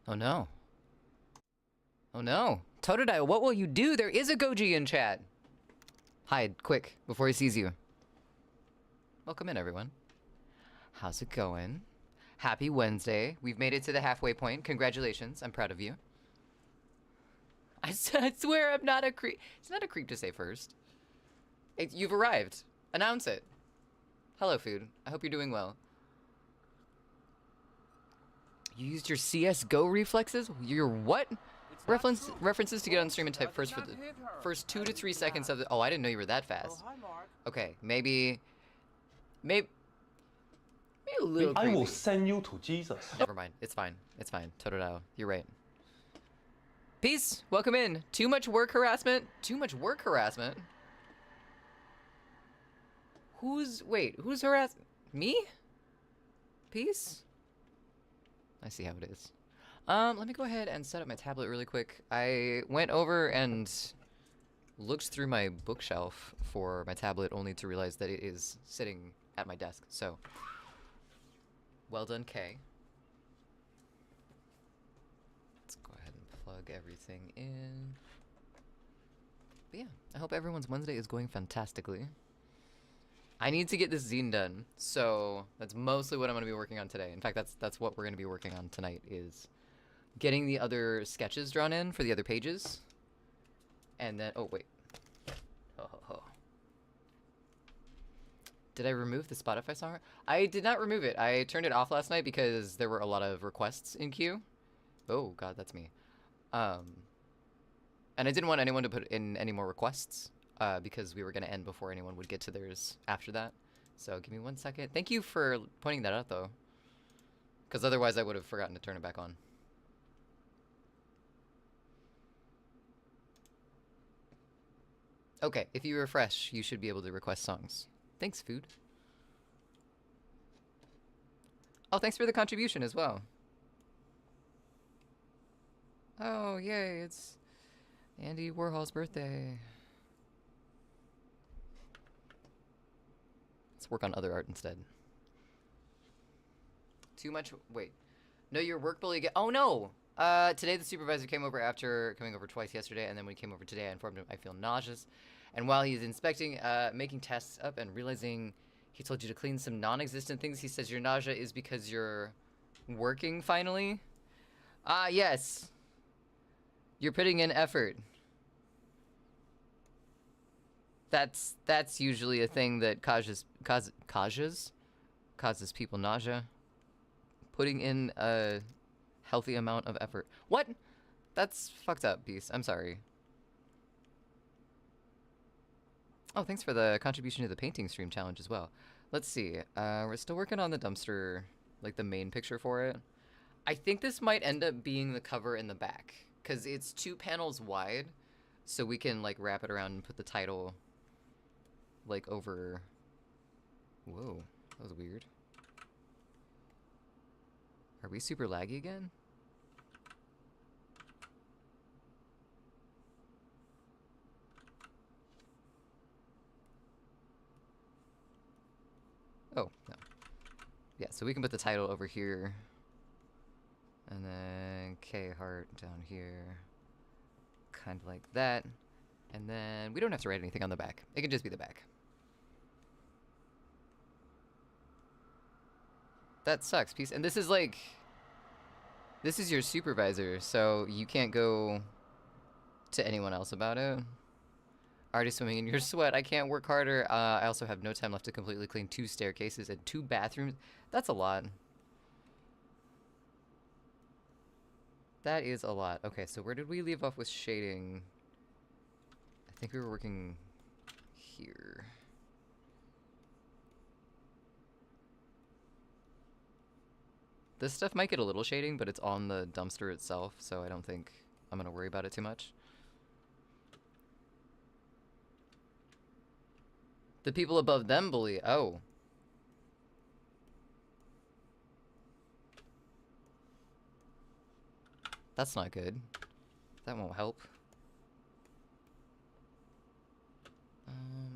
Oh no. Oh no. Totodile, what will you do? There is a Goji in chat. Hide, quick, before he sees you. Welcome in, everyone. How's it going? Happy Wednesday. We've made it to the halfway point. Congratulations. I'm proud of you. I swear I'm not a creep. It's not a creep to say first. You've arrived. Announce it. Hello, food. I hope you're doing well. You used your CSGO reflexes? Your what? References to get on stream and type first for the first 2 to 3 seconds of the... Oh, I didn't know you were that fast. Okay, maybe a little creepy. I will send you to Jesus. Never mind. It's fine. It's fine. Totodile, you're right. Peace. Welcome in. Too much work harassment? Too much work harassment? Who's harassing? Me? Peace? I see how it is. Let me go ahead and set up my tablet really quick. I went over and looked through my bookshelf for my tablet only to realize that it is sitting at my desk, so. Well done, Kay. Let's go ahead and plug everything in. But yeah, I hope everyone's Wednesday is going fantastically. I need to get this zine done, so that's mostly what I'm going to be working on today. In fact, that's what we're going to be working on tonight, is getting the other sketches drawn in for the other pages. And then, oh wait. Did I remove the Spotify song? I did not remove it. I turned it off last night because there were a lot of requests in queue. Oh god, that's me. And I didn't want anyone to put in any more requests. Because we were going to end before anyone would get to theirs after that. So give me 1 second. Thank you for pointing that out, though. Because otherwise I would have forgotten to turn it back on. Okay, if you refresh, you should be able to request songs. Thanks, food. Oh, thanks for the contribution as well. Oh, yay, it's Andy Warhol's birthday. Let's work on other art instead. Too much... Wait. No, your work bully again. Oh, no! Today the supervisor came over after coming over twice yesterday, and then when he came over today, I informed him I feel nauseous. And while he's inspecting, making tests up and realizing he told you to clean some non-existent things, he says your nausea is because you're working finally? Ah, yes. You're putting in effort. That's usually a thing that causes people nausea. Putting in a healthy amount of effort. What? That's fucked up, Beast. I'm sorry. Oh, thanks for the contribution to the painting stream challenge as well. Let's see. We're still working on the dumpster, like the main picture for it. I think this might end up being the cover in the back, because it's 2 panels wide, so we can like wrap it around and put the title like over... Whoa, that was weird. Are we super laggy again? Oh, no. Yeah, so we can put the title over here. And then K Heart down here. Kind of like that. And then we don't have to write anything on the back. It can just be the back. That sucks, Peace. And this is like... This is your supervisor, so you can't go to anyone else about it. Already swimming in your sweat. I can't work harder. I also have no time left to completely clean 2 staircases and 2 bathrooms. That's a lot. That is a lot. Okay, so where did we leave off with shading? I think we were working here. This stuff might get a little shading, but it's on the dumpster itself, so I don't think I'm gonna worry about it too much. The people above them bully. Oh. That's not good. That won't help.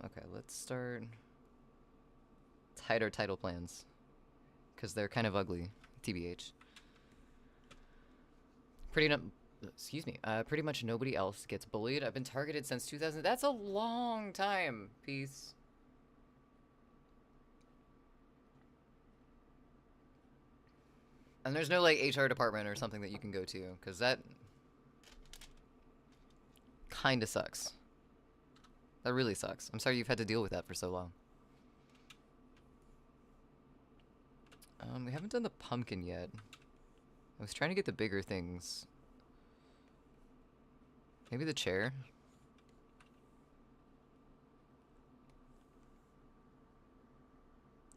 Okay, let's start... tighter title plans. Because they're kind of ugly, TBH. Pretty no excuse me. Pretty much nobody else gets bullied. I've been targeted since 2000. That's a long time. Peace. And there's no like HR department or something that you can go to, because that kind of sucks. That really sucks. I'm sorry you've had to deal with that for so long. We haven't done the pumpkin yet. I was trying to get the bigger things. Maybe the chair?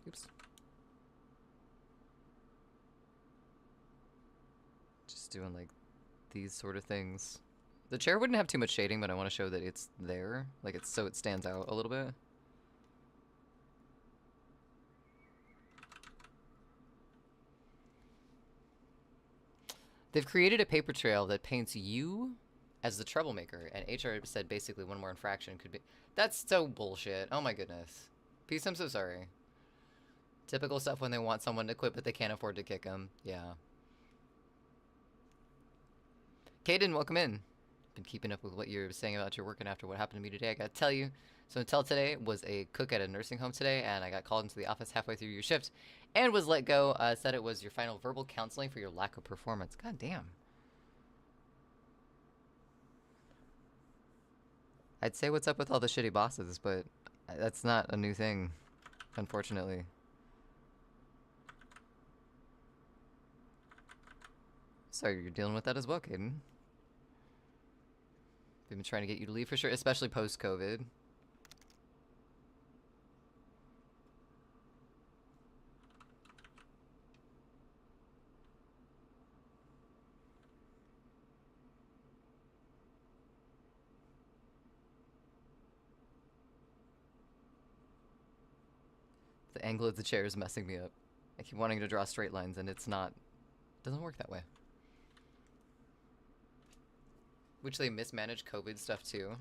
Oops. Just doing like these sort of things. The chair wouldn't have too much shading, but I want to show that it's there. Like it's so it stands out a little bit. They've created a paper trail that paints you as the troublemaker, and HR said basically one more infraction could be... That's so bullshit. Oh my goodness. Peace, I'm so sorry. Typical stuff when they want someone to quit, but they can't afford to kick them. Yeah. Kaden, welcome in. Been keeping up with what you're saying about your working after what happened to me today. I gotta tell you. So until today was a cook at a nursing home today, and I got called into the office halfway through your shift and was let go. Said it was your final verbal counseling for your lack of performance. God damn. I'd say what's up with all the shitty bosses, but that's not a new thing, unfortunately. Sorry, you're dealing with that as well, Caden. We've been trying to get you to leave for sure, especially post-COVID. The angle of the chair is messing me up. I keep wanting to draw straight lines, and it's not... doesn't work that way. Which they mismanaged COVID stuff, too. I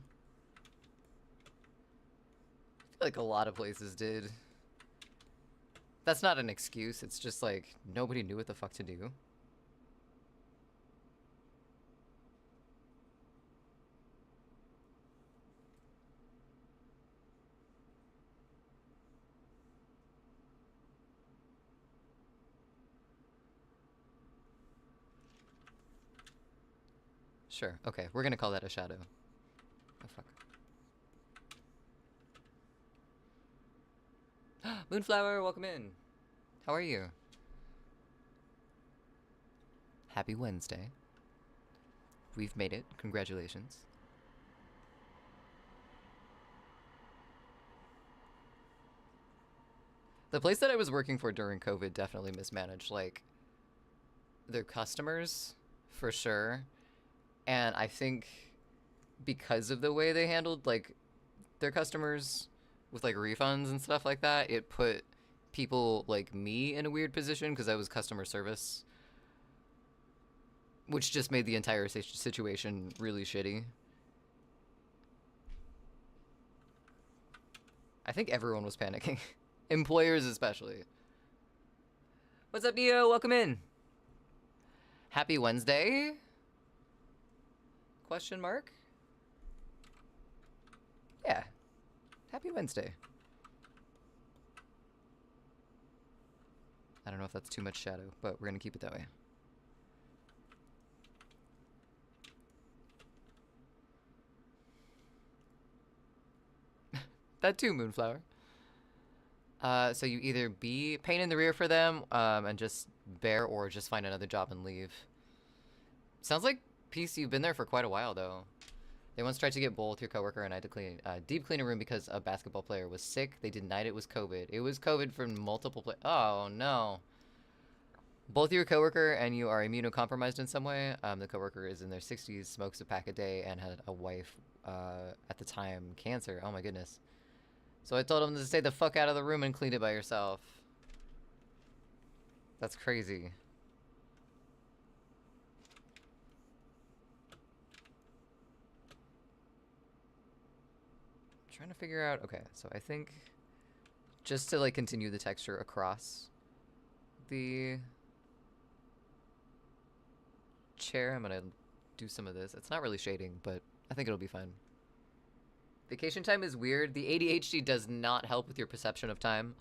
feel like a lot of places did. That's not an excuse, it's just like, nobody knew what the fuck to do. Sure, okay, we're gonna call that a shadow. Oh, fuck. Moonflower, welcome in. How are you? Happy Wednesday. We've made it. Congratulations. The place that I was working for during COVID definitely mismanaged, like, their customers, for sure. And I think because of the way they handled, like, their customers with, like, refunds and stuff like that, it put people like me in a weird position because I was customer service, which just made the entire situation really shitty. I think everyone was panicking. Employers especially. What's up, Neo? Welcome in. Happy Wednesday? Question mark? Yeah. Happy Wednesday. I don't know if that's too much shadow, but we're gonna keep it that way. That too, Moonflower. So you either be pain in the rear for them, and just bear, or just find another job and leave. Sounds like, Peace, you've been there for quite a while, though. They once tried to get both your coworker and I to clean, deep clean a room because a basketball player was sick. They denied it was COVID. It was COVID from multiple oh, no. Both your coworker and you are immunocompromised in some way. The coworker is in their 60s, smokes a pack a day, and had a wife, at the time, cancer. Oh my goodness. So I told him to stay the fuck out of the room and clean it by yourself. That's crazy. I'm trying to figure out, okay, so I think just to like continue the texture across the chair, I'm gonna do some of this. It's not really shading, but I think it'll be fine. Vacation time is weird. The ADHD does not help with your perception of time.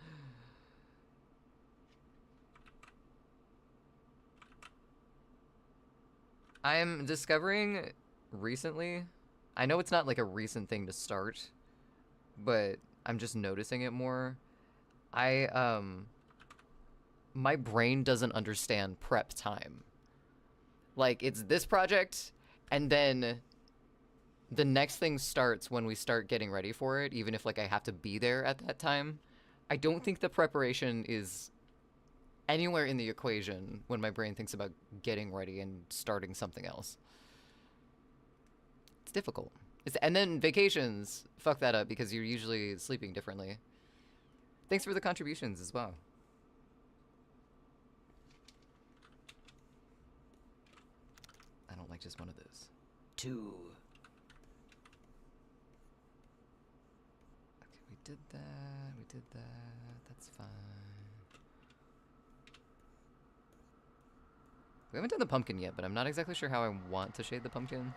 I'm discovering recently, I know it's not like a recent thing to start, but I'm just noticing it more. My brain doesn't understand prep time. Like, it's this project, and then the next thing starts when we start getting ready for it, even if, like, I have to be there at that time. I don't think the preparation is anywhere in the equation when my brain thinks about getting ready and starting something else. It's difficult. And then vacations fuck that up because you're usually sleeping differently. Thanks for the contributions as well. I don't like just one of those. 2. Okay, we did that. We did that. That's fine. We haven't done the pumpkin yet, but I'm not exactly sure how I want to shade the pumpkin.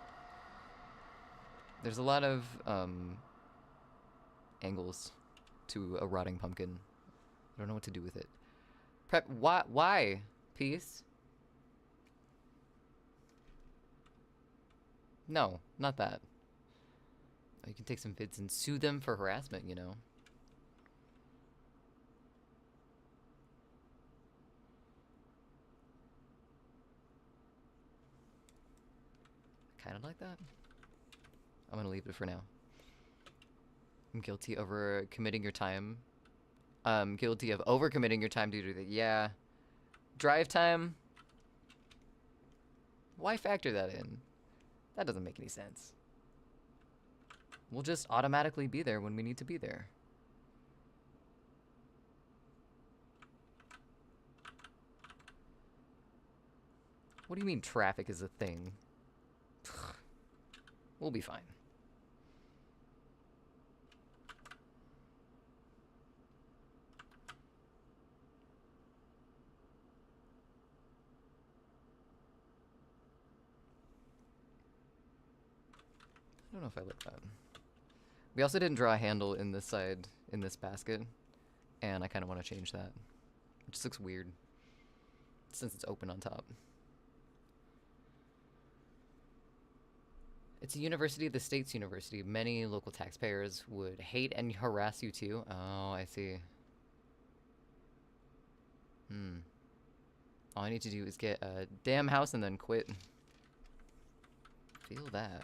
There's a lot of angles to a rotting pumpkin. I don't know what to do with it. Prep, why? Peace? No, not that. You can take some vids and sue them for harassment, you know? Kind of like that. I'm gonna leave it for now. I'm guilty over committing your time. Guilty of overcommitting your time due to the, yeah. Drive time. Why factor that in? That doesn't make any sense. We'll just automatically be there when we need to be there. What do you mean traffic is a thing? We'll be fine. I don't know if I like that. We also didn't draw a handle in this side, in this basket, and I kind of want to change that. It just looks weird, since it's open on top. It's a university, the state's university. Many local taxpayers would hate and harass you too. Oh, I see. All I need to do is get a damn house and then quit. Feel that.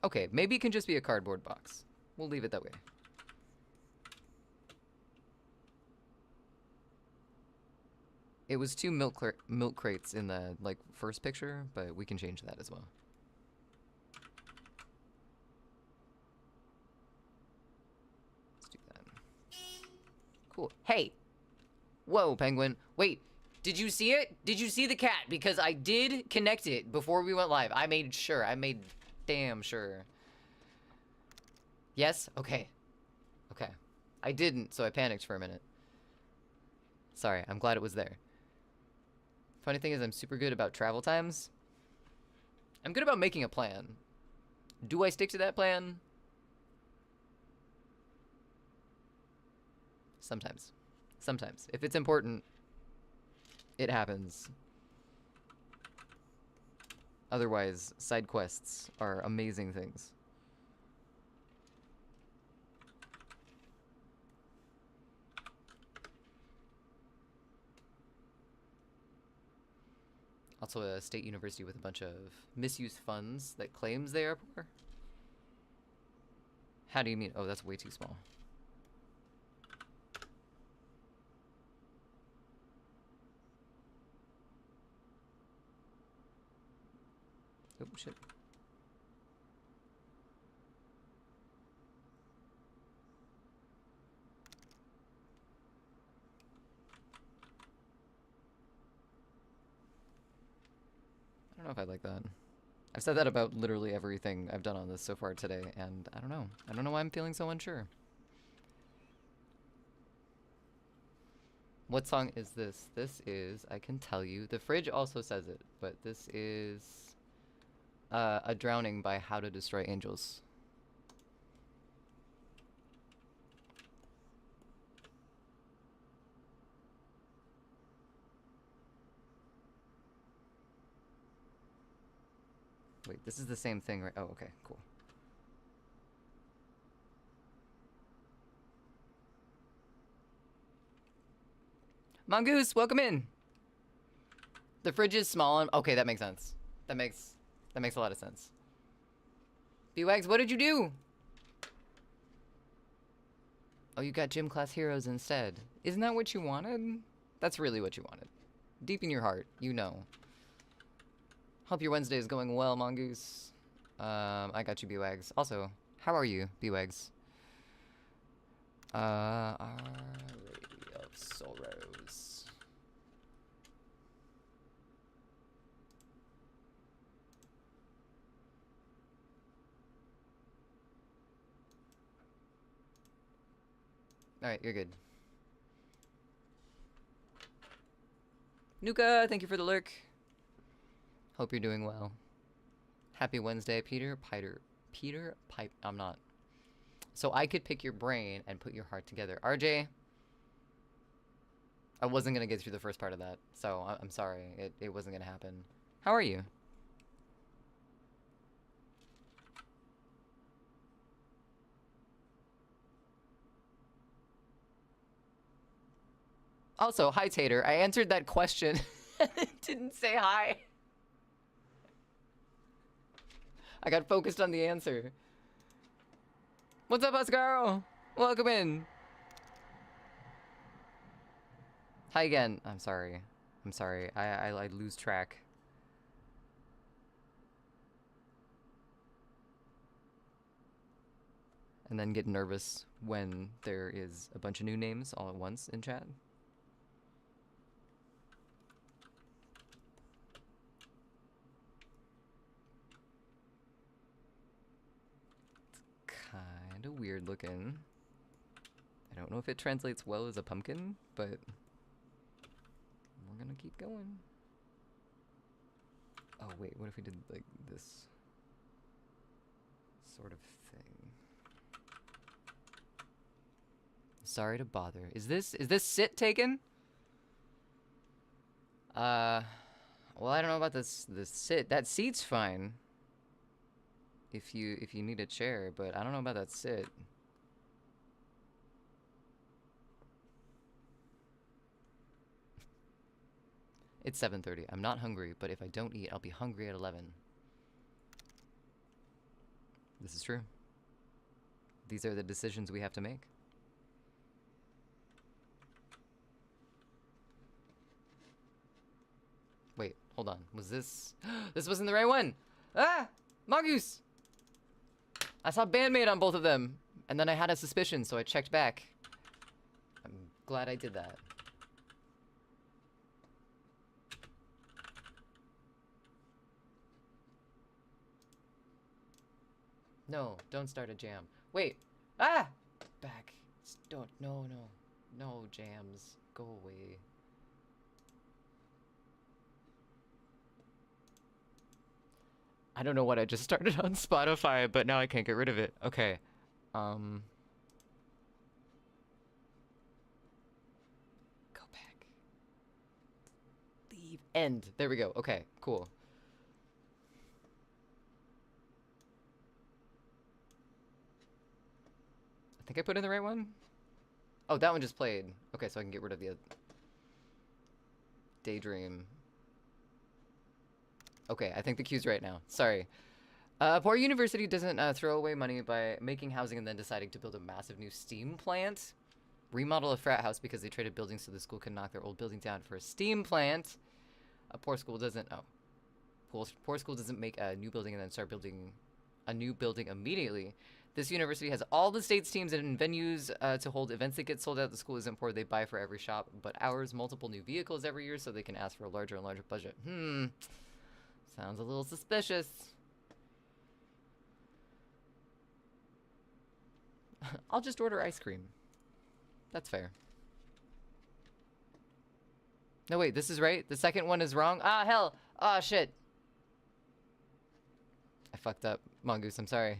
Okay, maybe it can just be a cardboard box. We'll leave it that way. It was 2 milk crates in the, like, first picture, but we can change that as well. Let's do that. Cool. Hey! Whoa, penguin. Wait, did you see it? Did you see the cat? Because I did connect it before we went live. I made sure. I made damn sure. Yes? Okay. Okay. I didn't, so I panicked for a minute. Sorry, I'm glad it was there. Funny thing is, I'm super good about travel times. I'm good about making a plan. Do I stick to that plan? Sometimes. Sometimes. If it's important, it happens. Otherwise, side quests are amazing things. Also a state university with a bunch of misuse funds that claims they are poor. How do you mean? Oh, that's way too small. Oh, shit. I don't know if I like that. I've said that about literally everything I've done on this so far today, and I don't know. I don't know why I'm feeling so unsure. What song is this? This is, I can tell you. The Fridge also says it, but this is A Drowning by How to Destroy Angels. Wait, this is the same thing, right? Oh, okay, cool. Mongoose, welcome in. The fridge is small and okay, that makes sense. That makes a lot of sense. B-Wags, what did you do? Oh, you got gym class heroes instead. Isn't that what you wanted? That's really what you wanted. Deep in your heart, you know. Hope your Wednesday is going well, Mongoose. I got you, B-Wags. Also, how are you, B-Wags? Our Lady of Sorrows. Alright, you're good. Nuka, thank you for the lurk. Hope you're doing well. Happy Wednesday, Peter. I'm not. So I could pick your brain and put your heart together. RJ, I wasn't going to get through the first part of that, so I'm sorry. It wasn't going to happen. How are you? Also, hi, Tater. I answered that question and it didn't say hi. I got focused on the answer. What's up, Oscaro? Welcome in. Hi again. I'm sorry. I'm sorry. I lose track. And then get nervous when there is a bunch of new names all at once in chat. Kind of weird looking. I don't know if it translates well as a pumpkin, but we're gonna keep going. Oh wait, what if we did like this sort of thing? Sorry to bother. Is this sit taken? Well, I don't know about this sit. That seat's fine. If you need a chair, but I don't know about that sit. It's 7:30. I'm not hungry, but if I don't eat, I'll be hungry at 11. This is true. These are the decisions we have to make. Wait, hold on. Was this... This wasn't the right one! Ah! Mongoose! I saw Bandmate on both of them, and then I had a suspicion, so I checked back. I'm glad I did that. No, don't start a jam. Wait! Ah! Back. Don't. No, no. No jams. Go away. I don't know what I just started on Spotify, but now I can't get rid of it. Okay. Go back. Leave. End. There we go. Okay, cool. I think I put in the right one? Oh, that one just played. Okay, so I can get rid of the Daydream. Okay, I think the queue's right now. Sorry. Poor University doesn't throw away money by making housing and then deciding to build a massive new steam plant. Remodel a frat house because they traded buildings so the school could knock their old building down for a steam plant. A poor school doesn't... Oh. Poor school doesn't make a new building and then start building a new building immediately. This university has all the state's teams and venues to hold events that get sold out. The school isn't poor. They buy for every shop, but ours multiple new vehicles every year so they can ask for a larger and larger budget. Sounds a little suspicious. I'll just order ice cream. That's fair. No, wait, this is right? The second one is wrong? Ah, hell! Ah, shit! I fucked up. Mongoose, I'm sorry.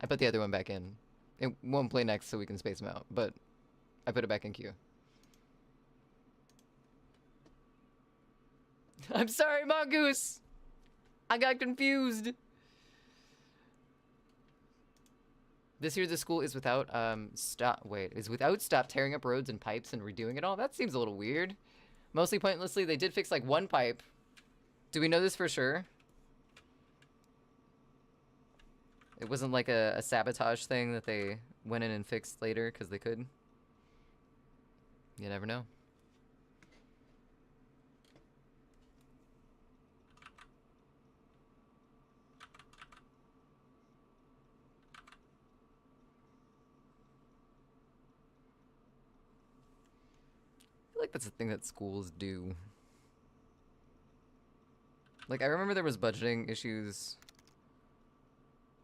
I put the other one back in. It won't play next so we can space them out, but I put it back in queue. I'm sorry, Mongoose! I got confused! This year the school is without, is without stop tearing up roads and pipes and redoing it all? That seems a little weird. Mostly pointlessly, they did fix like one pipe. Do we know this for sure? It wasn't like a sabotage thing that they went in and fixed later because they could? You never know. I feel like that's a thing that schools do. Like, I remember there was budgeting issues.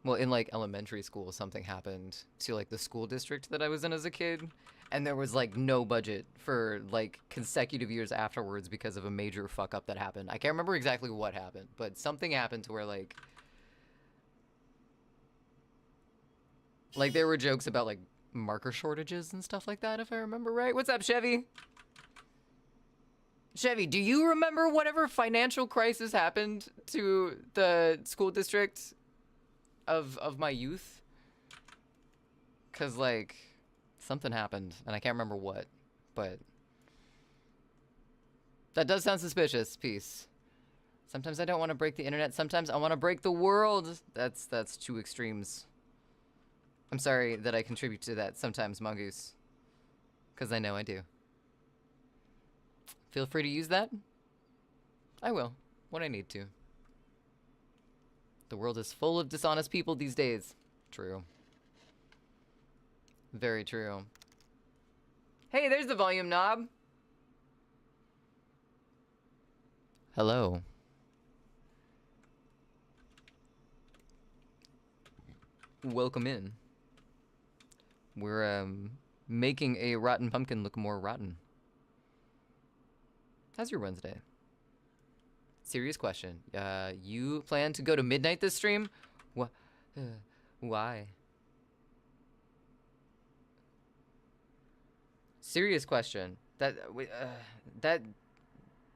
Well, in, like, elementary school, something happened to, like, the school district that I was in as a kid. And there was, like, no budget for, like, consecutive years afterwards because of a major fuck-up that happened. I can't remember exactly what happened, but something happened to where, like, there were jokes about, like, marker shortages and stuff like that, if I remember right. What's up, Chevy? Chevy, do you remember whatever financial crisis happened to the school district of my youth? Because, like, something happened, and I can't remember what, but that does sound suspicious. Peace. Sometimes I don't want to break the internet. Sometimes I want to break the world. That's two extremes. I'm sorry that I contribute to that sometimes, Mongoose. Because I know I do. Feel free to use that. I will, when I need to. The world is full of dishonest people these days. True. Very true. Hey, there's the volume knob. Hello. Welcome in. We're, making a rotten pumpkin look more rotten. How's your Wednesday? Serious question. You plan to go to midnight this stream? Why? Serious question. That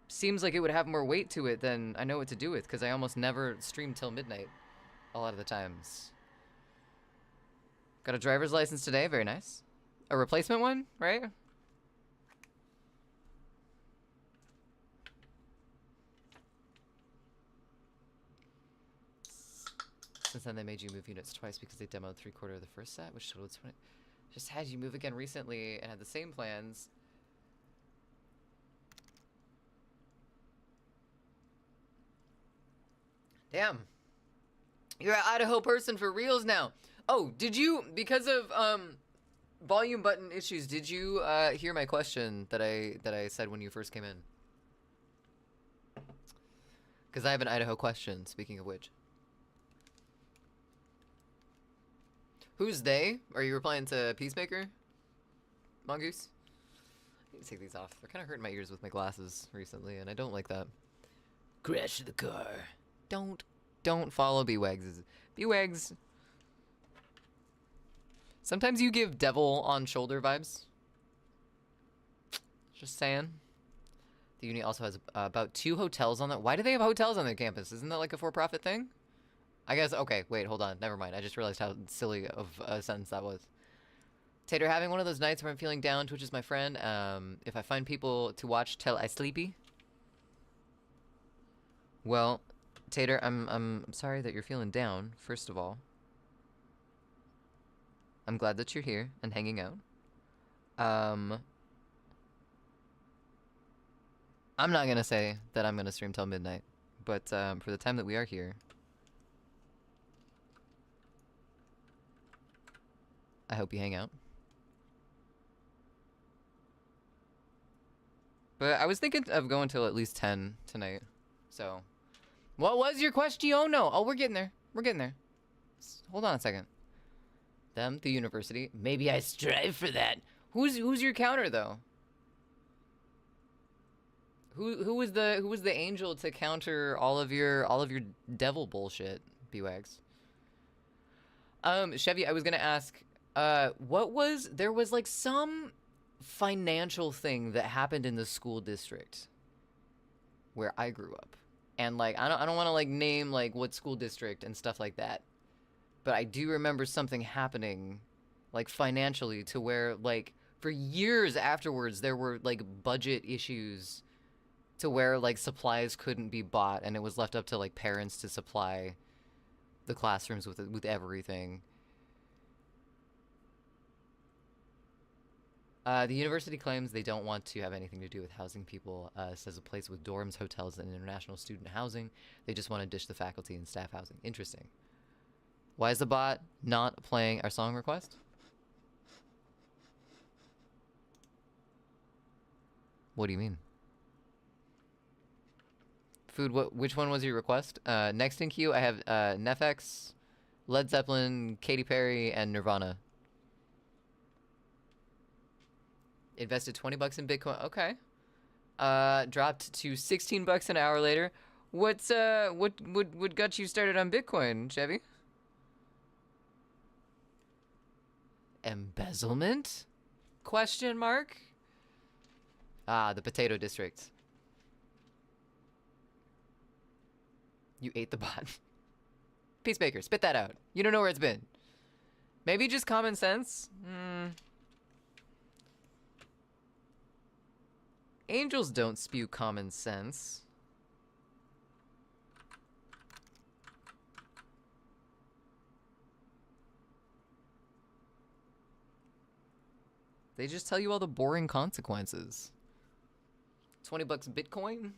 seems like it would have more weight to it than I know what to do with, because I almost never stream till midnight a lot of the times. Got a driver's license today. Very nice. A replacement one, right? Since then, they made you move units twice because they demoed 3/4 of the first set, which totaled 20. Just had you move again recently and had the same plans. Damn. You're an Idaho person for reals now. Oh, did you, because of volume button issues, did you hear my question that I said when you first came in? Because I have an Idaho question, speaking of which. Who's they? Are you replying to Peacemaker? Mongoose? I need to take these off. They're kind of hurting my ears with my glasses recently, and I don't like that. Crash the car. Don't follow B-Wags. B-Wags. Sometimes you give devil on shoulder vibes. Just saying. The uni also has about 2 hotels on that. Why do they have hotels on their campus? Isn't that like a for-profit thing? I guess, okay, wait, hold on. Never mind. I just realized how silly of a sentence that was. Tater, having one of those nights where I'm feeling down, Twitch is my friend. If I find people to watch till I sleepy. Well, Tater, I'm sorry that you're feeling down, first of all. I'm glad that you're here and hanging out. I'm not gonna say that I'm gonna stream till midnight, but for the time that we are here, I hope you hang out. But I was thinking of going till at least 10 tonight. So, what was your question? Oh no. Oh, we're getting there. We're getting there. Hold on a second. Them, the university. Maybe I strive for that. Who's your counter though? Who was the angel to counter all of your devil bullshit, B-Wags? Chevy, I was gonna ask, there was like some financial thing that happened in the school district where I grew up. And like I don't want to like name like what school district and stuff like that. But I do remember something happening like financially to where like for years afterwards there were like budget issues to where like supplies couldn't be bought and it was left up to like parents to supply the classrooms with everything. The university claims they don't want to have anything to do with housing people. Says a place with dorms, hotels, and international student housing. They just want to dish the faculty and staff housing. Interesting. Why is the bot not playing our song request? What do you mean? Food, which one was your request? Next in queue, I have Nefex, Led Zeppelin, Katy Perry, and Nirvana. Invested 20 bucks in Bitcoin. Okay. Dropped to 16 bucks an hour later. What got you started on Bitcoin, Chevy? Embezzlement? Question mark? Ah, the potato district. You ate the bot. Peacemaker, spit that out. You don't know where it's been. Maybe just common sense? Angels don't spew common sense. They just tell you all the boring consequences. 20 bucks Bitcoin?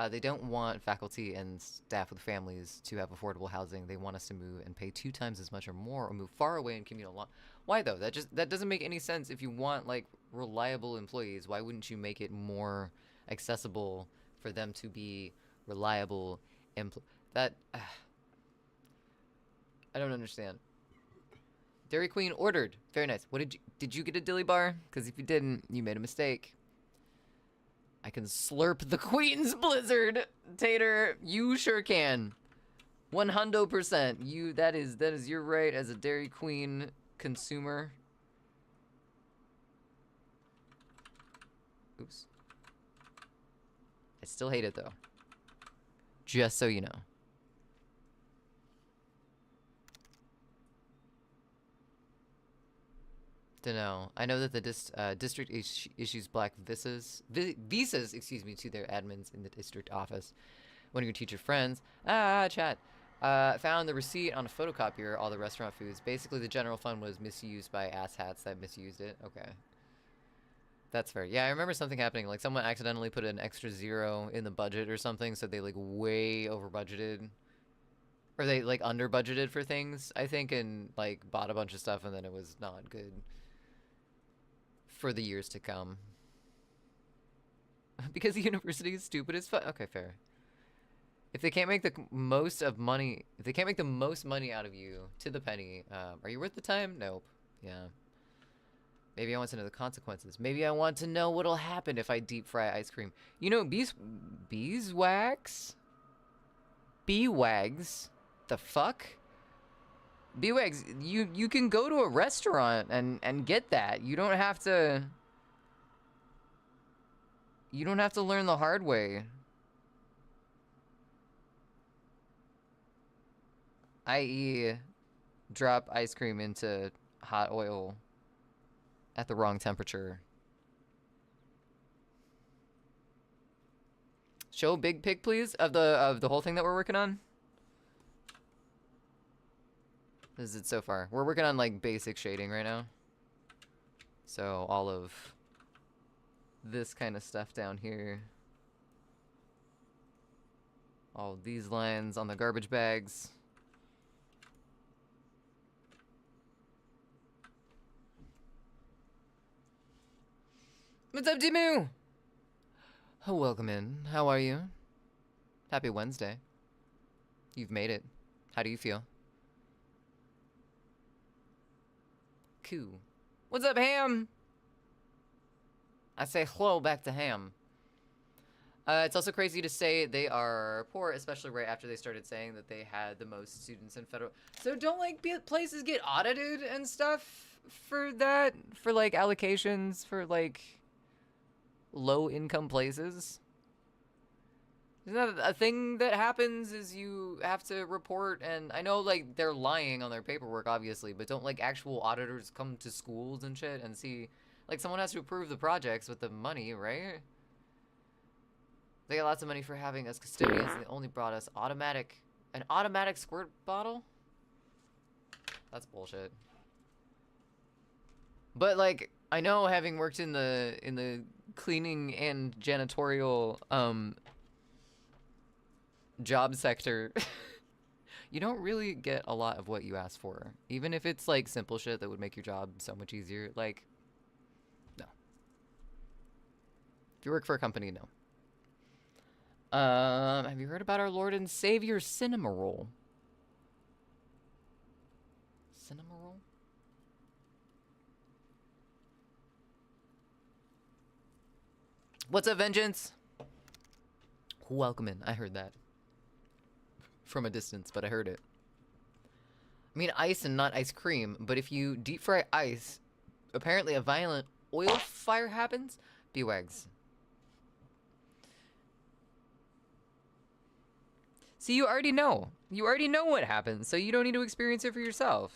They don't want faculty and staff with families to have affordable housing. They want us to move and pay 2 times as much or more or move far away and commute a lot. Why though? That doesn't make any sense. If you want like reliable employees, why wouldn't you make it more accessible for them to be reliable I don't understand. Dairy Queen ordered. Very nice. What did you get a dilly bar? Because if you didn't, you made a mistake. I can slurp the Queen's Blizzard, Tater. You sure can. 100%. That is your right as a Dairy Queen consumer. Oops. I still hate it though. Just so you know. Dunno. I know that the district issues black visas, excuse me, to their admins in the district office. One of your teacher friends, chat, found the receipt on a photocopier, all the restaurant foods. Basically, the general fund was misused by asshats that misused it. Okay. That's fair. Yeah, I remember something happening. Like, someone accidentally put an extra 0 in the budget or something, so they, like, way over budgeted. Or they, like, under budgeted for things, I think, and, like, bought a bunch of stuff, and then it was not good for the years to come. Because the university is stupid as fuck. Okay, fair. If they can't make the most money out of you to the penny, are you worth the time? Nope. Yeah. Maybe I want to know the consequences. Maybe I want to know what'll happen if I deep fry ice cream. You know, beeswax? B-wags? The fuck? B-wags, you can go to a restaurant and get that. You don't have to learn the hard way. i.e. drop ice cream into hot oil at the wrong temperature. Show big pic, please, of the whole thing that we're working on. This is it so far. We're working on like basic shading right now. So all of this kind of stuff down here. All these lines on the garbage bags. What's up, Dimu? Oh, welcome in. How are you? Happy Wednesday. You've made it. How do you feel? Cool. What's up, Ham? I say hello back to Ham. It's also crazy to say they are poor, especially right after they started saying that they had the most students in federal. So don't like places get audited and stuff for that? For like allocations for like low income places? Isn't that a thing that happens is you have to report, and I know like they're lying on their paperwork obviously, but don't like actual auditors come to schools and shit and see, like someone has to approve the projects with the money, right? They got lots of money for having us custodians, and they only brought us an automatic squirt bottle? That's bullshit. But like, I know having worked in the cleaning and janitorial job sector, you don't really get a lot of what you ask for. Even if it's like simple shit that would make your job so much easier, like, no. If you work for a company, no. Have you heard about our Lord and Savior Cinnamoroll? Cinnamoroll? What's up, Vengeance? Welcome in. I heard that. From a distance, but I heard it. I mean ice and not ice cream, but if you deep fry ice, apparently a violent oil fire happens? B-wags. See, you already know. You already know what happens, so you don't need to experience it for yourself.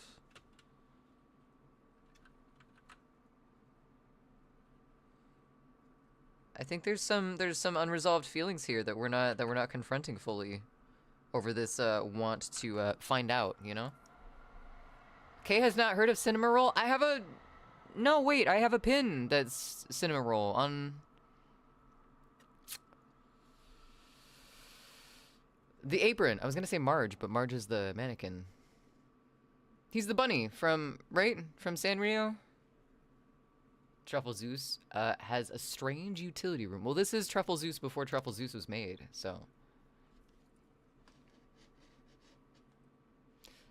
I think there's some unresolved feelings here that we're not confronting fully over this want to find out, you know? Kay has not heard of Cinnamoroll. I have a no, wait, I have a pin that's Cinnamoroll on the apron. I was gonna say Marge, but Marge is the mannequin. He's the bunny from, right? From Sanrio? Truffle Zeus has a strange utility room. Well, this is Truffle Zeus before Truffle Zeus was made, so.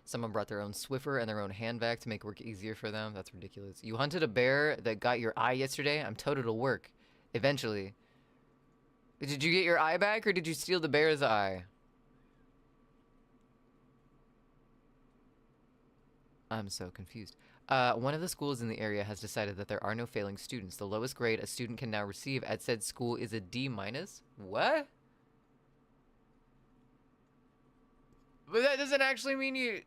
Someone brought their own Swiffer and their own hand vac to make work easier for them. That's ridiculous. You hunted a bear that got your eye yesterday? I'm told it'll work. Eventually. Did you get your eye back, or did you steal the bear's eye? I'm so confused. One of the schools in the area has decided that there are no failing students. The lowest grade a student can now receive at said school is a D-. What? But that doesn't actually mean you...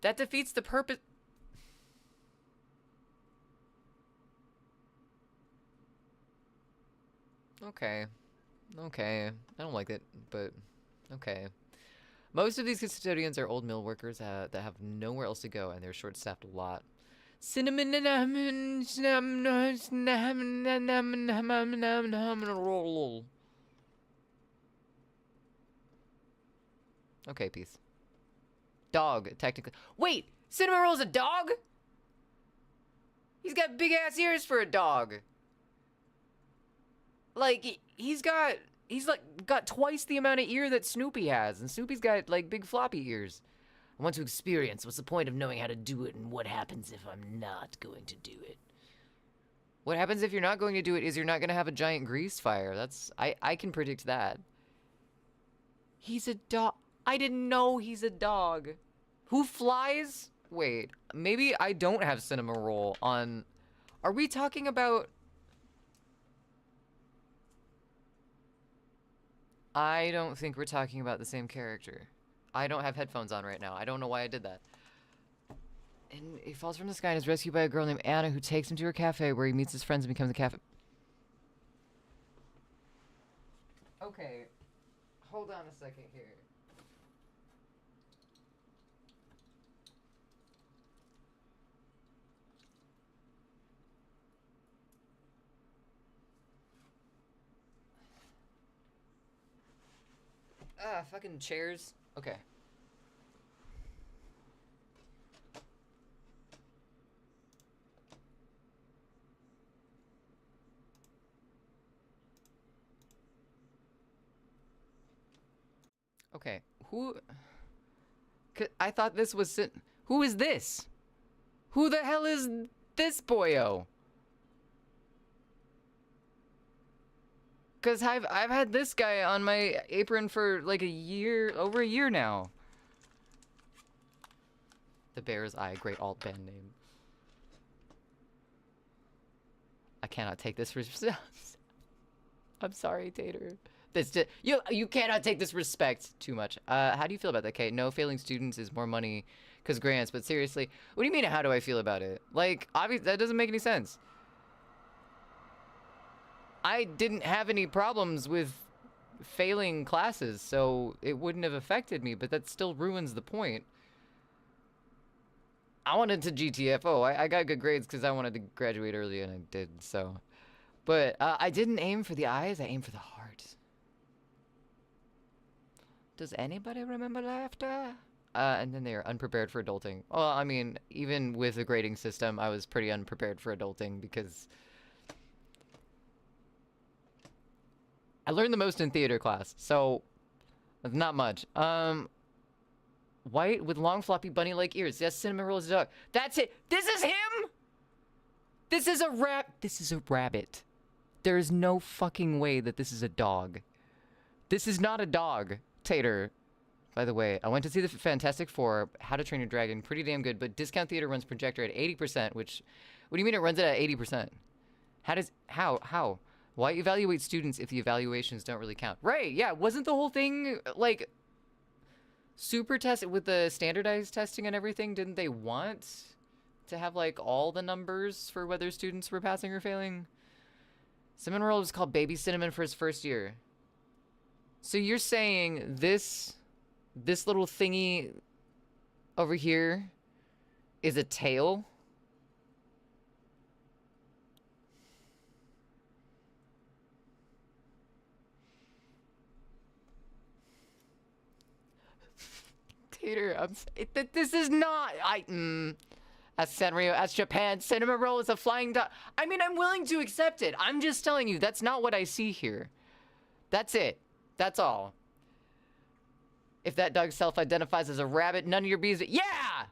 That defeats the purpose... Okay. Okay. I don't like it, but... Okay. Most of these custodians are old mill workers that have nowhere else to go, and they're short-staffed a lot. Cinnamon roll. Okay, peace. Dog, technically. Wait! Cinnamon Roll's a dog? He's got big-ass ears for a dog. Like, he's like got twice the amount of ear that Snoopy has, and Snoopy's got like big floppy ears. I want to experience. What's the point of knowing how to do it, and what happens if I'm not going to do it? What happens if you're not going to do it is you're not going to have a giant grease fire. That's I can predict that. He's a dog. I didn't know he's a dog. Who flies? Wait, maybe I don't have Cinnamon Roll on. Are we talking about? I don't think we're talking about the same character. I don't have headphones on right now. I don't know why I did that. And he falls from the sky and is rescued by a girl named Anna, who takes him to her cafe where he meets his friends and becomes a cafe. Okay. Hold on a second here. Fucking chairs. Okay. Okay. Who... I thought this was... Who is this? Who the hell is this boyo? Cause I've had this guy on my apron for like a year, over a year now. The Bear's Eye, great alt band name. I cannot take this I'm sorry, Tater. This you cannot take this respect too much. How do you feel about that, Kate? No, failing students is more money because grants, but seriously, what do you mean how do I feel about it? Like, obviously, that doesn't make any sense. I didn't have any problems with failing classes, so it wouldn't have affected me, but that still ruins the point. I wanted to GTFO. I got good grades because I wanted to graduate early, and I did, so. But I didn't aim for the eyes, I aimed for the heart. Does anybody remember laughter? And then they are unprepared for adulting. Well, I mean, even with the grading system, I was pretty unprepared for adulting because I learned the most in theater class, so that's not much. White with long floppy bunny-like ears. Yes, Cinnamon Roll is a dog. That's it. This is him? This is a This is a rabbit. There is no fucking way that this is a dog. This is not a dog, Tater. By the way, I went to see the Fantastic Four, How to Train Your Dragon. Pretty damn good, but Discount Theater runs projector at 80%, which... What do you mean it runs it at 80%? How? Why evaluate students if the evaluations don't really count? Right, yeah, wasn't the whole thing, like, super test with the standardized testing and everything? Didn't they want to have, like, all the numbers for whether students were passing or failing? Cinnamon Roll was called Baby Cinnamon for his first year. So you're saying this little thingy over here is a tail? Tater, this is not, as Sanrio, as Japan, Cinnamon Roll is a flying dog. I mean, I'm willing to accept it. I'm just telling you, that's not what I see here. That's it. That's all. If that dog self-identifies as a rabbit, none of your bees... Yeah!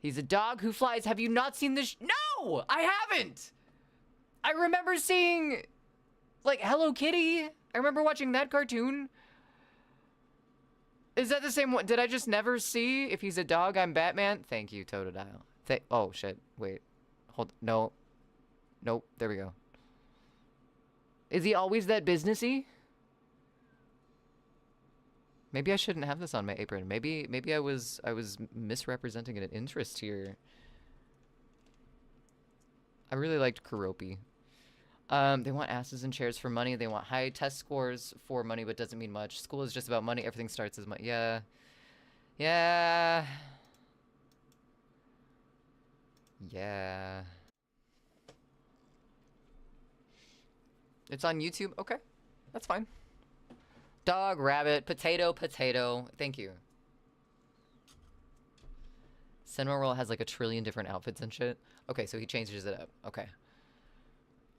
He's a dog who flies. Have you not seen this? No! I haven't! I remember seeing, like, Hello Kitty. I remember watching that cartoon. Is that the same one? Did I just never see If He's a Dog, I'm Batman? Thank you, Totodile. Oh, shit. Wait. Hold. No. Nope. There we go. Is he always that businessy? Maybe I shouldn't have this on my apron. Maybe I was misrepresenting an interest here. I really liked Kuropi. They want asses and chairs for money. They want high test scores for money, but doesn't mean much. School is just about money. Everything starts as money. Yeah. Yeah. Yeah. It's on YouTube? Okay. That's fine. Dog, rabbit, potato, potato. Thank you. Cinnamon Roll has like a trillion different outfits and shit. Okay, so he changes it up. Okay.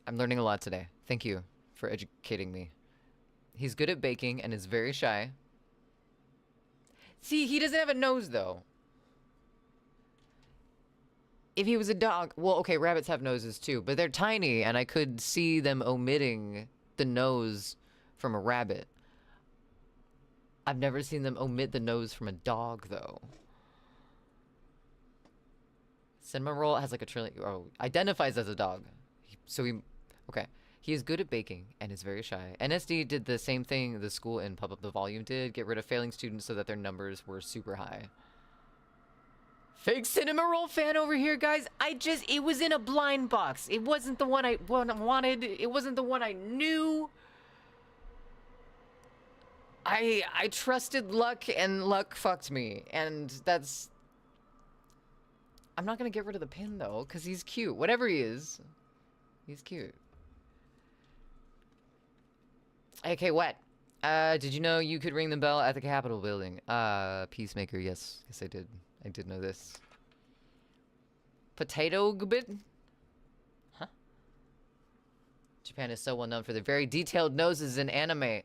I'm learning a lot today. Thank you for educating me. He's good at baking and is very shy. See, he doesn't have a nose, though. If he was a dog... Well, okay, rabbits have noses, too. But they're tiny, and I could see them omitting the nose from a rabbit. I've never seen them omit the nose from a dog, though. Cinnamon Roll has like a trillion... Oh, identifies as a dog. So he... Okay. He is good at baking and is very shy. NSD did the same thing the school in Pump Up the Volume did. Get rid of failing students so that their numbers were super high. Fake Cinnamon Roll fan over here, guys. It was in a blind box. It wasn't the one I wanted. It wasn't the one I knew. I trusted luck and luck fucked me. And that's... I'm not gonna get rid of the pin, though, because he's cute. Whatever he is, he's cute. Okay, what? Did you know you could ring the bell at the Capitol building? Peacemaker, yes. Yes, I did. I did know this. Potato Gbit? Huh? Japan is so well known for their very detailed noses in anime.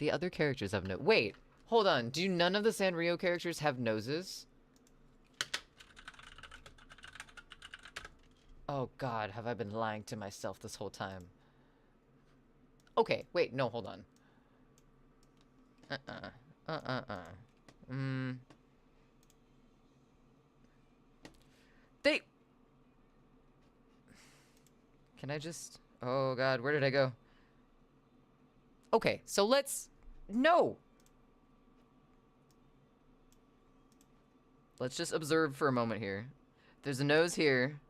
The other characters have no... Wait, hold on. Do none of the Sanrio characters have noses? Oh god, have I been lying to myself this whole time? Okay, wait, no, hold on. They... Can I just... Oh god, where did I go? Okay, so let's... No! Let's just observe for a moment here. There's a nose here.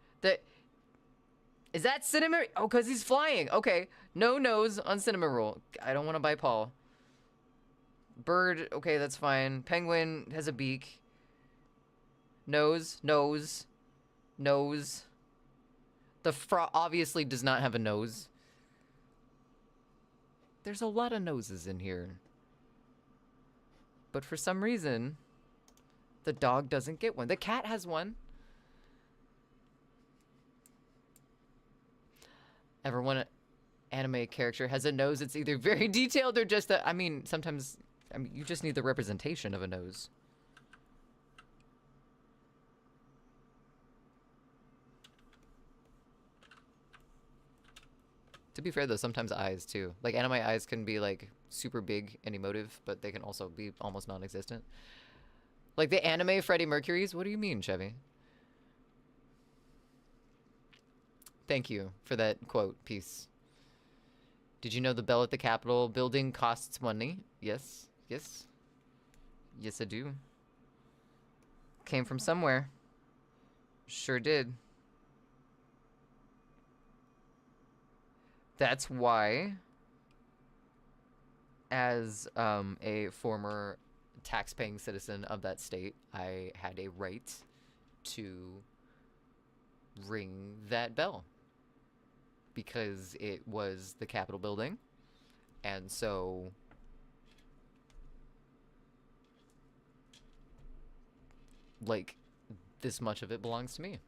Is that Cinema? Oh, because he's flying. Okay. No nose on Cinnamoroll. I don't want to buy Paul. Bird. Okay, that's fine. Penguin has a beak. Nose. Nose. Nose. The frog obviously does not have a nose. There's a lot of noses in here. But for some reason, the dog doesn't get one. The cat has one. Ever one anime character has a nose, it's either very detailed or just a... I mean, sometimes... I mean, you just need the representation of a nose. To be fair, though, sometimes eyes, too. Like, anime eyes can be, like, super big and emotive, but they can also be almost non-existent. Like, the anime Freddie Mercury's? What do you mean, Chevy? Thank you for that quote piece. Did you know the bell at the Capitol building costs money? Yes. Yes. Yes, I do. Came from somewhere. Sure did. That's why, as a former tax-paying citizen of that state, I had a right to ring that bell. Because it was the Capitol building. And so... like, this much of it belongs to me.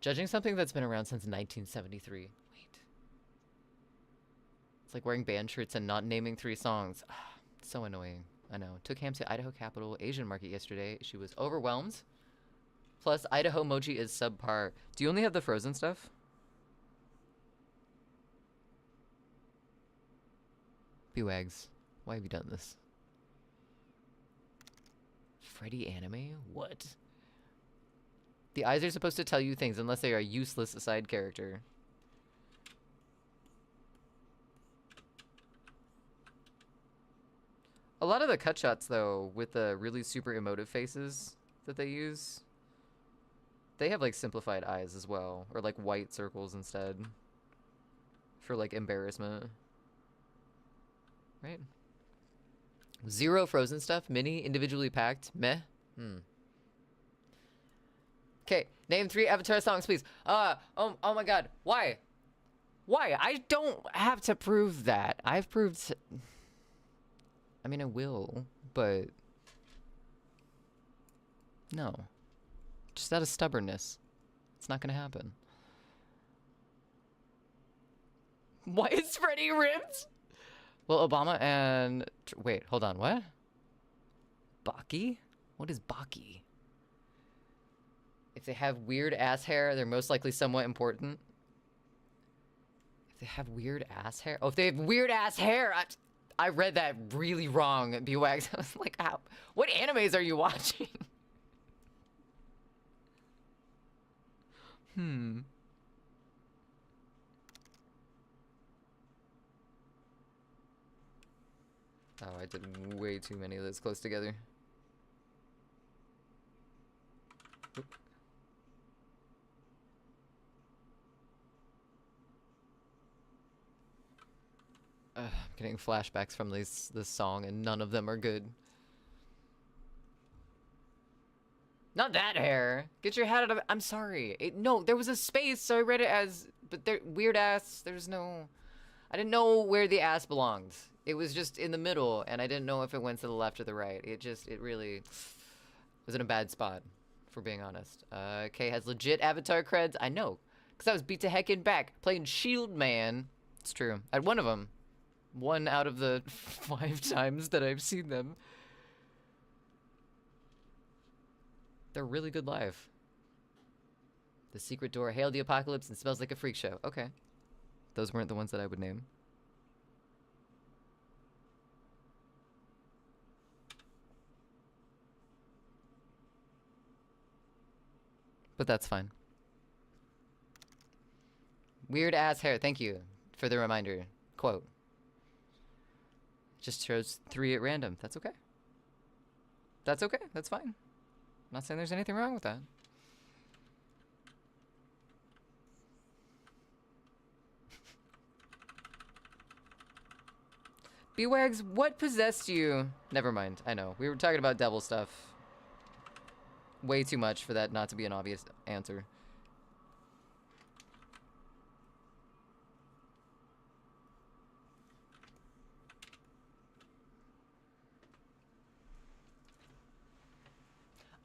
Judging something that's been around since 1973. Wait. It's like wearing band shirts and not naming 3 songs. So annoying. I know. Took Ham to Idaho Capitol Asian Market yesterday. She was overwhelmed. Plus, Idaho Mochi is subpar. Do you only have the frozen stuff? B-Wags, why have you done this? Freddy anime? What? The eyes are supposed to tell you things unless they are a useless side character. A lot of the cut shots, though, with the really super emotive faces that they use, they have, like, simplified eyes as well. Or, like, white circles instead. For, like, embarrassment. Right? 0 frozen stuff. Mini, individually packed. Meh. Okay, name 3 Avatar songs, please. Oh my god. Why? Why? I don't have to prove that. I've proved... I mean, I will, but... No. Just out of stubbornness. It's not gonna happen. Why is Freddy ripped? Well, Obama and... Wait, hold on, what? Baki? What is Baki? If they have weird ass hair, they're most likely somewhat important. If they have weird ass hair... Oh, if they have weird ass hair! I read that really wrong, B-Wags. I was like, how? What animes are you watching? Oh, I did way too many of those close together. Oop. I'm getting flashbacks from this song, and none of them are good. Not that hair. Get your hat out of it. I'm sorry. No, there was a space, so I read it as... But there, weird ass, there's no... I didn't know where the ass belonged. It was just in the middle, and I didn't know if it went to the left or the right. It really was in a bad spot, for being honest. Kay has legit Avatar creds. I know, because I was beat to heck in back, playing Shield Man. It's true. I had one of them. 1 out of the 5 times that I've seen them. They're really good live. The Secret Door, Hail the Apocalypse, and Smells Like a Freak Show. Okay. Those weren't the ones that I would name. But that's fine. Weird ass hair. Thank you for the reminder. Quote. Just chose 3 at random. That's okay. That's okay. That's fine. I'm not saying there's anything wrong with that. B-Wags, what possessed you? Never mind. I know. We were talking about devil stuff. Way too much for that not to be an obvious answer.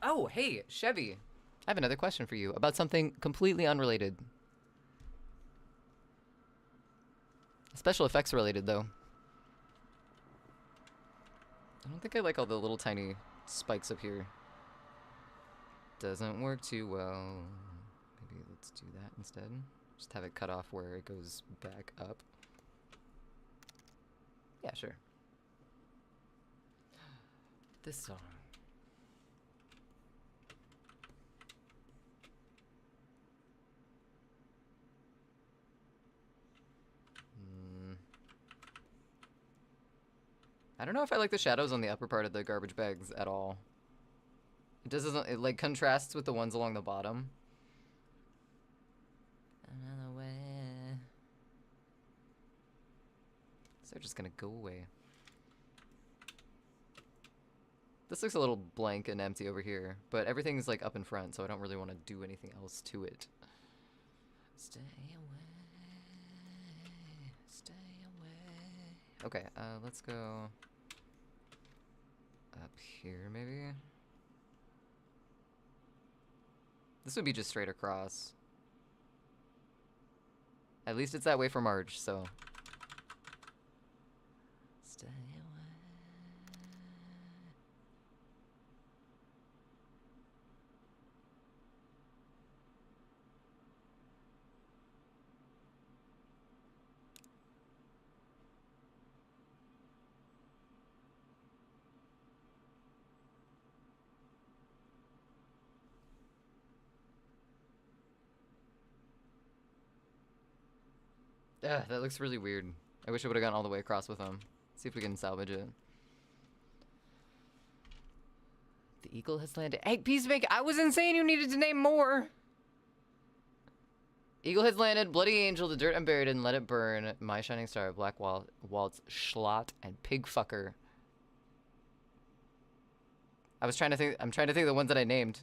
Oh, hey, Chevy. I have another question for you about something completely unrelated. Special effects related, though. I don't think I like all the little tiny spikes up here. Doesn't work too well. Maybe let's do that instead. Just have it cut off where it goes back up. Yeah, sure. This song. I don't know if I like the shadows on the upper part of the garbage bags at all. It doesn't, it like contrasts with the ones along the bottom. Another way. So they're just gonna go away. This looks a little blank and empty over here, but everything's like up in front, so I don't really want to do anything else to it. Stay away. Stay away. Okay, let's go up here, maybe? This would be just straight across. At least it's that way for Marge, so. Stay away. Ugh, that looks really weird. I wish I would have gone all the way across with them. See if we can salvage it. The eagle has landed. Hey, Peacemaker, I wasn't saying you needed to name more. Eagle has landed, Bloody Angel, The Dirt I'm Buried In, Let It Burn, My Shining Star, Black Waltz, Schlot, and Pig Fucker. I'm trying to think of the ones that I named.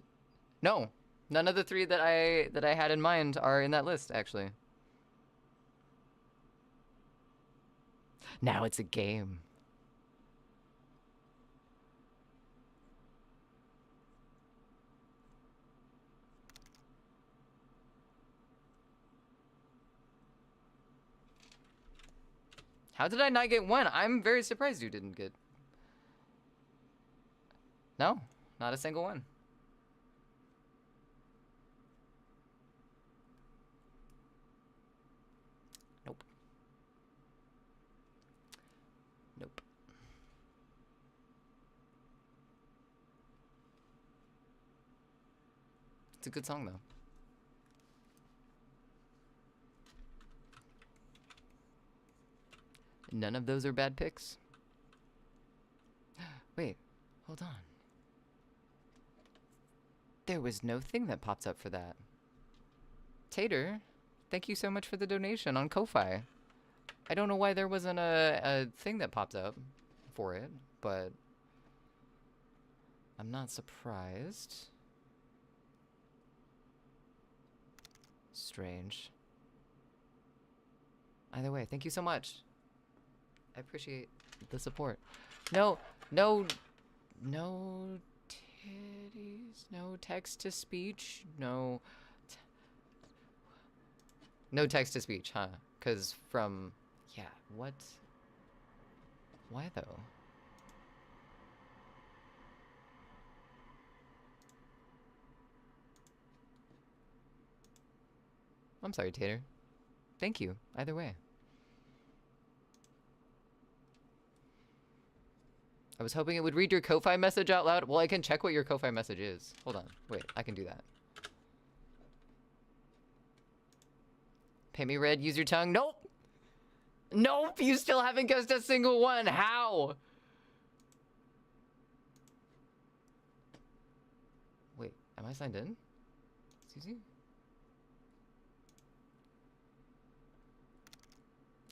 No, none of the 3 that I had in mind are in that list, actually. Now it's a game. How did I not get 1? I'm very surprised you didn't get. No, not a single one. Nope. Nope. It's a good song, though. None of those are bad picks. Wait, hold on. There was no thing that popped up for that. Tater, thank you so much for the donation on Ko-Fi. I don't know why there wasn't a thing that popped up for it, but I'm not surprised. Strange. Either way, thank you so much. I appreciate the support. No titties, no text-to-speech, no text-to-speech, huh? Because from, yeah, what? Why though? I'm sorry, Tater. Thank you, either way. I was hoping it would read your Ko-Fi message out loud. Well, I can check what your Ko-Fi message is. Hold on. Wait, I can do that. Pay me red, use your tongue. Nope! Nope! You still haven't guessed a single one. How? Wait, am I signed in? Susie?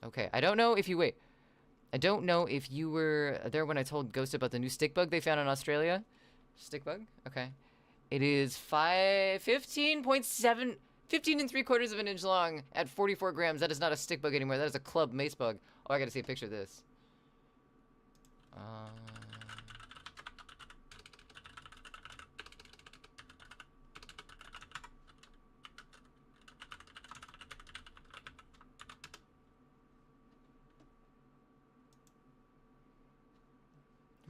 Okay, I don't know if you... Wait. I don't know if you were there when I told Ghost about the new stick bug they found in Australia. Stick bug? Okay. It is 15.7... 15 and 3/4 of an inch long at 44 grams. That is not a stick bug anymore. That is a club mace bug. Oh, I gotta see a picture of this.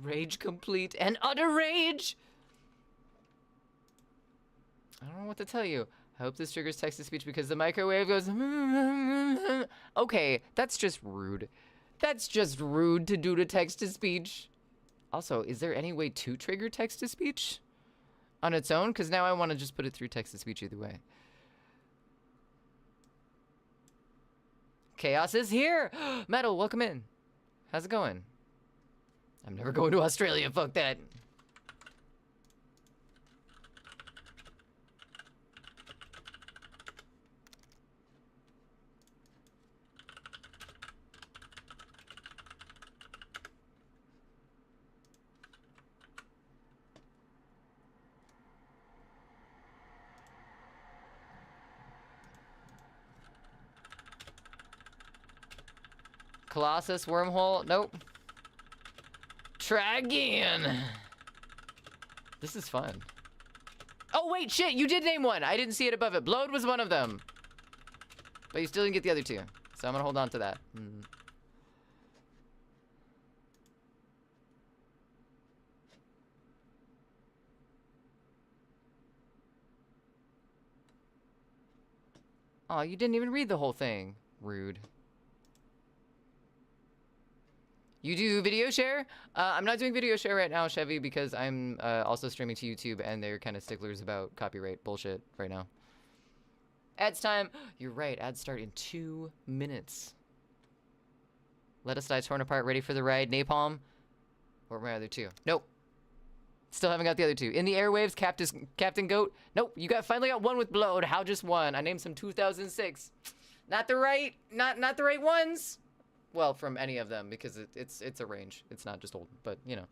Rage complete and utter rage! I don't know what to tell you. I hope this triggers text-to-speech because the microwave goes... Okay, that's just rude. That's just rude to do to text-to-speech. Also, is there any way to trigger text-to-speech on its own? Because now I want to just put it through text-to-speech either way. Chaos is here! Metal, welcome in. How's it going? I'm never going to Australia, fuck that. Colossus, wormhole, nope. Try again. This is fun. Oh wait, shit, you did name one. I didn't see it above it. Blowed was one of them. But you still didn't get the other two. So I'm gonna hold on to that. Oh, you didn't even read the whole thing. Rude. You do video share? I'm not doing video share right now, Chevy, because I'm also streaming to YouTube, and they're kind of sticklers about copyright bullshit right now. Ads time. You're right. Ads start in 2 minutes. Let Us Die, Torn Apart, Ready for the Ride, Napalm. What were my other two? Nope. Still haven't got the other two. In the Airwaves, Captain Goat. Nope. You finally got one with Blowed. How just one? I named some 2006. Not the right ones. Well, from any of them, because it's a range. It's not just old, but you know.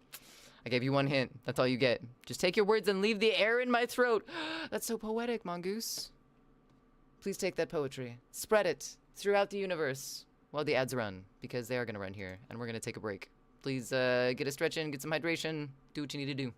I gave you one hint. That's all you get. Just take your words and leave the air in my throat. That's so poetic, Mongoose. Please take that poetry. Spread it throughout the universe while the ads run, because they are going to run here, and we're going to take a break. Please get a stretch in, get some hydration, do what you need to do.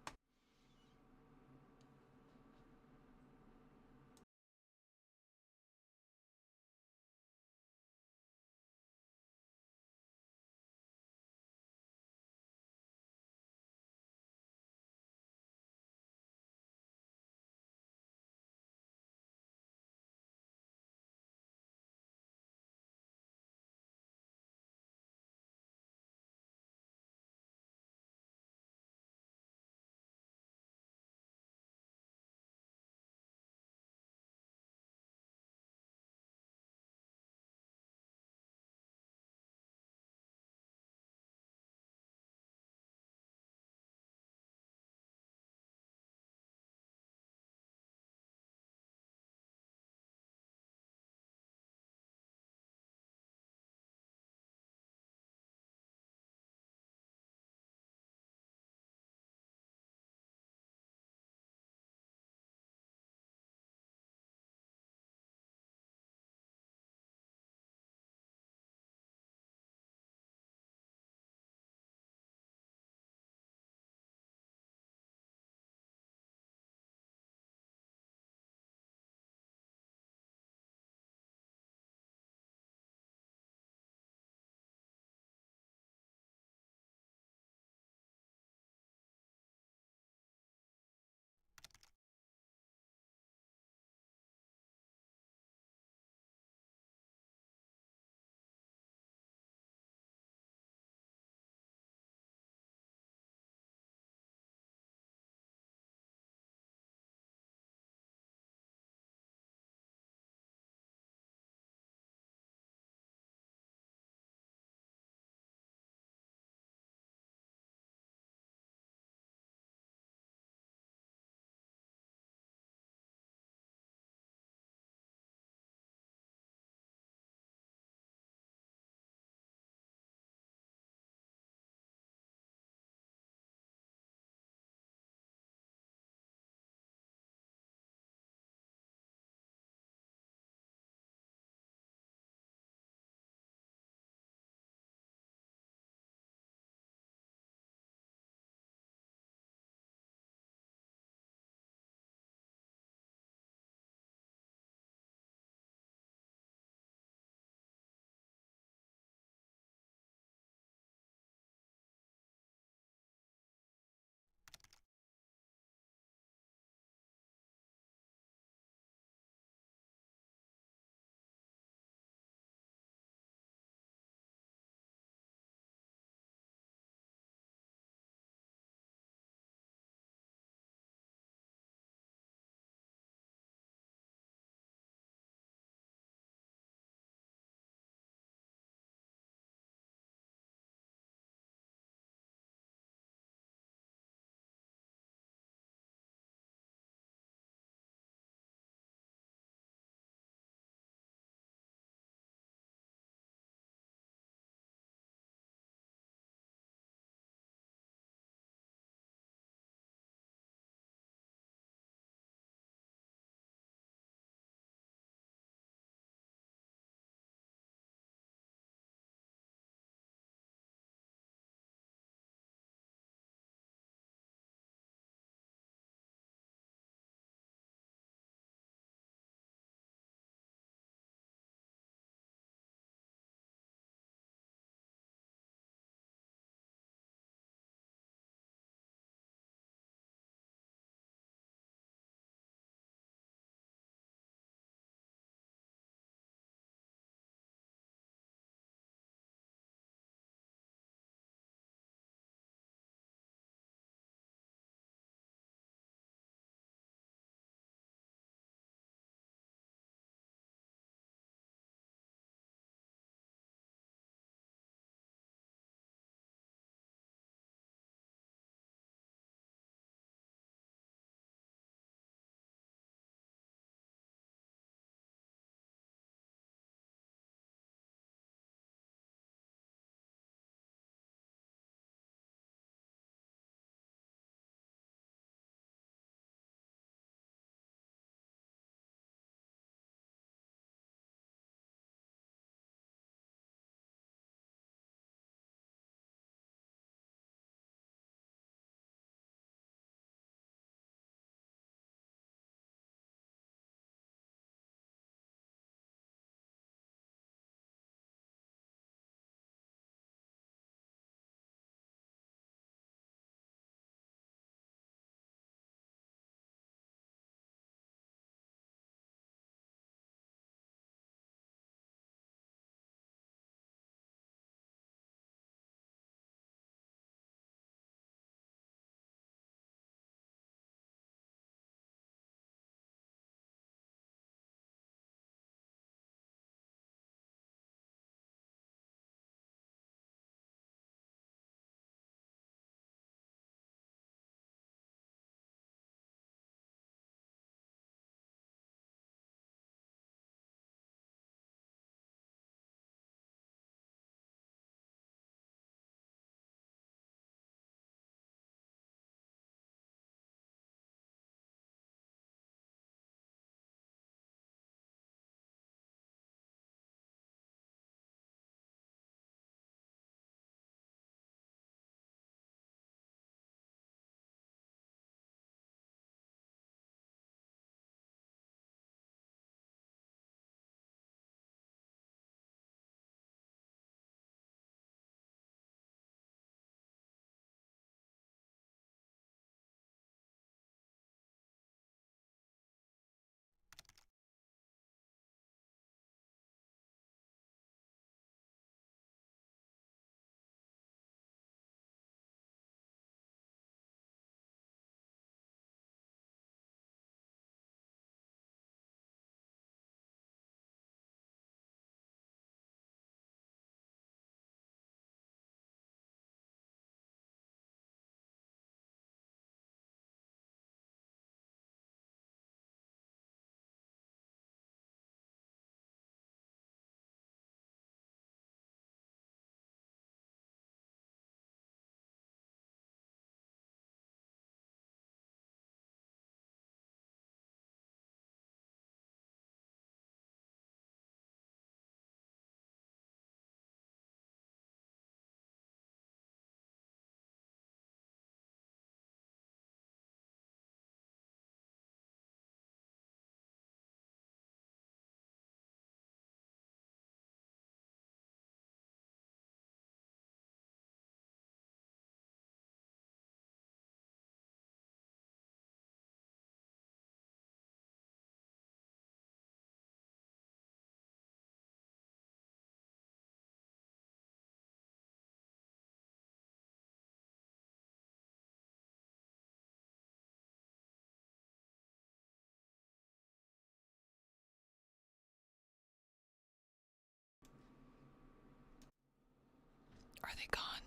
Are they gone?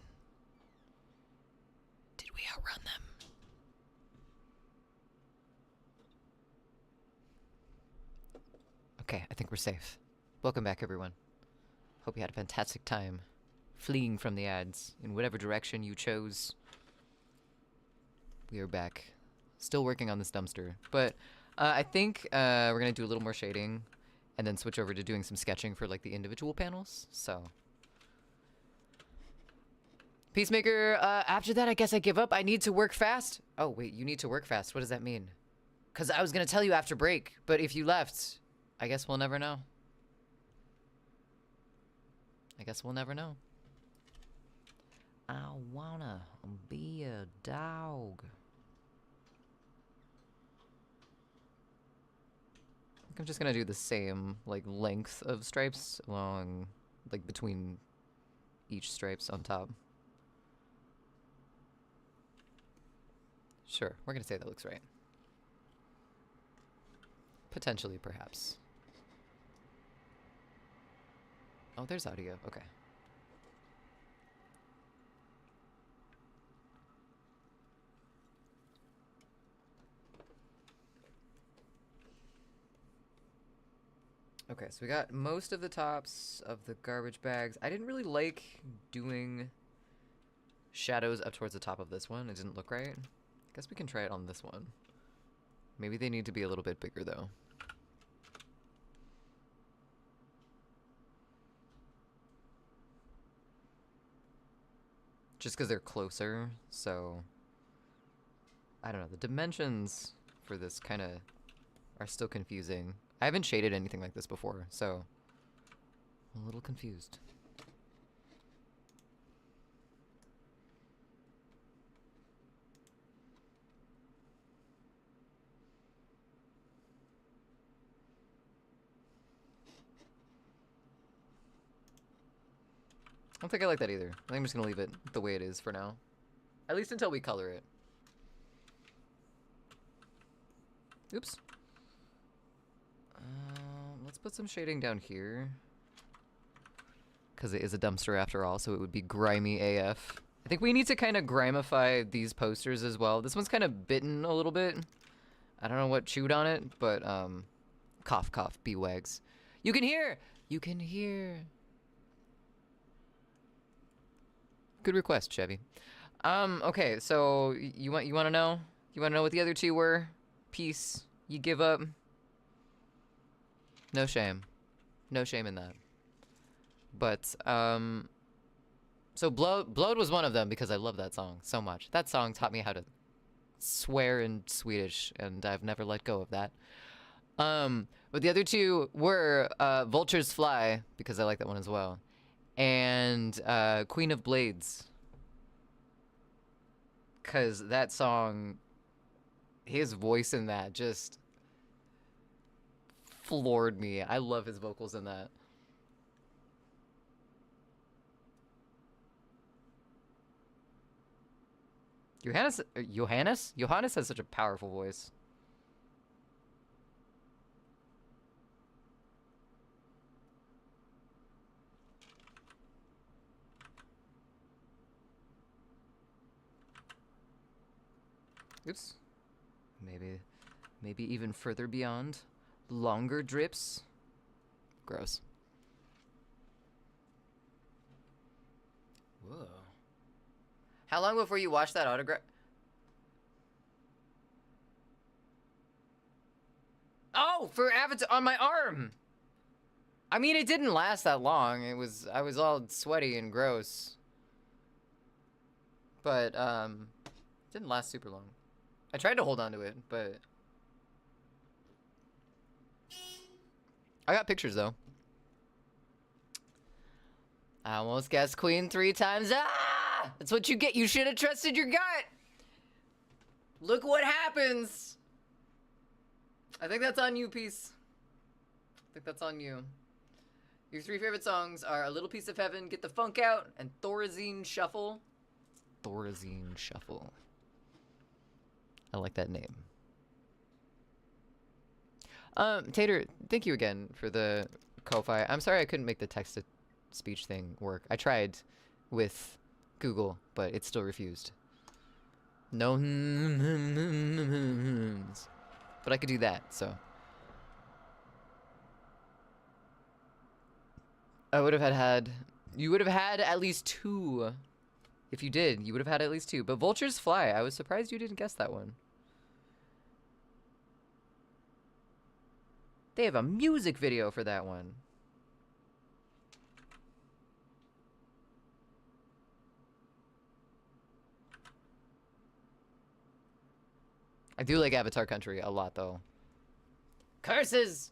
Did we outrun them? Okay, I think we're safe. Welcome back, everyone. Hope you had a fantastic time fleeing from the ads in whatever direction you chose. We are back. Still working on this dumpster. But I think we're going to do a little more shading and then switch over to doing some sketching for like the individual panels. So Peacemaker, after that I guess I give up. I need to work fast. Oh, wait, you need to work fast. What does that mean? Because I was going to tell you after break, but if you left, I guess we'll never know. I guess we'll never know. I wanna be a dog. I think I'm just gonna do the same, like, length of stripes along, like, between each stripes on top. Sure, we're gonna say that looks right. Potentially, perhaps. Oh, there's audio. Okay. Okay, so we got most of the tops of the garbage bags. I didn't really like doing shadows up towards the top of this one. It didn't look right. Guess we can try it on this one. Maybe they need to be a little bit bigger, though. Just because they're closer, so... I don't know, the dimensions for this kind of are still confusing. I haven't shaded anything like this before, so I'm a little confused. I don't think I like that either. I think I'm just gonna leave it the way it is for now. At least until we color it. Oops. Let's put some shading down here. Because it is a dumpster after all, so it would be grimy AF. I think we need to kind of grimify these posters as well. This one's kind of bitten a little bit. I don't know what chewed on it, but, cough, cough, bee-wags. You can hear! You can hear! Good request, Chevy. Okay, so you want to know? You want to know what the other two were? Peace. You give up. No shame. No shame in that. But, so Blood was one of them because I love that song so much. That song taught me how to swear in Swedish, and I've never let go of that. But the other two were, Vultures Fly, because I like that one as well. And, Queen of Blades. Because that song, his voice in that just floored me. I love his vocals in that. Johannes has such a powerful voice. Oops. Maybe even further beyond. Longer drips. Gross. Whoa. How long before you watch that autograph? Oh, for Avatar on my arm. I mean, it didn't last that long. I was all sweaty and gross. But, it didn't last super long. I tried to hold on to it, but I got pictures, though. I almost guessed Queen 3 times. Ah! That's what you get. You should have trusted your gut. Look what happens. I think that's on you, Peace. I think that's on you. Your 3 favorite songs are A Little Piece of Heaven, Get the Funk Out, and Thorazine Shuffle. Thorazine Shuffle. I like that name. Tater, thank you again for the Ko-Fi. I'm sorry I couldn't make the text-to-speech thing work. I tried, with Google, but it still refused. No, but I could do that, so. I would have had, you would have had at least 2. If you did, you would have had at least 2. But vultures fly. I was surprised you didn't guess that one. They have a music video for that one. I do like Avatar Country a lot, though. Curses!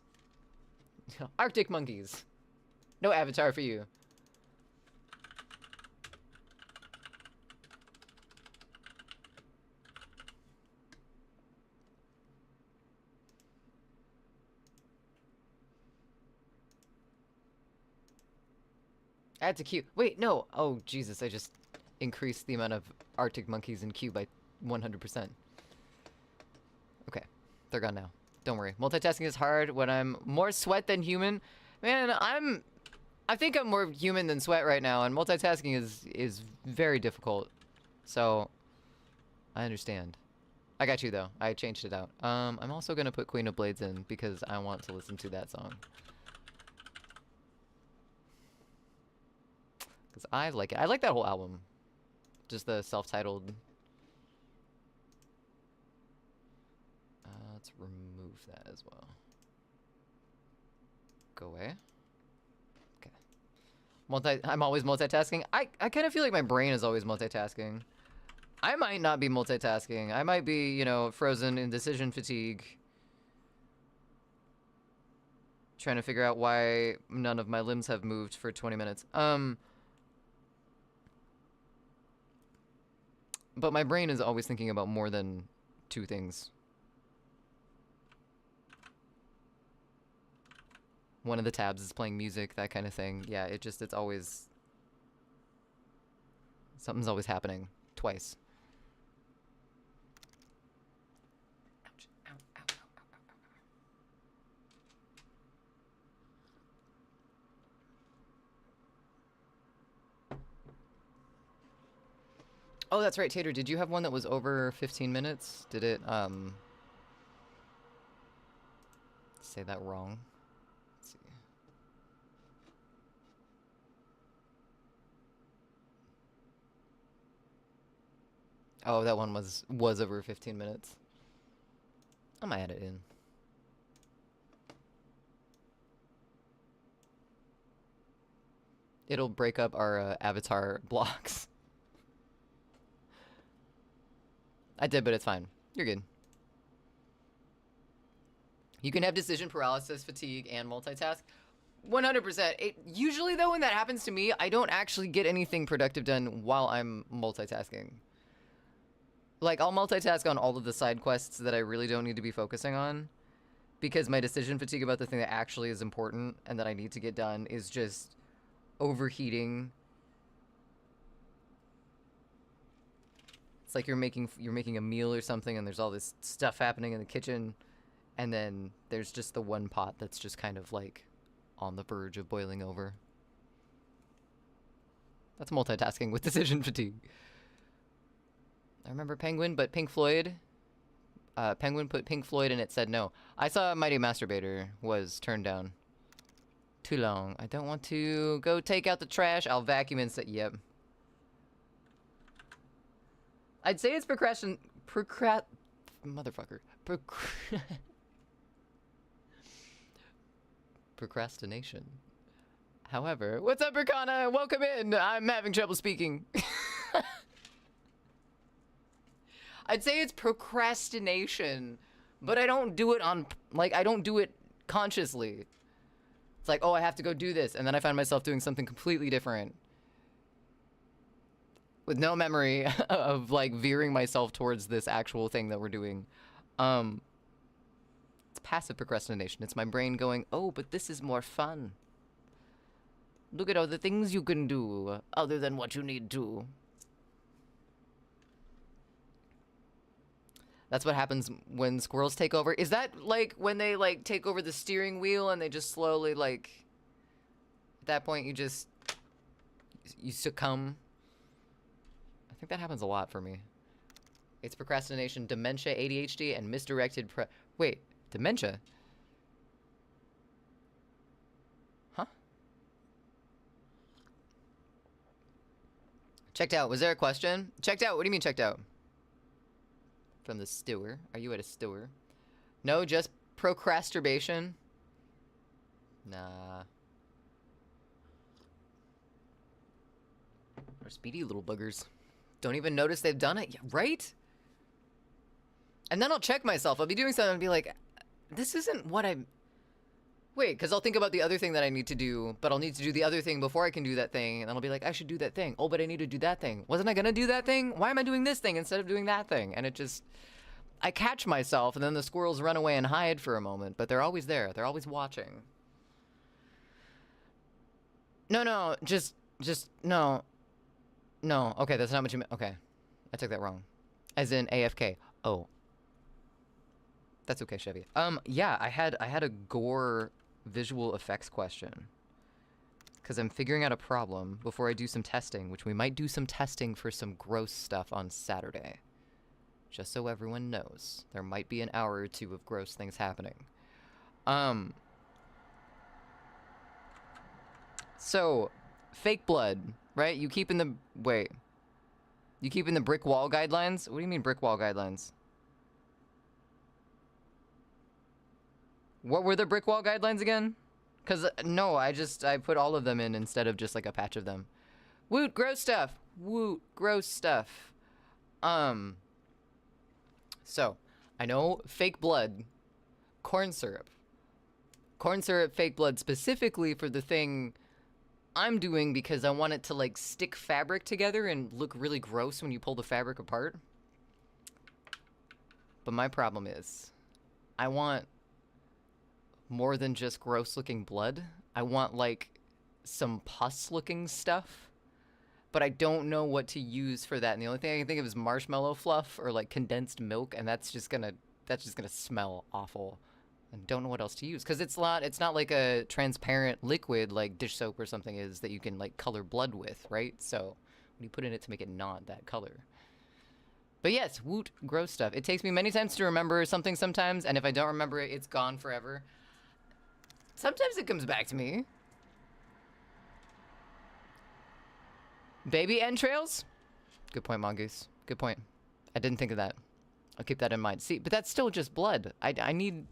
Arctic monkeys. No Avatar for you. Add to queue. Wait, no. Oh, Jesus, I just increased the amount of Arctic monkeys in queue by 100%. Okay, they're gone now. Don't worry. Multitasking is hard when I'm more sweat than human. Man, I think I'm more human than sweat right now, and multitasking is very difficult. So, I understand. I got you, though. I changed it out. I'm also gonna put Queen of Blades in because I want to listen to that song. Because I like it. I like that whole album. Just the self-titled. Let's remove that as well. Go away. Okay. I'm always multitasking. I kind of feel like my brain is always multitasking. I might not be multitasking. I might be, you know, frozen in decision fatigue. Trying to figure out why none of my limbs have moved for 20 minutes. But my brain is always thinking about more than 2 things. One of the tabs is playing music, that kind of thing. Yeah, it's always... Something's always happening. Twice. Ouch. Ow, ow, ow, ow, ow. Oh, that's right, Tater. Did you have one that was over 15 minutes? Did it, say that wrong? Let's see. Oh, that one was over 15 minutes. I might add it in. It'll break up our Avatar blocks. I did, but it's fine. You're good. You can have decision paralysis, fatigue, and multitask. 100%. Usually, though, when that happens to me, I don't actually get anything productive done while I'm multitasking. Like, I'll multitask on all of the side quests that I really don't need to be focusing on, because my decision fatigue about the thing that actually is important and that I need to get done is just overheating. It's like you're making a meal or something, and there's all this stuff happening in the kitchen, and then there's just the one pot that's just kind of like on the verge of boiling over. That's multitasking with decision fatigue. I remember Penguin, but Pink Floyd. Penguin put Pink Floyd and it said no. I saw Mighty Masturbator was turned down. Too long. I don't want to go take out the trash. I'll vacuum and say, yep. I'd say it's motherfucker. Procrastination. However, what's up, Rikana? Welcome in. I'm having trouble speaking. I'd say it's procrastination, but I don't do it I don't do it consciously. It's like, oh, I have to go do this, and then I find myself doing something completely different. With no memory of, like, veering myself towards this actual thing that we're doing. It's passive procrastination. It's my brain going, oh, but this is more fun. Look at all the things you can do, other than what you need to. That's what happens when squirrels take over. Is that, like, when they, like, take over the steering wheel and they just slowly, like... At that point, you just... you succumb. I think that happens a lot for me. It's procrastination, dementia, ADHD, and misdirected wait, dementia? Huh? Checked out. Was there a question? Checked out. What do you mean checked out? From the stewer. Are you at a stewer? No, just procrastination. Nah. Or speedy little buggers. Don't even notice they've done it. Yeah, right? And then I'll check myself. I'll be doing something and be like, this isn't what I'm... Wait, because I'll think about the other thing that I need to do, but I'll need to do the other thing before I can do that thing, and then I'll be like, I should do that thing. Oh, but I need to do that thing. Wasn't I going to do that thing? Why am I doing this thing instead of doing that thing? And it just... I catch myself, and then the squirrels run away and hide for a moment, but they're always there. They're always watching. No, just, no. No, okay, that's not what you meant. Okay, I took that wrong. As in AFK. Oh. That's okay, Chevy. Yeah, I had a gore visual effects question. Because I'm figuring out a problem before I do some testing, which we might do some testing for some gross stuff on Saturday. Just so everyone knows. There might be an hour or two of gross things happening. So, fake blood, right? You keep in the... Wait. You keep in the brick wall guidelines? What do you mean brick wall guidelines? What were the brick wall guidelines again? Because, no, I put all of them in instead of just like a patch of them. Woot, gross stuff. Woot, gross stuff. So, I know fake blood, corn syrup. Corn syrup, fake blood, specifically for the thing I'm doing because I want it to, like, stick fabric together and look really gross when you pull the fabric apart. But my problem is, I want more than just gross-looking blood. I want, like, some pus-looking stuff. But I don't know what to use for that. And the only thing I can think of is marshmallow fluff or, like, condensed milk, and that's just gonna smell awful. And don't know what else to use. Because it's not like a transparent liquid like dish soap or something is that you can, like, color blood with, right? So, what do you put in it to make it not that color? But yes, woot, gross stuff. It takes me many times to remember something sometimes, and if I don't remember it, it's gone forever. Sometimes it comes back to me. Baby entrails? Good point, Mongoose. Good point. I didn't think of that. I'll keep that in mind. See, but that's still just blood. I need...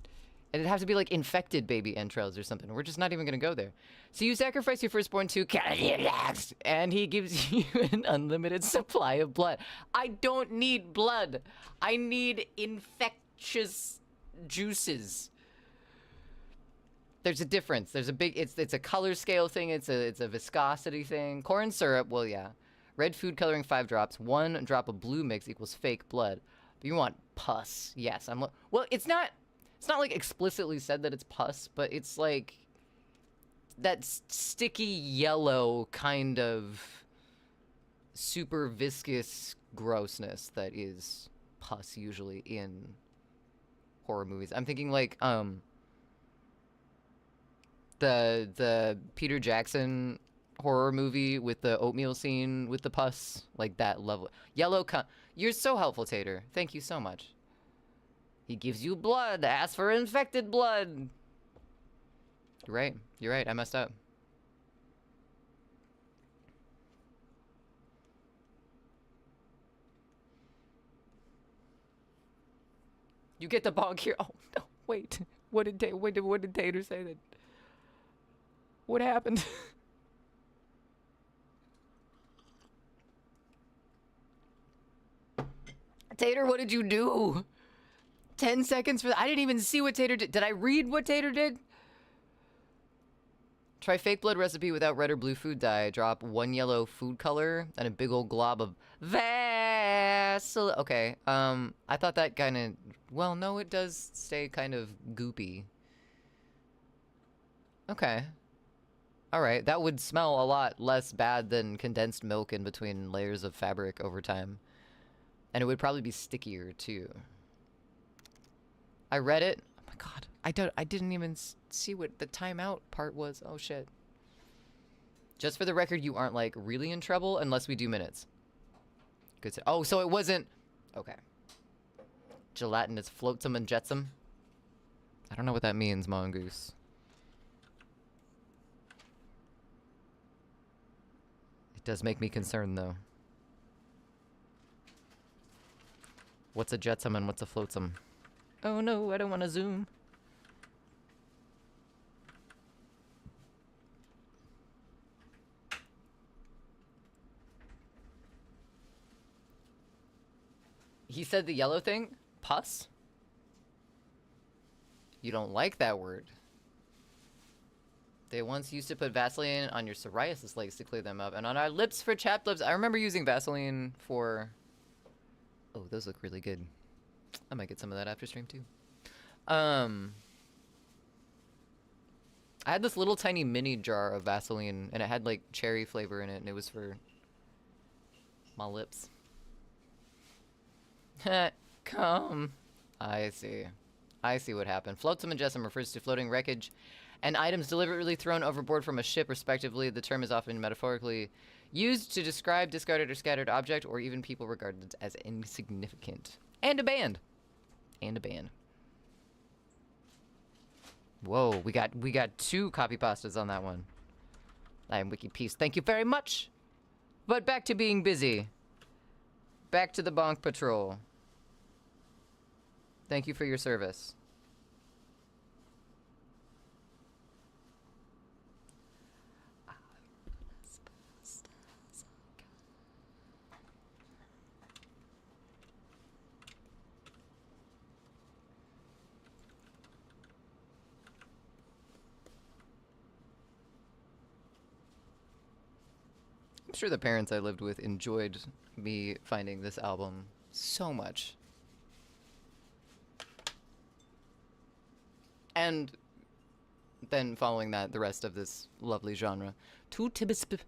It'd have to be like infected baby entrails or something. We're just not even gonna go there. So you sacrifice your firstborn to Cadillacs, and he gives you an unlimited supply of blood. I don't need blood. I need infectious juices. There's a difference. There's a big... It's a color scale thing. It's a viscosity thing. Corn syrup, well, yeah. Red food coloring 5 drops. 1 drop of blue mix equals fake blood. But you want pus. Yes, well, it's not like explicitly said that it's pus, but it's like that sticky yellow kind of super viscous grossness that is pus usually in horror movies. I'm thinking like the Peter Jackson horror movie with the oatmeal scene with the pus, like that level. You're so helpful, Tater. Thank you so much. He gives you blood. Ask for infected blood. You're right. You're right. I messed up. You get the bog here. Oh no! Wait. What did Tater say then? What happened? Tater, what did you do? 10 seconds for I didn't even see what Tater did. Did I read what Tater did? Try fake blood recipe without red or blue food dye. Drop 1 yellow food color and a big old glob of Vaseline. Okay, I thought that kind of... Well, no, it does stay kind of goopy. Okay. Alright, that would smell a lot less bad than condensed milk in between layers of fabric over time. And it would probably be stickier, too. I read it. Oh my god. I didn't even see what the timeout part was. Oh shit. Just for the record, you aren't, like, really in trouble unless we do minutes. Good. Oh, so it wasn't... Okay. Gelatinous floatsome and jetsam. I don't know what that means, Mongoose. It does make me concerned, though. What's a jetsam and what's a floatsome? Oh no, I don't want to zoom. He said the yellow thing? Pus? You don't like that word. They once used to put Vaseline on your psoriasis legs to clear them up, and on our lips for chapped lips. I remember using Vaseline for... Oh, those look really good. I might get some of that after stream, too. I had this little tiny mini jar of Vaseline, and it had, like, cherry flavor in it, and it was for my lips. Come. I see. I see what happened. Flotsam and jetsam refers to floating wreckage and items deliberately thrown overboard from a ship, respectively. The term is often metaphorically used to describe discarded or scattered object, or even people regarded as insignificant. And a band. And a band. Whoa, we got 2 copy pastas on that one. I am Wiki Peace. Thank you very much. But back to being busy. Back to the Bonk Patrol. Thank you for your service. I'm sure the parents I lived with enjoyed me finding this album so much. And then following that, the rest of this lovely genre. 2 Tibisp...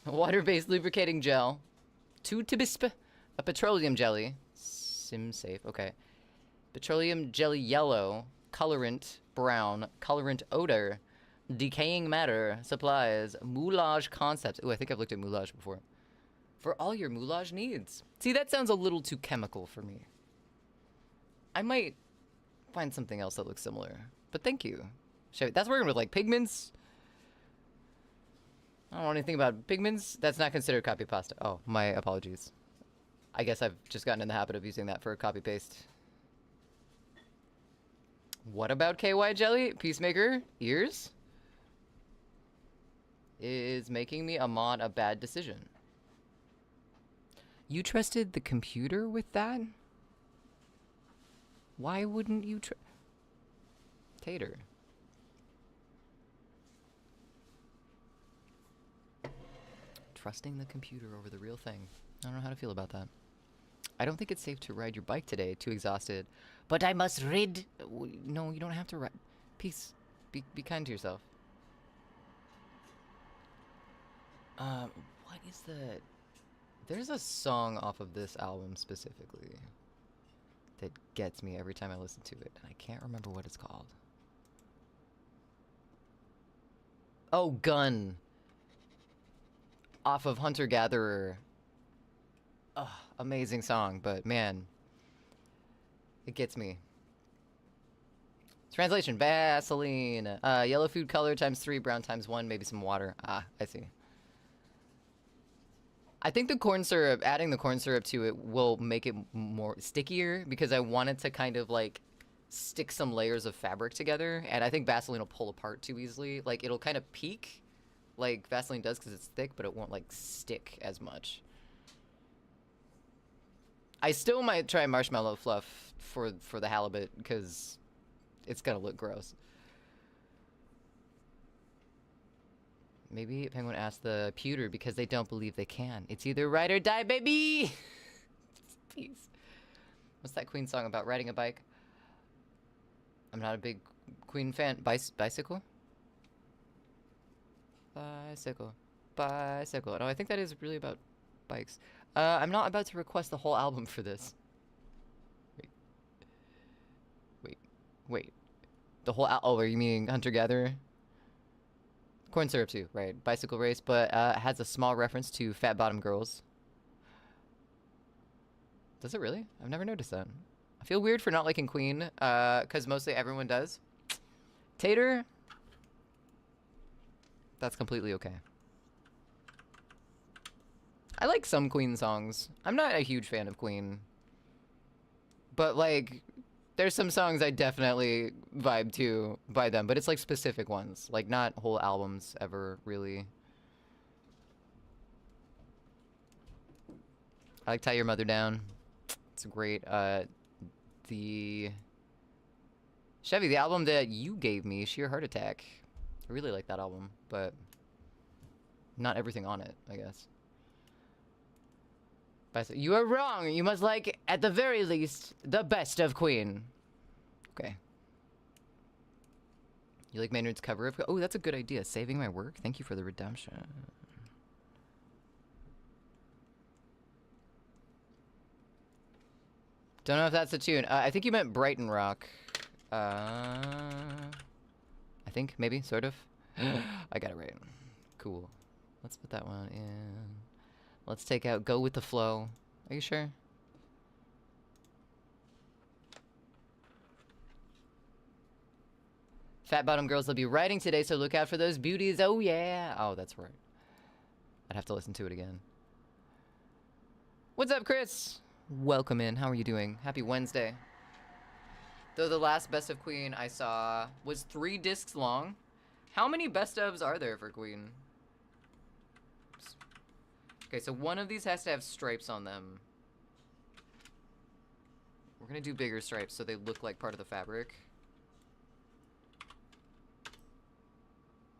Water-based lubricating gel. 2 Tibisp... A petroleum jelly. Sim safe, okay. Petroleum jelly yellow. Colorant brown. Colorant odor. Decaying matter. Supplies. Moulage concepts. Ooh, I think I've looked at moulage before. For all your moulage needs. See, that sounds a little too chemical for me. I might find something else that looks similar. But thank you. That's working with, like, pigments. I don't know anything about pigments. That's not considered copy pasta. Oh, my apologies. I guess I've just gotten in the habit of using that for copy paste. What about KY jelly? Peacemaker? Ears? Is making me a mod a bad decision? You trusted the computer with that? Why wouldn't you Tater. Trusting the computer over the real thing. I don't know how to feel about that. I don't think it's safe to ride your bike today. Too exhausted. But I must rid... No, you don't have to ride. Peace. Be kind to yourself. What is the... There's a song off of this album specifically that gets me every time I listen to it, and I can't remember what it's called. Oh, Gun. Off of Hunter Gatherer. Ugh, amazing song, but man, it gets me. Translation: Vaseline. Yellow food color times 3, brown times 1, maybe some water. Ah, I see. I think the corn syrup, adding the corn syrup to it will make it more stickier because I want it to kind of like stick some layers of fabric together, and I think Vaseline will pull apart too easily. Like it'll kind of peak like Vaseline does because it's thick, but it won't like stick as much. I still might try marshmallow fluff for the halibut because it's gonna look gross. Maybe Penguin asked the pewter because they don't believe they can. It's either ride or die, baby! Peace. What's that Queen song about riding a bike? I'm not a big Queen fan. Bicycle? Bicycle. Bicycle. No, I think that is really about bikes. I'm not about to request the whole album for this. Wait. The whole oh, are you meaning Hunter Gatherer? Corn syrup too, right? Bicycle race, but has a small reference to Fat Bottom Girls. Does it really? I've never noticed that. I feel weird for not liking Queen, because mostly everyone does. Tater, that's completely okay. I like some Queen songs. I'm not a huge fan of Queen. But, like, there's some songs I definitely vibe to by them, but it's, like, specific ones. Like, not whole albums ever, really. I like Tie Your Mother Down. It's great. The... Chevy, the album that you gave me, Sheer Heart Attack. I really like that album, but not everything on it, I guess. You are wrong. You must like, at the very least, the best of Queen. Okay. You like Maynard's cover of... Oh, that's a good idea. Saving my work? Thank you for the redemption. Don't know if that's a tune. I think you meant Brighton Rock. I think, maybe, sort of. I got it right. Cool. Let's put that one in. Let's take out Go With The Flow. Are you sure? Fat Bottom Girls will be writing today, so look out for those beauties. Oh, yeah. Oh, that's right. I'd have to listen to it again. What's up, Chris? Welcome in. How are you doing? Happy Wednesday. Though the last Best of Queen I saw was 3 discs long. How many best ofs are there for Queen? Oops. Okay, so one of these has to have stripes on them. We're gonna do bigger stripes so they look like part of the fabric.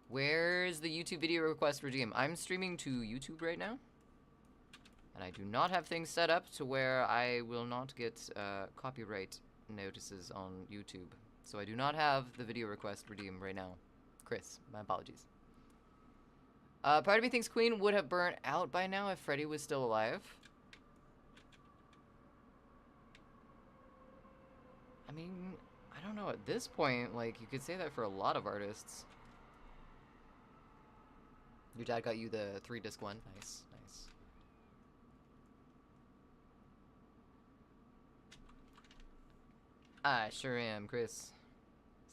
Where's the YouTube video request redeem? I'm streaming to YouTube right now. And I do not have things set up to where I will not get copyright notices on YouTube. So I do not have the video request redeem right now. Chris, my apologies. Part of me thinks Queen would have burnt out by now if Freddie was still alive. I mean, I don't know, at this point, like, you could say that for a lot of artists. Your dad got you the 3-disc one? Nice, nice. I sure am, Chris.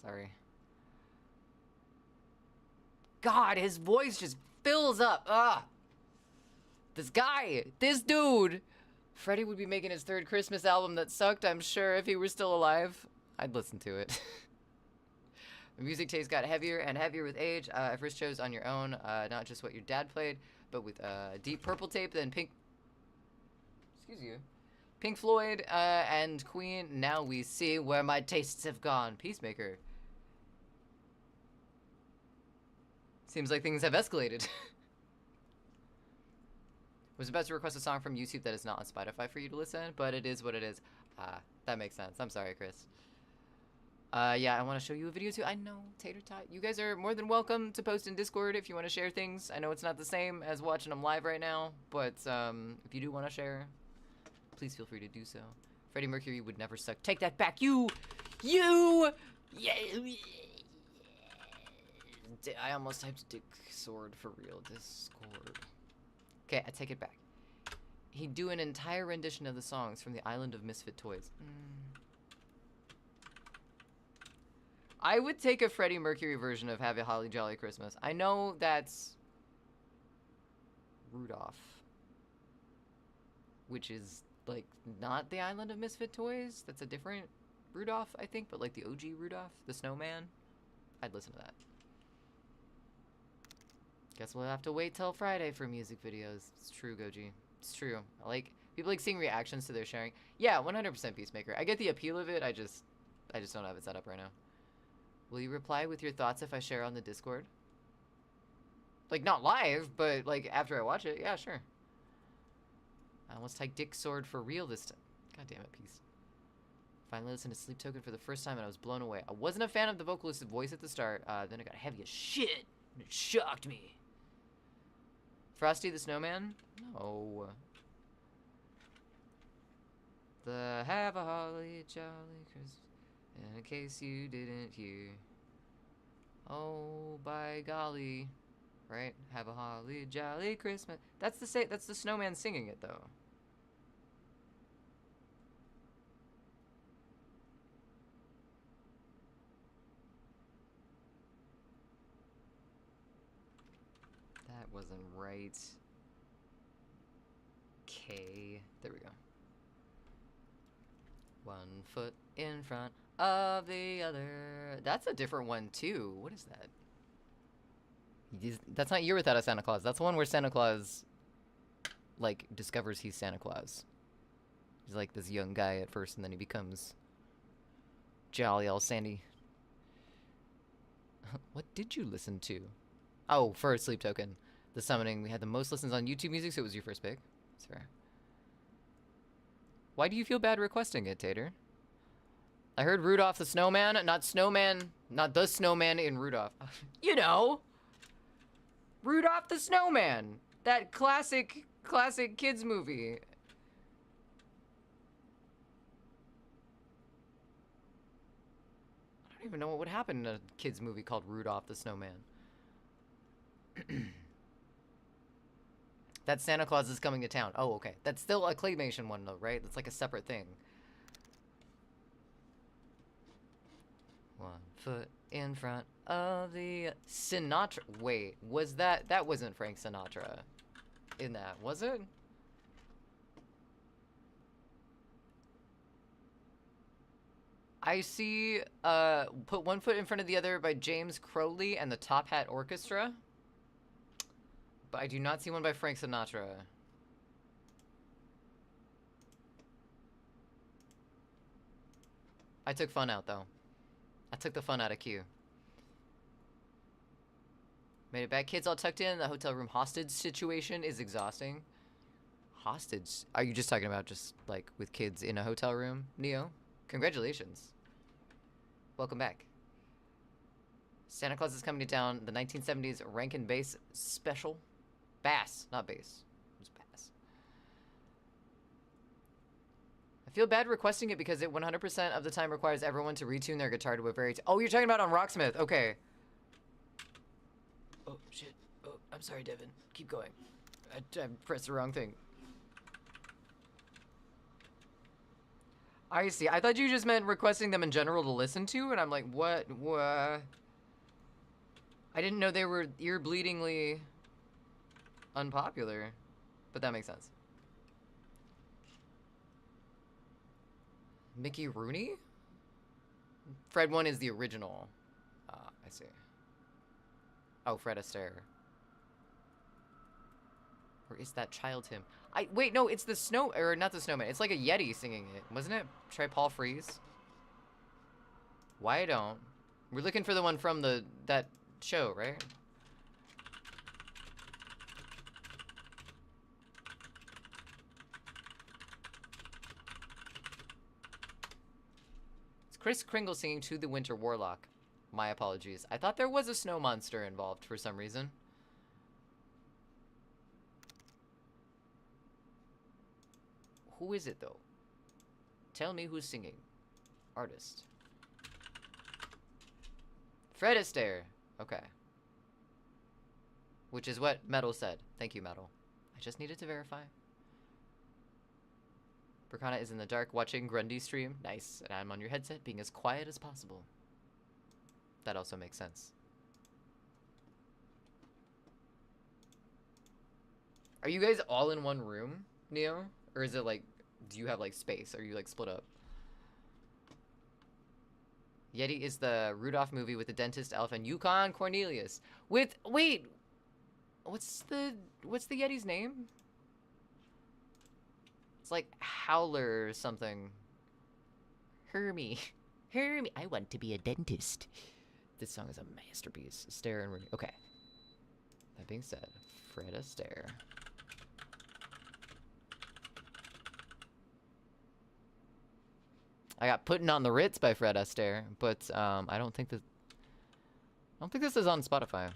Sorry. God, his voice just fills up. Ugh. This guy, this dude. Freddie would be making his 3rd Christmas album that sucked, I'm sure, if he were still alive. I'd listen to it. The music taste got heavier and heavier with age. I first chose On Your Own, not just what your dad played, but with Deep Purple tape, then Pink... Excuse you. Pink Floyd and Queen. Now we see where my tastes have gone. Peacemaker. Seems like things have escalated. Was about to request a song from YouTube that is not on Spotify for you to listen, but it is what it is. That makes sense. I'm sorry, Chris. Yeah, I want to show you a video too. I know, Tater Tot. You guys are more than welcome to post in Discord if you want to share things. I know it's not the same as watching them live right now, but if you do want to share, please feel free to do so. Freddie Mercury would never suck. Take that back, you! Yeah. I almost typed Dick Sword for real. Discord. Okay, I take it back. He'd do an entire rendition of the songs from the Island of Misfit Toys. I would take a Freddie Mercury version of Have a Holly Jolly Christmas. I know that's Rudolph, which is, like, not the Island of Misfit Toys. That's a different Rudolph, I think, but, like, the OG Rudolph, the snowman. I'd listen to that. Guess we'll have to wait till Friday for music videos. It's true, Goji. It's true. I like people like seeing reactions to their sharing. Yeah, 100% Peacemaker. I get the appeal of it. I just don't have it set up right now. Will you reply with your thoughts if I share on the Discord? Like, not live, but, like, after I watch it. Yeah, sure. I almost typed Dick Sword for real this time. God damn it, Peace. Finally listened to Sleep Token for the first time and I was blown away. I wasn't a fan of the vocalist's voice at the start. Then it got heavy as shit. And it shocked me. Frosty the Snowman? No. The Have a Holly Jolly Christmas. In case you didn't hear. Oh, by golly. Right? Have a holly jolly Christmas. That's the snowman singing it though. That wasn't right. K. There we go. One foot in front of the other. That's a different one too. What is that? That's not Year Without a Santa Claus. That's the one where Santa Claus, like, discovers he's Santa Claus. He's like this young guy at first, and then he becomes jolly all Sandy. What did you listen to? Oh, for a Sleep Token. The Summoning. We had the most listens on YouTube Music, so it was your first pick. That's fair. Why do you feel bad requesting it, Tater? I heard Rudolph the Snowman, not Snowman, not the Snowman in Rudolph. You know! Rudolph the Snowman! That classic kids movie. I don't even know what would happen in a kids movie called Rudolph the Snowman. That Santa Claus is coming to town. Oh, okay. That's still a claymation one though, right? That's like a separate thing. One foot in front of the Sinatra. Wait, was that wasn't Frank Sinatra in that, was it? I see Put One Foot in Front of the Other by James Crowley and the Top Hat Orchestra. But I do not see one by Frank Sinatra. I took fun out though. I took the fun out of Q. Made it back. Kids all tucked in. The hotel room hostage situation is exhausting. Hostage? Are you just talking about just like with kids in a hotel room, Neo? Congratulations. Welcome back. Santa Claus is Coming to Town, the 1970s Rankin Bass special. Bass, not bass. It's bass. I feel bad requesting it because it 100% of the time requires everyone to retune their guitar to a very... Oh, you're talking about on Rocksmith. Okay. Oh, shit. Oh, I'm sorry, Devin. Keep going. I pressed the wrong thing. I see. I thought you just meant requesting them in general to listen to, and I'm like, what? I didn't know they were ear-bleedingly unpopular, but that makes sense. Mickey Rooney? Fred 1 is the original. I see. Oh, Fred Astaire. Or is that Child Hymn? Wait, no, it's the snow, or not the snowman. It's like a Yeti singing it, wasn't it? Try Paul Frees. Why don't? We're looking for the one from that show, right? It's Kris Kringle singing To the Winter Warlock. My apologies. I thought there was a snow monster involved for some reason. Who is it, though? Tell me who's singing. Artist. Fred Astaire. Okay. Which is what Metal said. Thank you, Metal. I just needed to verify. Berkana is in the dark watching Grundy stream. Nice. And I'm on your headset being as quiet as possible. That also makes sense. Are you guys all in one room, Neo? Or is it like, do you have like space? Are you like split up? Yeti is the Rudolph movie with the dentist, elf, and Yukon Cornelius. With, wait, what's the Yeti's name? It's like Howler or something. Hermie. Hermie. I want to be a dentist. This song is a masterpiece. Astaire and Rooney. Okay. That being said, Fred Astaire. I got Puttin' on the Ritz by Fred Astaire, but I don't think this is on Spotify.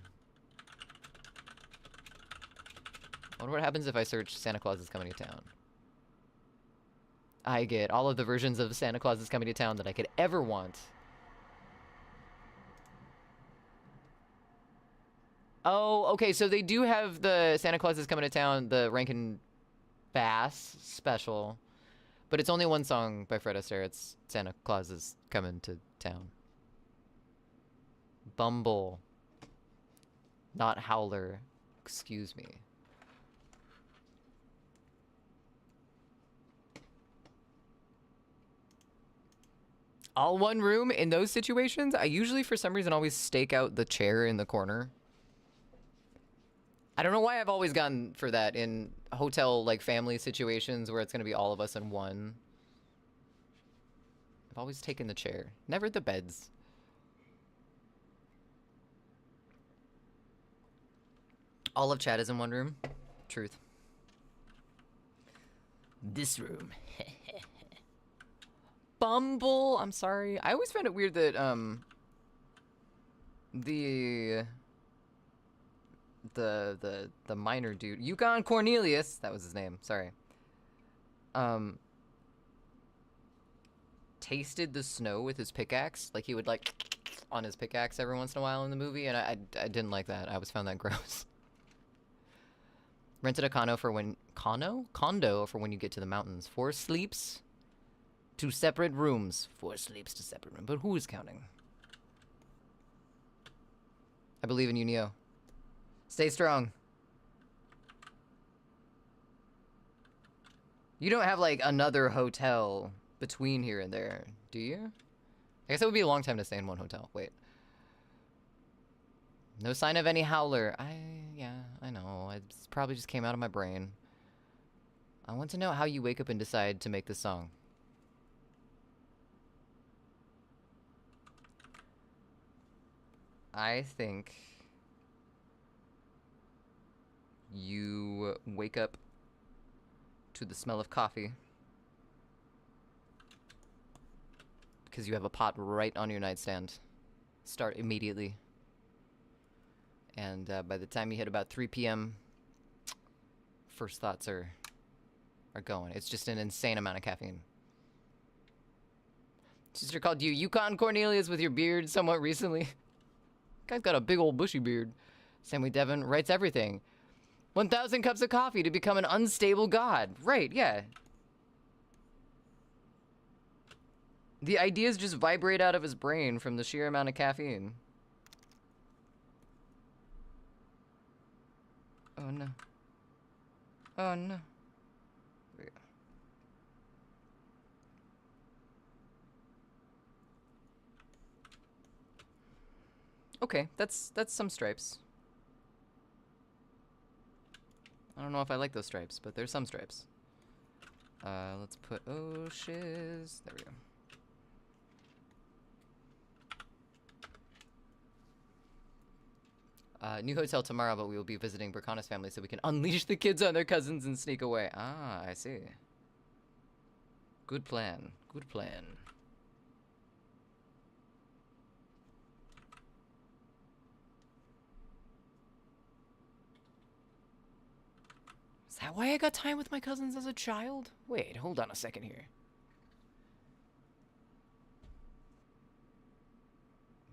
I wonder what happens if I search Santa Claus is Coming to Town. I get all of the versions of Santa Claus is Coming to Town that I could ever want. Oh, okay, so they do have the Santa Claus is Coming to Town, the Rankin Bass special. But it's only one song by Fred Astaire. It's Santa Claus is Coming to Town. Bumble. Not Howler. Excuse me. All one room in those situations, I usually, for some reason, always stake out the chair in the corner. I don't know why I've always gone for that in hotel, like, family situations where it's going to be all of us in one. I've always taken the chair. Never the beds. All of chat is in one room. Truth. This room. Bumble. I'm sorry. I always found it weird that, the minor dude, Yukon Cornelius, that was his name, sorry, tasted the snow with his pickaxe. Like, he would, like, on his pickaxe every once in a while in the movie, and I didn't like that. I always found that gross. Rented a condo for when... Condo for when you get to the mountains. 4 sleeps, 2 separate rooms. 4 sleeps, 2 separate rooms. But who is counting? I believe in you, Neo. Stay strong. You don't have, like, another hotel between here and there, do you? I guess it would be a long time to stay in one hotel. Wait. No sign of any howler. Yeah, I know. It probably just came out of my brain. I want to know how you wake up and decide to make this song. I think you wake up to the smell of coffee because you have a pot right on your nightstand. Start immediately. And by the time you hit about 3 p.m., first thoughts are going. It's just an insane amount of caffeine. Sister called you Yukon Cornelius with your beard somewhat recently. Guy's got a big old bushy beard. Sammy Devon writes everything. 1,000 cups of coffee to become an unstable god. Right, yeah. The ideas just vibrate out of his brain from the sheer amount of caffeine. Oh no. Oh no. There we go. Okay, that's some stripes. I don't know if I like those stripes, but there's some stripes. Let's put shiz. There we go. New hotel tomorrow, but we will be visiting Berkana's family so we can unleash the kids on their cousins and sneak away. Ah, I see. Good plan. Good plan. Is that why I got time with my cousins as a child? Wait, hold on a second here.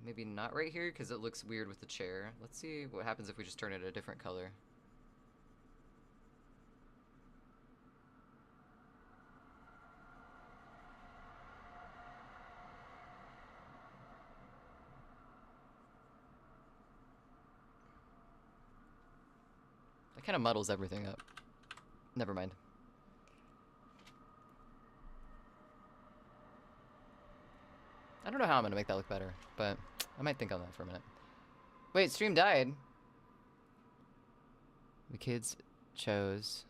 Maybe not right here, because it looks weird with the chair. Let's see what happens if we just turn it a different color. That kind of muddles everything up. Never mind. I don't know how I'm gonna make that look better, but I might think on that for a minute. Wait, stream died. The kids chose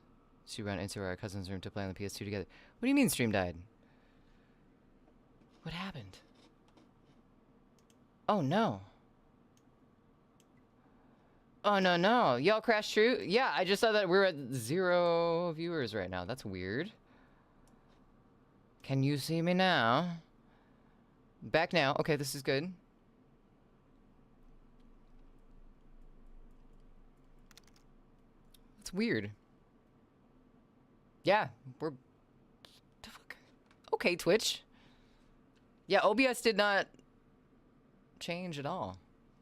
to run into our cousin's room to play on the PS2 together. What do you mean stream died? What happened? Oh no. Oh no no. Y'all crashed true? Yeah, I just saw that we're at 0 viewers right now. That's weird. Can you see me now? Back now. Okay, this is good. It's weird. Yeah, we're... The fuck? Okay, Twitch. Yeah, OBS did not change at all,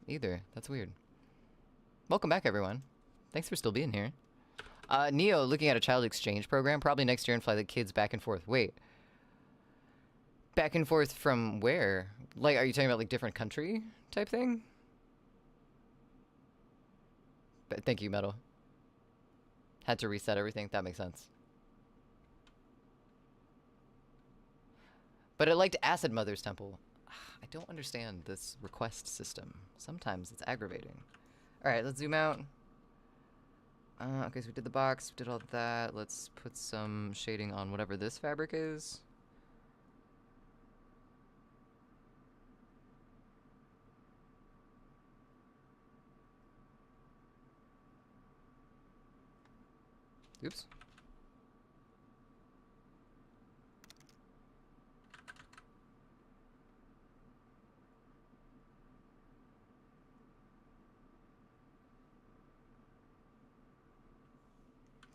either. That's weird. Welcome back, everyone. Thanks for still being here. Neo looking at a child exchange program probably next year and fly the kids back and forth. Wait. Back and forth from where? Like, are you talking about like different country type thing? But thank you, Metal. Had to reset everything. That makes sense. But it liked Acid Mother's Temple. I don't understand this request system. Sometimes it's aggravating. Alright, let's zoom out. Okay, so we did the box, we did all that. Let's put some shading on whatever this fabric is. Oops.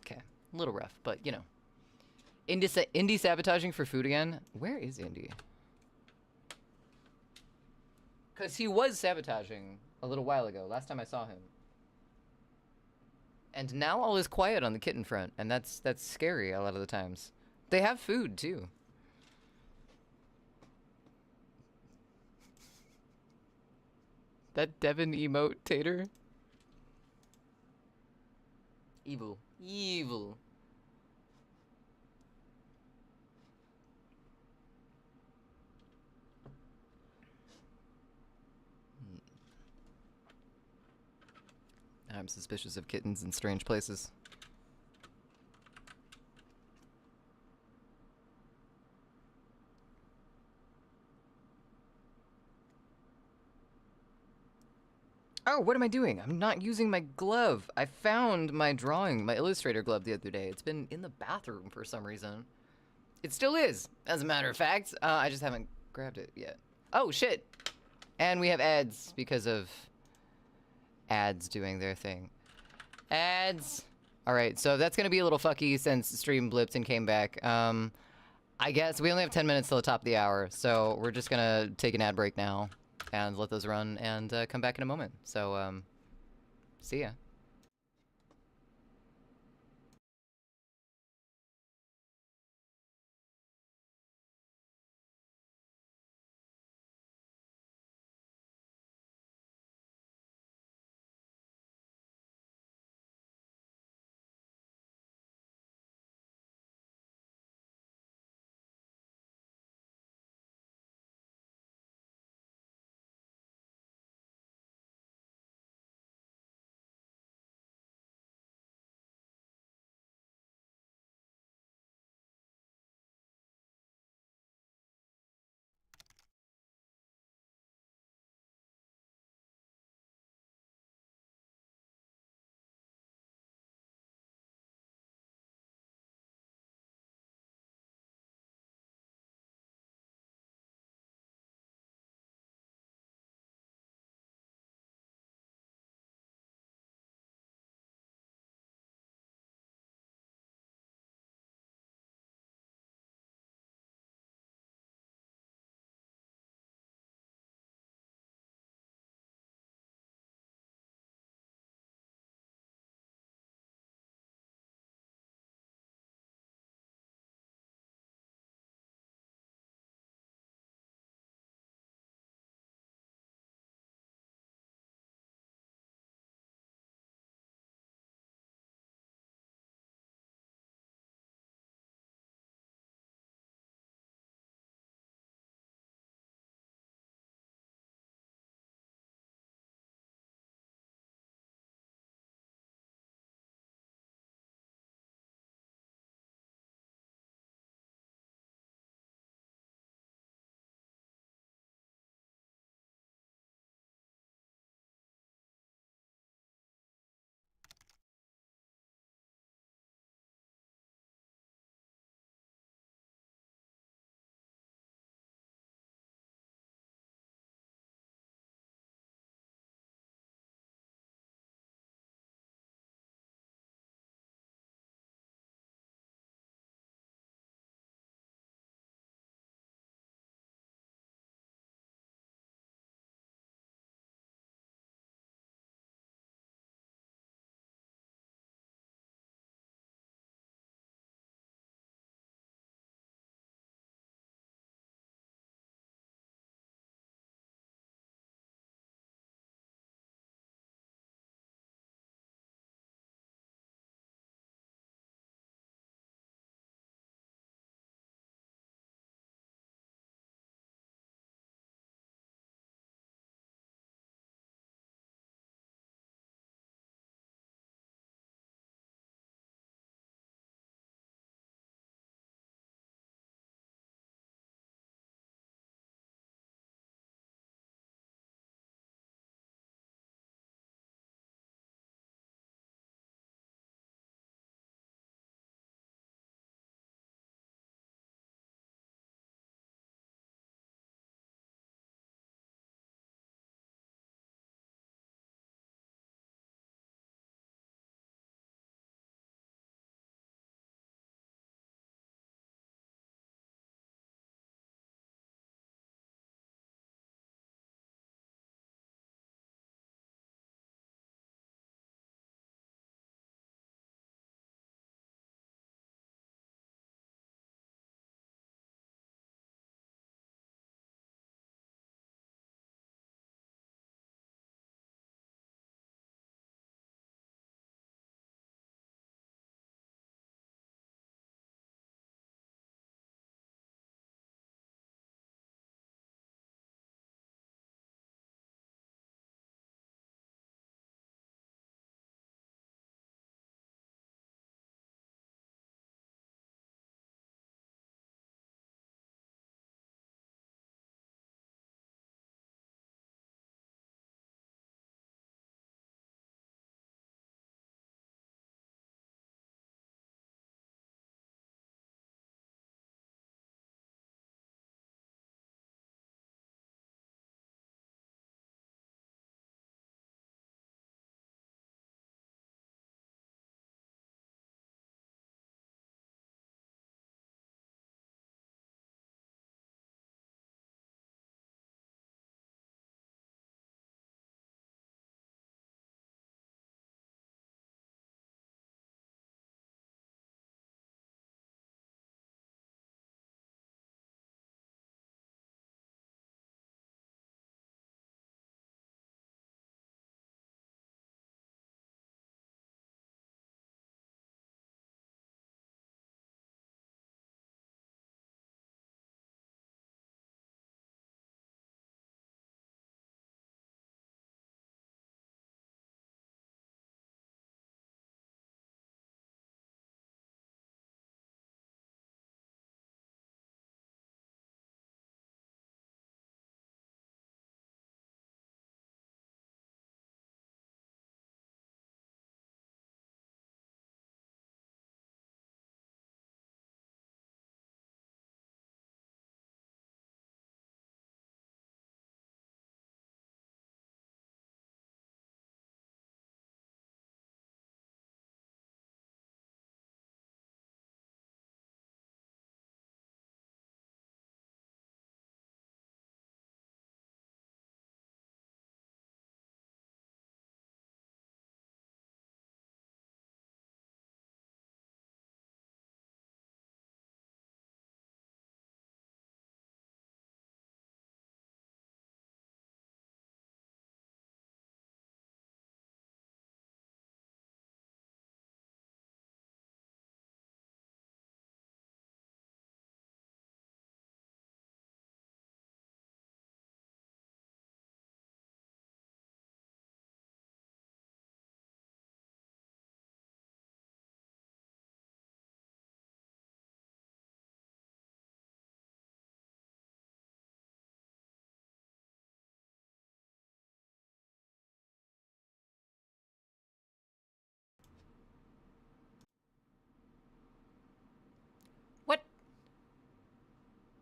Okay, a little rough, but you know. Indie sabotaging for food again? Where is Indie? Because he was sabotaging a little while ago, last time I saw him. And now all is quiet on the kitten front, and that's scary a lot of the times. They have food, too. That Devin emote tater? Evil. Evil. I'm suspicious of kittens in strange places. Oh, what am I doing? I'm not using my glove. I found my Illustrator glove the other day. It's been in the bathroom for some reason. It still is, as a matter of fact. I just haven't grabbed it yet. Oh, shit. And we have ads because of ads doing their thing. Ads. All right, so that's going to be a little fucky since stream blipped and came back. I guess we only have 10 minutes till the top of the hour, so we're just going to take an ad break now and let those run and come back in a moment. So, see ya.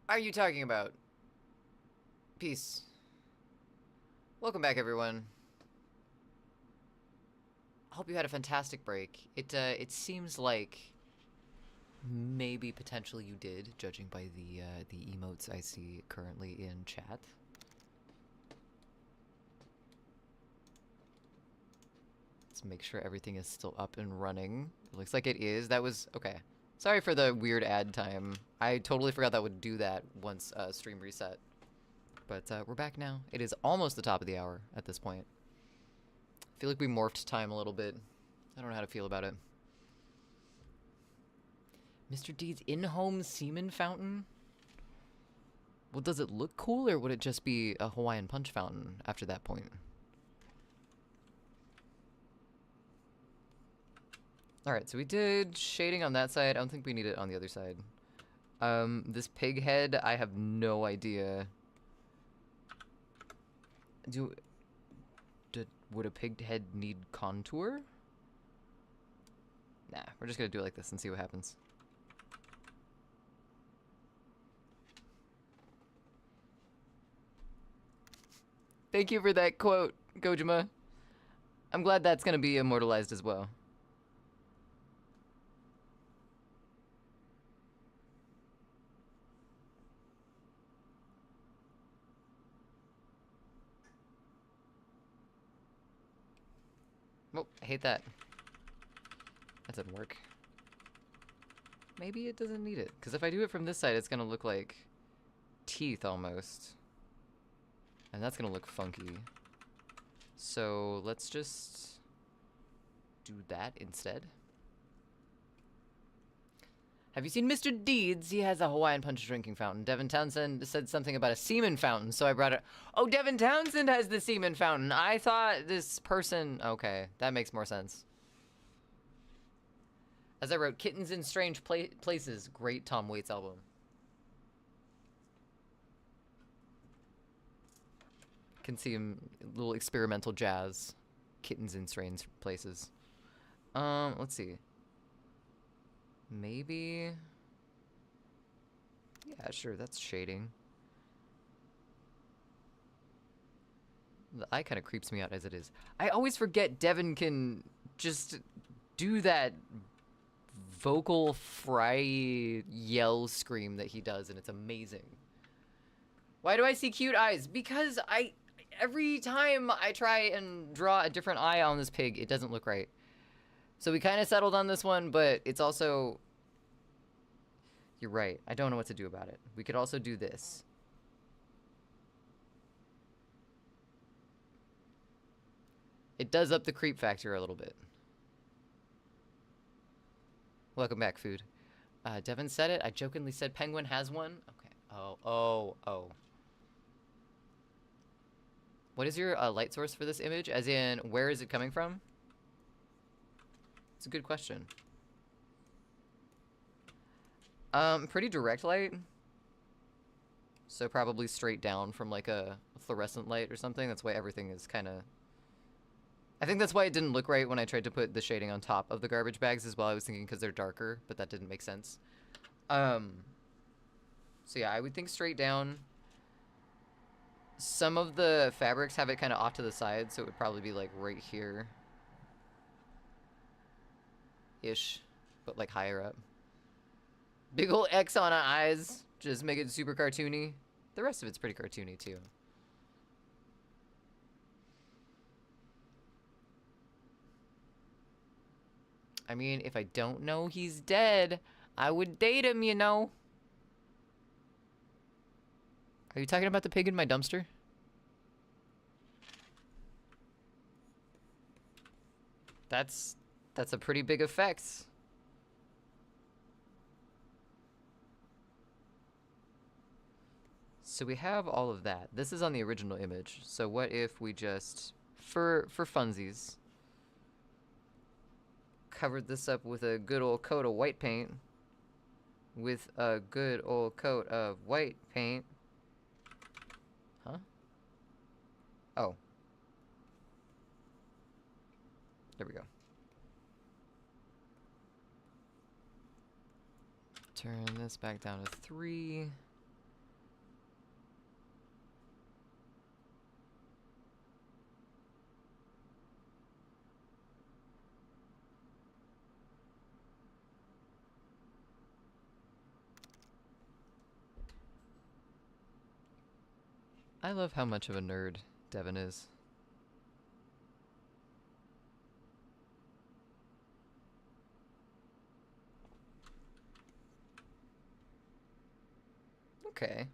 are you talking about? Peace. Welcome back, everyone. I hope you had a fantastic break. It seems like maybe potentially you did, judging by the emotes I see currently in chat. Let's make sure everything is still up and running. It looks like it is. That was okay. Sorry for the weird ad time. I totally forgot that would do that once stream reset. But we're back now. It is almost the top of the hour at this point. I feel like we morphed time a little bit. I don't know how to feel about it. Mr. Deed's in-home semen fountain? Well, does it look cool, or would it just be a Hawaiian punch fountain after that point? Alright, so we did shading on that side. I don't think we need it on the other side. This pig head, I have no idea. Would a pig head need contour? Nah, we're just gonna do it like this and see what happens. Thank you for that quote, Gojima. I'm glad that's gonna be immortalized as well. Oh, I hate that. That didn't work. Maybe it doesn't need it. Because if I do it from this side, it's going to look like teeth almost. And that's going to look funky. So let's just do that instead. Have you seen Mr. Deeds? He has a Hawaiian punch drinking fountain. Devin Townsend said something about a semen fountain, so I brought it. Oh, Devin Townsend has the semen fountain. I thought this person... Okay, that makes more sense. As I wrote, Kittens in Strange Places. Great Tom Waits album. Can see him, little experimental jazz. Kittens in Strange Places. Let's see. Maybe... Yeah, sure, that's shading. The eye kind of creeps me out as it is. I always forget Devin can just do that vocal fry yell scream that he does, and it's amazing. Why do I see cute eyes? Because every time I try and draw a different eye on this pig, it doesn't look right. So we kind of settled on this one, but it's also... You're right. I don't know what to do about it. We could also do this. It does up the creep factor a little bit. Welcome back, food. Devin said it. I jokingly said Penguin has one. Okay. Oh. What is your light source for this image? As in, where is it coming from? It's a good question. Pretty direct light. So probably straight down from like a fluorescent light or something. That's why everything is kind of... I think that's why it didn't look right when I tried to put the shading on top of the garbage bags as well. I was thinking because they're darker, but that didn't make sense. So yeah, I would think straight down. Some of the fabrics have it kind of off to the side, so it would probably be like right here. Ish, but like higher up. Big ol' X on our eyes. Just make it super cartoony. The rest of it's pretty cartoony too. I mean, if I don't know he's dead, I would date him, you know. Are you talking about the pig in my dumpster? That's a pretty big effect. So we have all of that. This is on the original image. So what if we just, for funsies, covered this up with a good old coat of white paint. With a good old coat of white paint. Huh? Oh. There we go. Turn this back down to 3. I love how much of a nerd Devin is. Okay.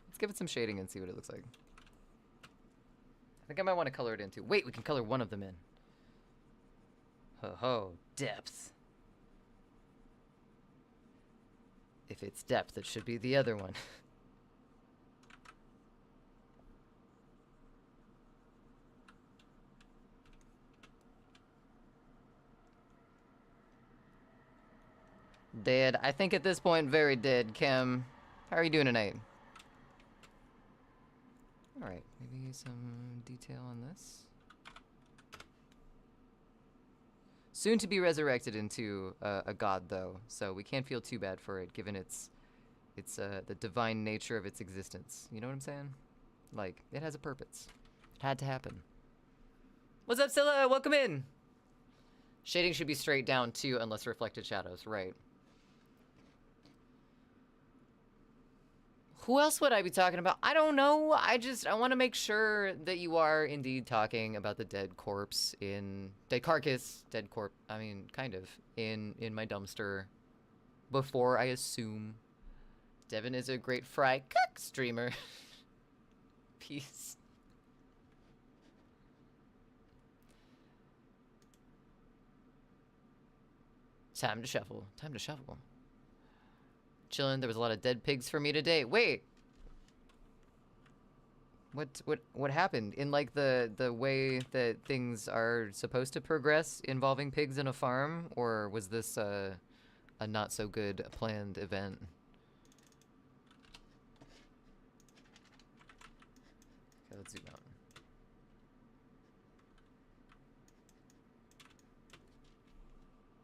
Let's give it some shading and see what it looks like. I think I might want to color it in too. Wait, we can color one of them in. Ho ho, depth. If it's depth, it should be the other one. Dead. I think at this point, very dead, Kim. How are you doing tonight? Alright, maybe some detail on this. Soon to be resurrected into a god, though, so we can't feel too bad for it, given its the divine nature of its existence. You know what I'm saying? Like, it has a purpose. It had to happen. What's up, Scylla? Welcome in! Shading should be straight down, too, unless reflected shadows. Right. Who else would I be talking about? I don't know. I want to make sure that you are indeed talking about the dead corpse in... Dead carcass. Dead corpse. I mean, kind of. In my dumpster. Before I assume. Devin is a great fry cook streamer. Peace. Time to shuffle. Time to shuffle. Chillin', there was a lot of dead pigs for me today. Wait. What happened? In like the way that things are supposed to progress involving pigs in a farm? Or was this a not so good planned event? Okay, let's zoom out.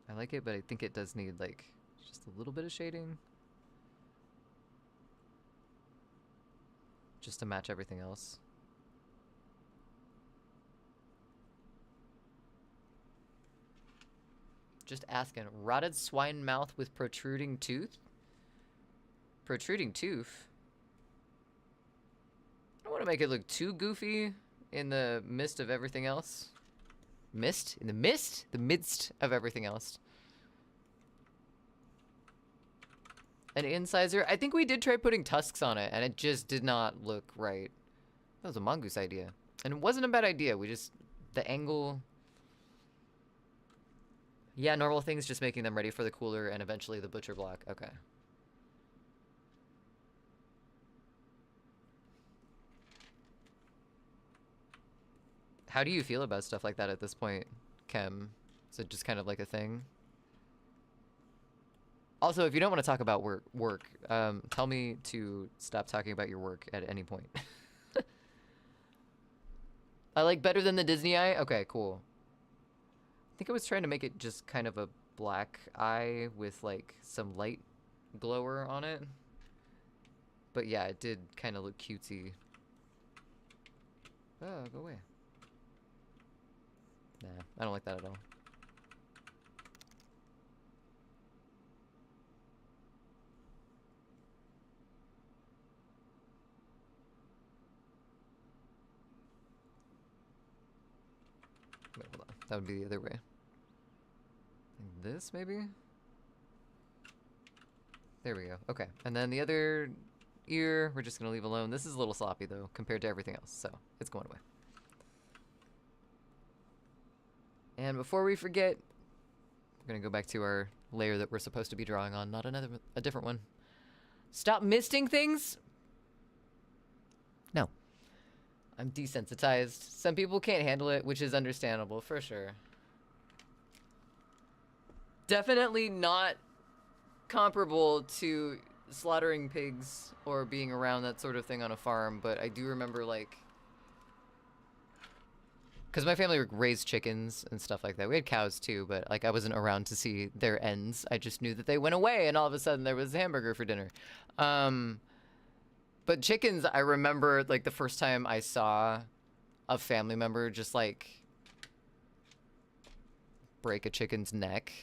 I like it, but I think it does need like just a little bit of shading. Just to match everything else. Just asking. Rotted swine mouth with protruding tooth? Protruding tooth? I don't want to make it look too goofy in the midst of everything else. Mist? In the mist? The midst of everything else. An incisor? I think we did try putting tusks on it, and it just did not look right. That was a mongoose idea. And it wasn't a bad idea, we just... The angle... Yeah, normal things, just making them ready for the cooler and eventually the butcher block. Okay. How do you feel about stuff like that at this point, Kem? Is it just kind of like a thing? Also, if you don't want to talk about work, tell me to stop talking about your work at any point. I like better than the Disney eye? Okay, cool. I think I was trying to make it just kind of a black eye with like some light glower on it. But yeah, it did kind of look cutesy. Oh, go away. Nah, I don't like that at all. Wait, hold on. That would be the other way. Like this, maybe? There we go. Okay. And then the other ear, we're just going to leave alone. This is a little sloppy, though, compared to everything else, so it's going away. And before we forget, we're going to go back to our layer that we're supposed to be drawing on, not a different one. Stop misting things? No. I'm desensitized. Some people can't handle it, which is understandable, for sure. Definitely not comparable to slaughtering pigs or being around that sort of thing on a farm, but I do remember, like... Because my family raised chickens and stuff like that. We had cows, too, but, like, I wasn't around to see their ends. I just knew that they went away, and all of a sudden there was a hamburger for dinner. But chickens, I remember, like, the first time I saw a family member just, like, break a chicken's neck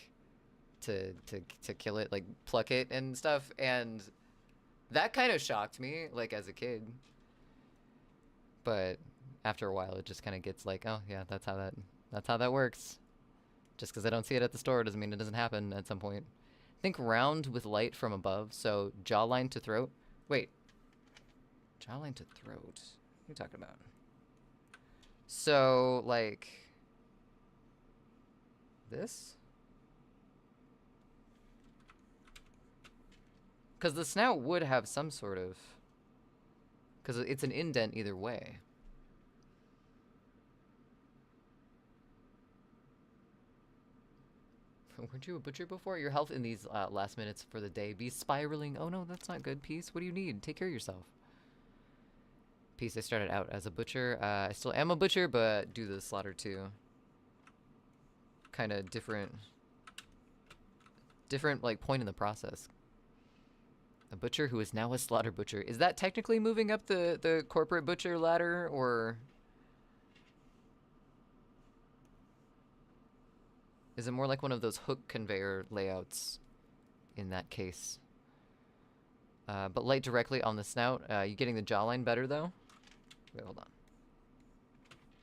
to kill it, like, pluck it and stuff, and that kind of shocked me, like, as a kid. But after a while, it just kind of gets like, oh yeah, that's how that works. Just because I don't see it at the store doesn't mean it doesn't happen at some point. Think round with light from above, so jawline to throat. Wait. Jawline to throat. What are you talking about? So, like... this? Because the snout would have some sort of... because it's an indent either way. Weren't you a butcher before? Your health in these last minutes for the day be spiraling. Oh no, that's not good, Peace. What do you need? Take care of yourself. Peace, I started out as a butcher. I still am a butcher, but do the slaughter too. Kind of different, like, point in the process. A butcher who is now a slaughter butcher. Is that technically moving up the corporate butcher ladder, or... is it more like one of those hook conveyor layouts in that case? But light directly on the snout. You getting the jawline better, though? Wait, hold on.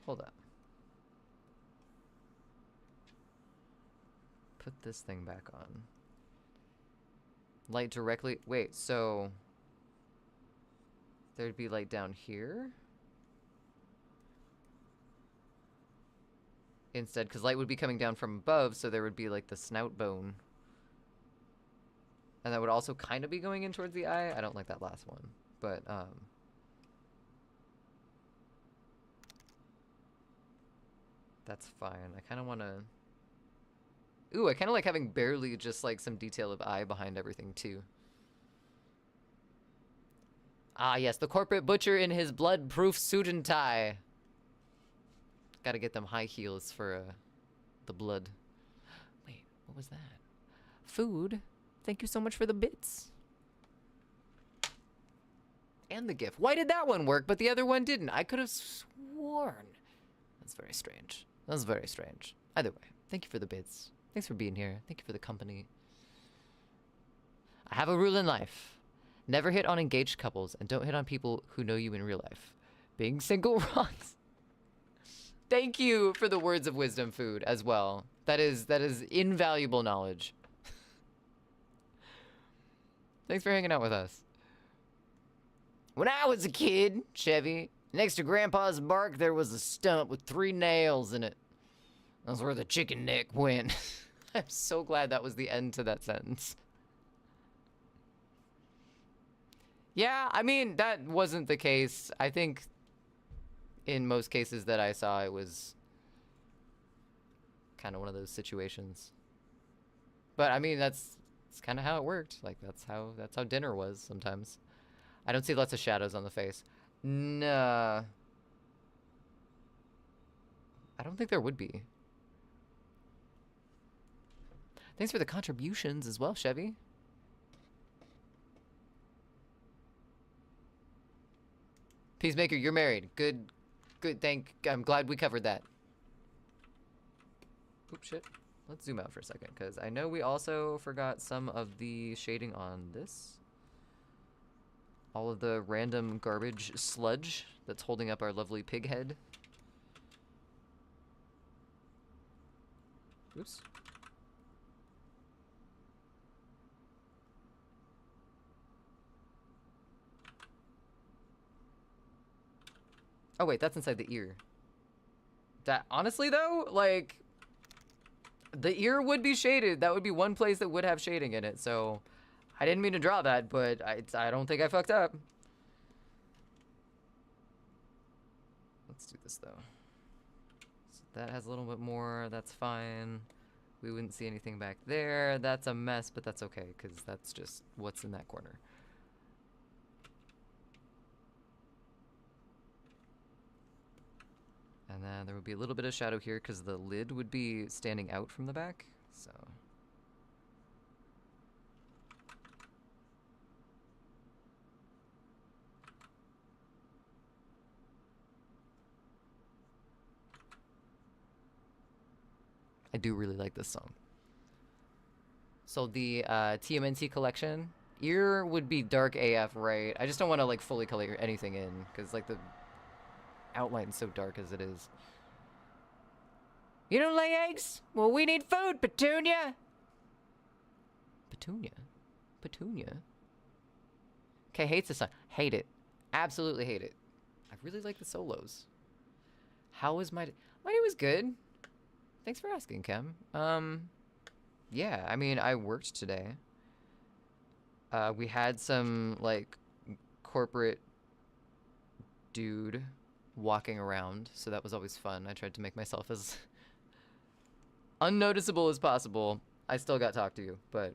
Hold up. Put this thing back on. Light directly... wait, so... there'd be light down here? Instead, because light would be coming down from above, so there would be, like, the snout bone. And that would also kind of be going in towards the eye. I don't like that last one. But, that's fine. I kind of want to... ooh, I kind of like having barely just, like, some detail of eye behind everything, too. Ah, yes, the corporate butcher in his blood-proof suit and tie. Gotta get them high heels for, the blood. Wait, what was that? Food? Thank you so much for the bits. And the gift. Why did that one work, but the other one didn't? I could have sworn. That's very strange. That's very strange. Either way, thank you for the bits. Thanks for being here. Thank you for the company. I have a rule in life. Never hit on engaged couples, and don't hit on people who know you in real life. Being single rocks. Thank you for the words of wisdom, Food, as well. That is invaluable knowledge. Thanks for hanging out with us. When I was a kid, Chevy, next to Grandpa's bark, there was a stump with 3 nails in it. That's where the chicken neck went. I'm so glad that was the end to that sentence. Yeah, I mean, that wasn't the case. I think in most cases that I saw, it was kind of one of those situations. But I mean, that's kind of how it worked. Like, that's how dinner was sometimes. I don't see lots of shadows on the face. Nah. I don't think there would be. Thanks for the contributions as well, Chevy. Peacemaker, you're married. Good. I'm glad we covered that. Oops, shit. Let's zoom out for a second, because I know we also forgot some of the shading on this. All of the random garbage sludge that's holding up our lovely pig head. Oops. Oh wait, that's inside the ear. That, honestly though, like, the ear would be shaded. That would be one place that would have shading in it, so I didn't mean to draw that, but I don't think I fucked up. Let's do this though. So that has a little bit more, that's fine. We wouldn't see anything back there. That's a mess, but that's okay, because that's just what's in that corner. And then there would be a little bit of shadow here because the lid would be standing out from the back, so. I do really like this song. So the TMNT collection, ear would be dark AF, right? I just don't want to like fully color anything in because like the outline so dark as it is. You don't lay eggs? Well, we need food, Petunia! Petunia? Petunia? Okay, hates the song. Hate it. Absolutely hate it. I really like the solos. How was my day? My day was good. Thanks for asking, Kem. Yeah, I mean, I worked today. We had some, like, corporate dude walking around, so that was always fun. I tried to make myself as unnoticeable as possible. I still got talked to, but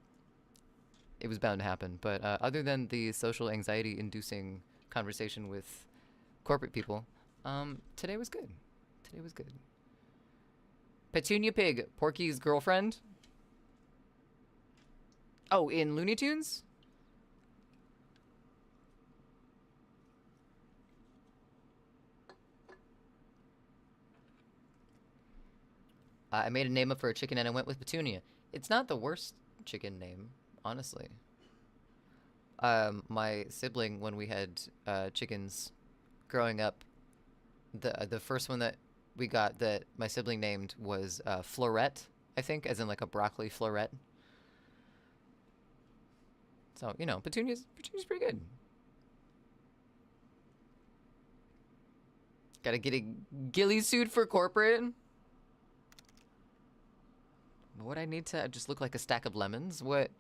it was bound to happen. But other than the social anxiety-inducing conversation with corporate people, today was good. Today was good. Petunia Pig, Porky's girlfriend. Oh, in Looney Tunes? I made a name up for a chicken and I went with Petunia. It's not the worst chicken name, honestly. My sibling, when we had chickens growing up, the first one that we got that my sibling named was Florette, I think, as in like a broccoli florette. So, you know, Petunia's pretty good. Gotta get a ghillie suit for corporate. What I need to just look like a stack of lemons? What?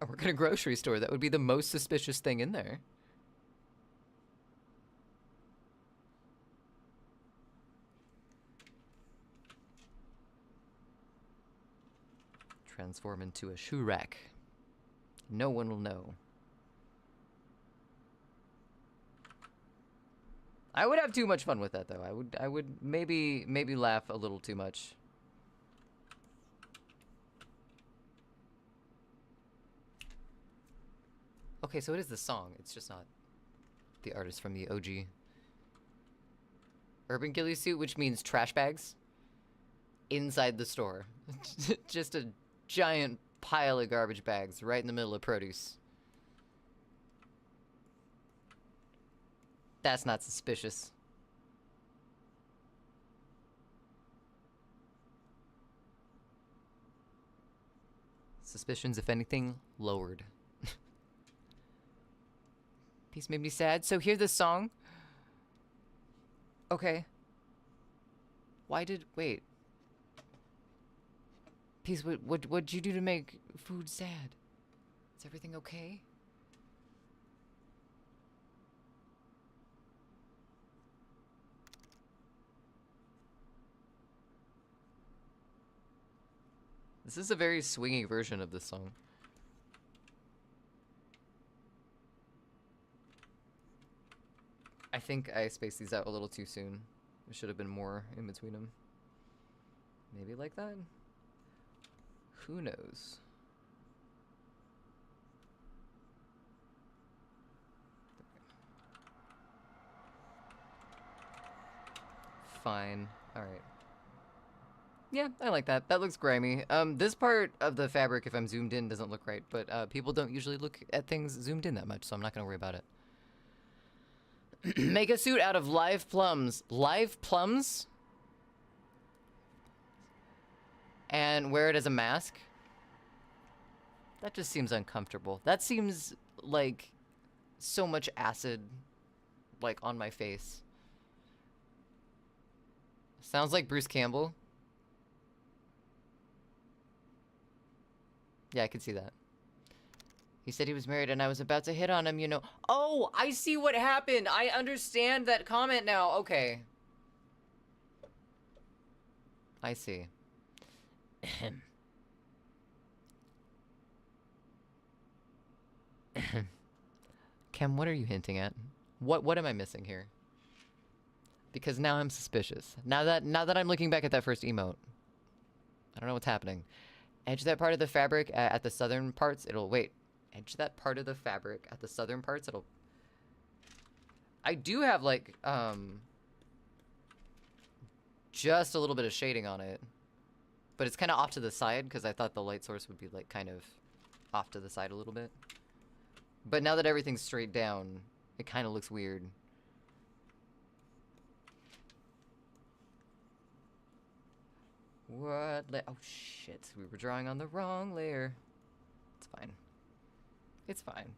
I work at a grocery store. That would be the most suspicious thing in there. Transform into a shoe rack. No one will know. I would have too much fun with that, though. I would maybe laugh a little too much. Okay, so it is the song. It's just not the artist from the OG. Urban ghillie suit, which means trash bags inside the store. Just a giant pile of garbage bags right in the middle of produce. That's not suspicious. Suspicions, if anything, lowered. Piece made me sad. So hear this song. Okay. Wait. Peace, what'd you do to make food sad? Is everything okay? This is a very swingy version of this song. I think I spaced these out a little too soon. There should have been more in between them. Maybe like that? Who knows? Fine. Alright. Yeah, I like that. That looks grimy. This part of the fabric, if I'm zoomed in, doesn't look right, but people don't usually look at things zoomed in that much, so I'm not gonna worry about it. Make a suit out of live plums. Live plums? And wear it as a mask? That just seems uncomfortable. That seems like so much acid, like, on my face. Sounds like Bruce Campbell. Yeah, I can see that. He said he was married and I was about to hit on him, you know. Oh, I see what happened. I understand that comment now. Okay. I see. Kem, what are you hinting at? What am I missing here? Because now I'm suspicious. Now that I'm looking back at that first emote, I don't know what's happening. Edge that part of the fabric at the southern parts. Edge that part of the fabric at the southern parts. I do have like just a little bit of shading on it, but it's kind of off to the side because I thought the light source would be like kind of off to the side a little bit. But now that everything's straight down, it kind of looks weird. What? Oh, shit. We were drawing on the wrong layer. It's fine. It's fine.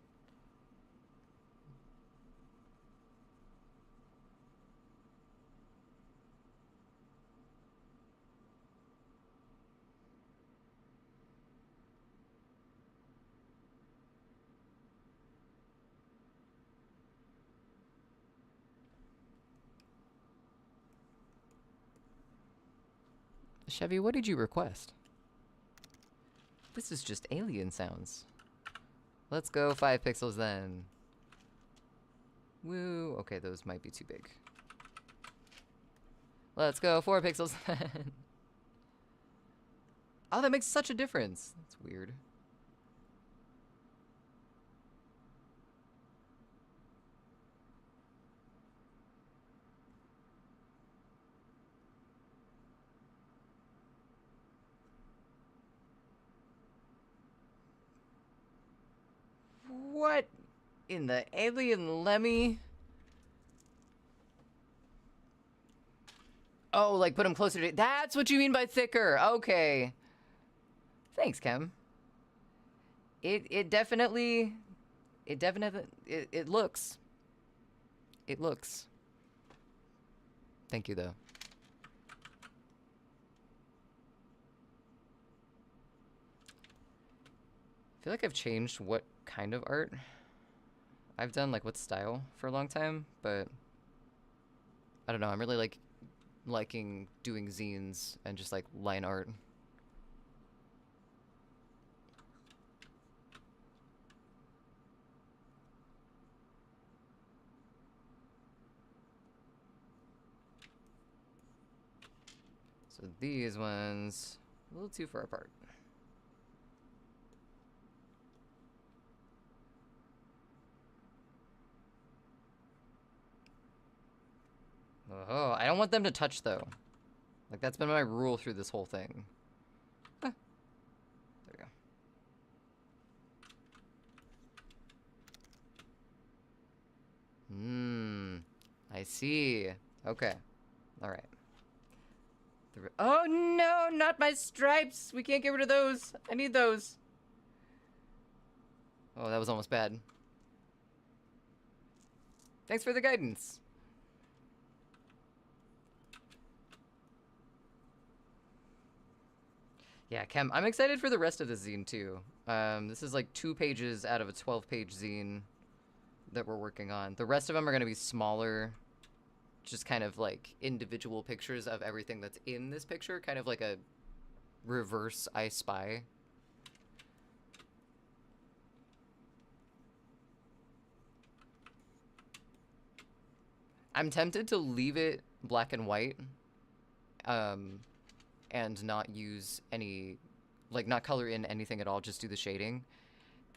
Chevy, what did you request? This is just alien sounds. Let's go 5 pixels then. Woo. Okay, those might be too big. Let's go 4 pixels then. Oh, that makes such a difference. That's weird. What in the alien Lemmy? Oh, like put them closer to... That's what you mean by thicker. Okay. Thanks, Kem. It definitely... It looks. It looks. Thank you, though. I feel like I've changed what kind of art I've done, like what style for a long time, but I don't know. I'm really liking doing zines and just like line art. So these ones a little too far apart. Oh, I don't want them to touch, though. Like, that's been my rule through this whole thing. Ah, there we go. I see. Okay. All right. Oh, no, not my stripes. We can't get rid of those. I need those. Oh, that was almost bad. Thanks for the guidance. Yeah, Kem, I'm excited for the rest of the zine, too. This is like 2 pages out of a 12-page zine that we're working on. The rest of them are going to be smaller, just kind of like individual pictures of everything that's in this picture, kind of like a reverse I Spy. I'm tempted to leave it black and white, and not use any, like, not color in anything at all, just do the shading,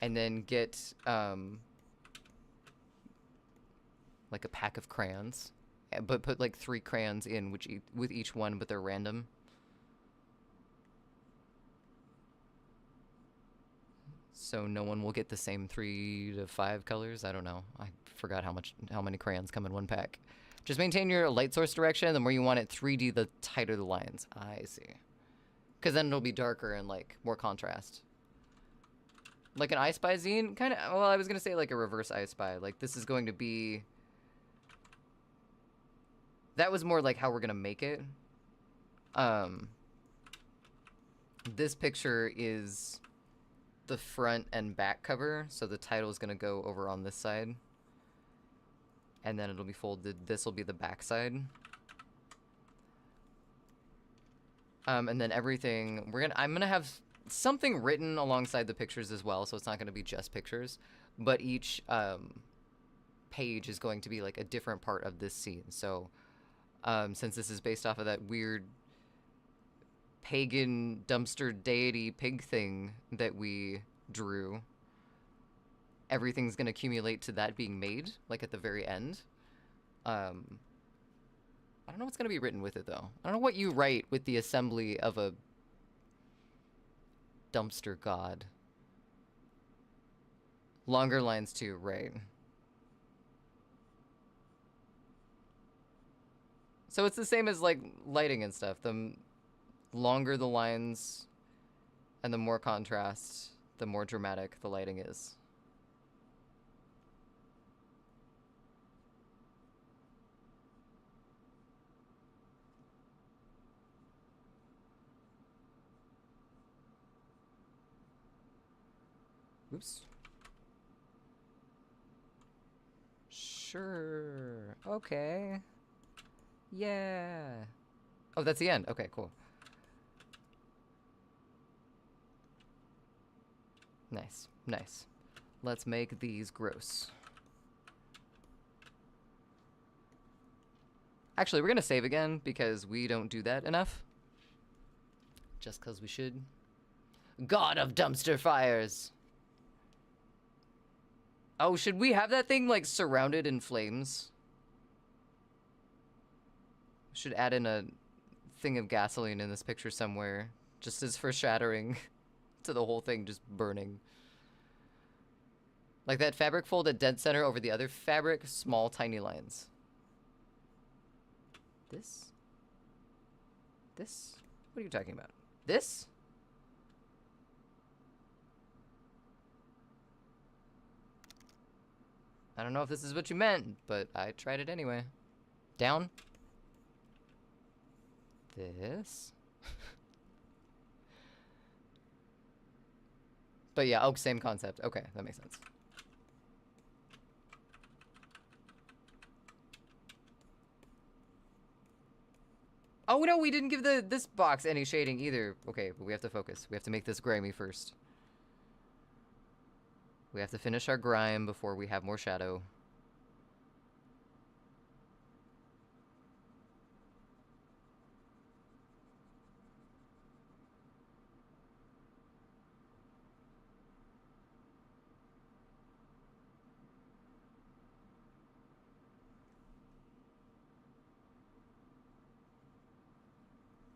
and then get, like a pack of crayons, but put like 3 crayons in with each one, but they're random. So no one will get the same 3 to 5 colors. I don't know. I forgot how many crayons come in one pack. Just maintain your light source direction. The more you want it 3D, the tighter the lines. I see. Because then it'll be darker and like more contrast. Like an I Spy zine, kind of. Well, I was gonna say like a reverse I Spy. Like this is going to be. That was more like how we're gonna make it. This picture is the front and back cover, so the title is gonna go over on this side, and then it'll be folded. This will be the back side. And then everything I'm gonna have something written alongside the pictures as well, so it's not gonna be just pictures, but each page is going to be like a different part of this scene. So since this is based off of that weird pagan dumpster deity pig thing that we drew, everything's gonna accumulate to that being made, like at the very end. I don't know what's gonna be written with it, though. I don't know what you write with the assembly of a dumpster god. Longer lines, too, right. So it's the same as, like, lighting and stuff. longer the lines and the more contrast, the more dramatic the lighting is. Oops. Sure. Okay. Yeah. Oh, that's the end. Okay, cool. Nice. Nice. Let's make these gross. Actually, we're gonna save again because we don't do that enough. Just because we should. God of dumpster fires! Oh, should we have that thing, like, surrounded in flames? Should add in a thing of gasoline in this picture somewhere, just as foreshadowing to the whole thing just burning. Like that fabric fold at dead center over the other fabric, small, tiny lines. This? This? What are you talking about? This? I don't know if this is what you meant, but I tried it anyway. Down. This. But yeah, oh, same concept. Okay, that makes sense. Oh no, we didn't give this box any shading either. Okay, but we have to focus. We have to make this grimy first. We have to finish our grime before we have more shadow.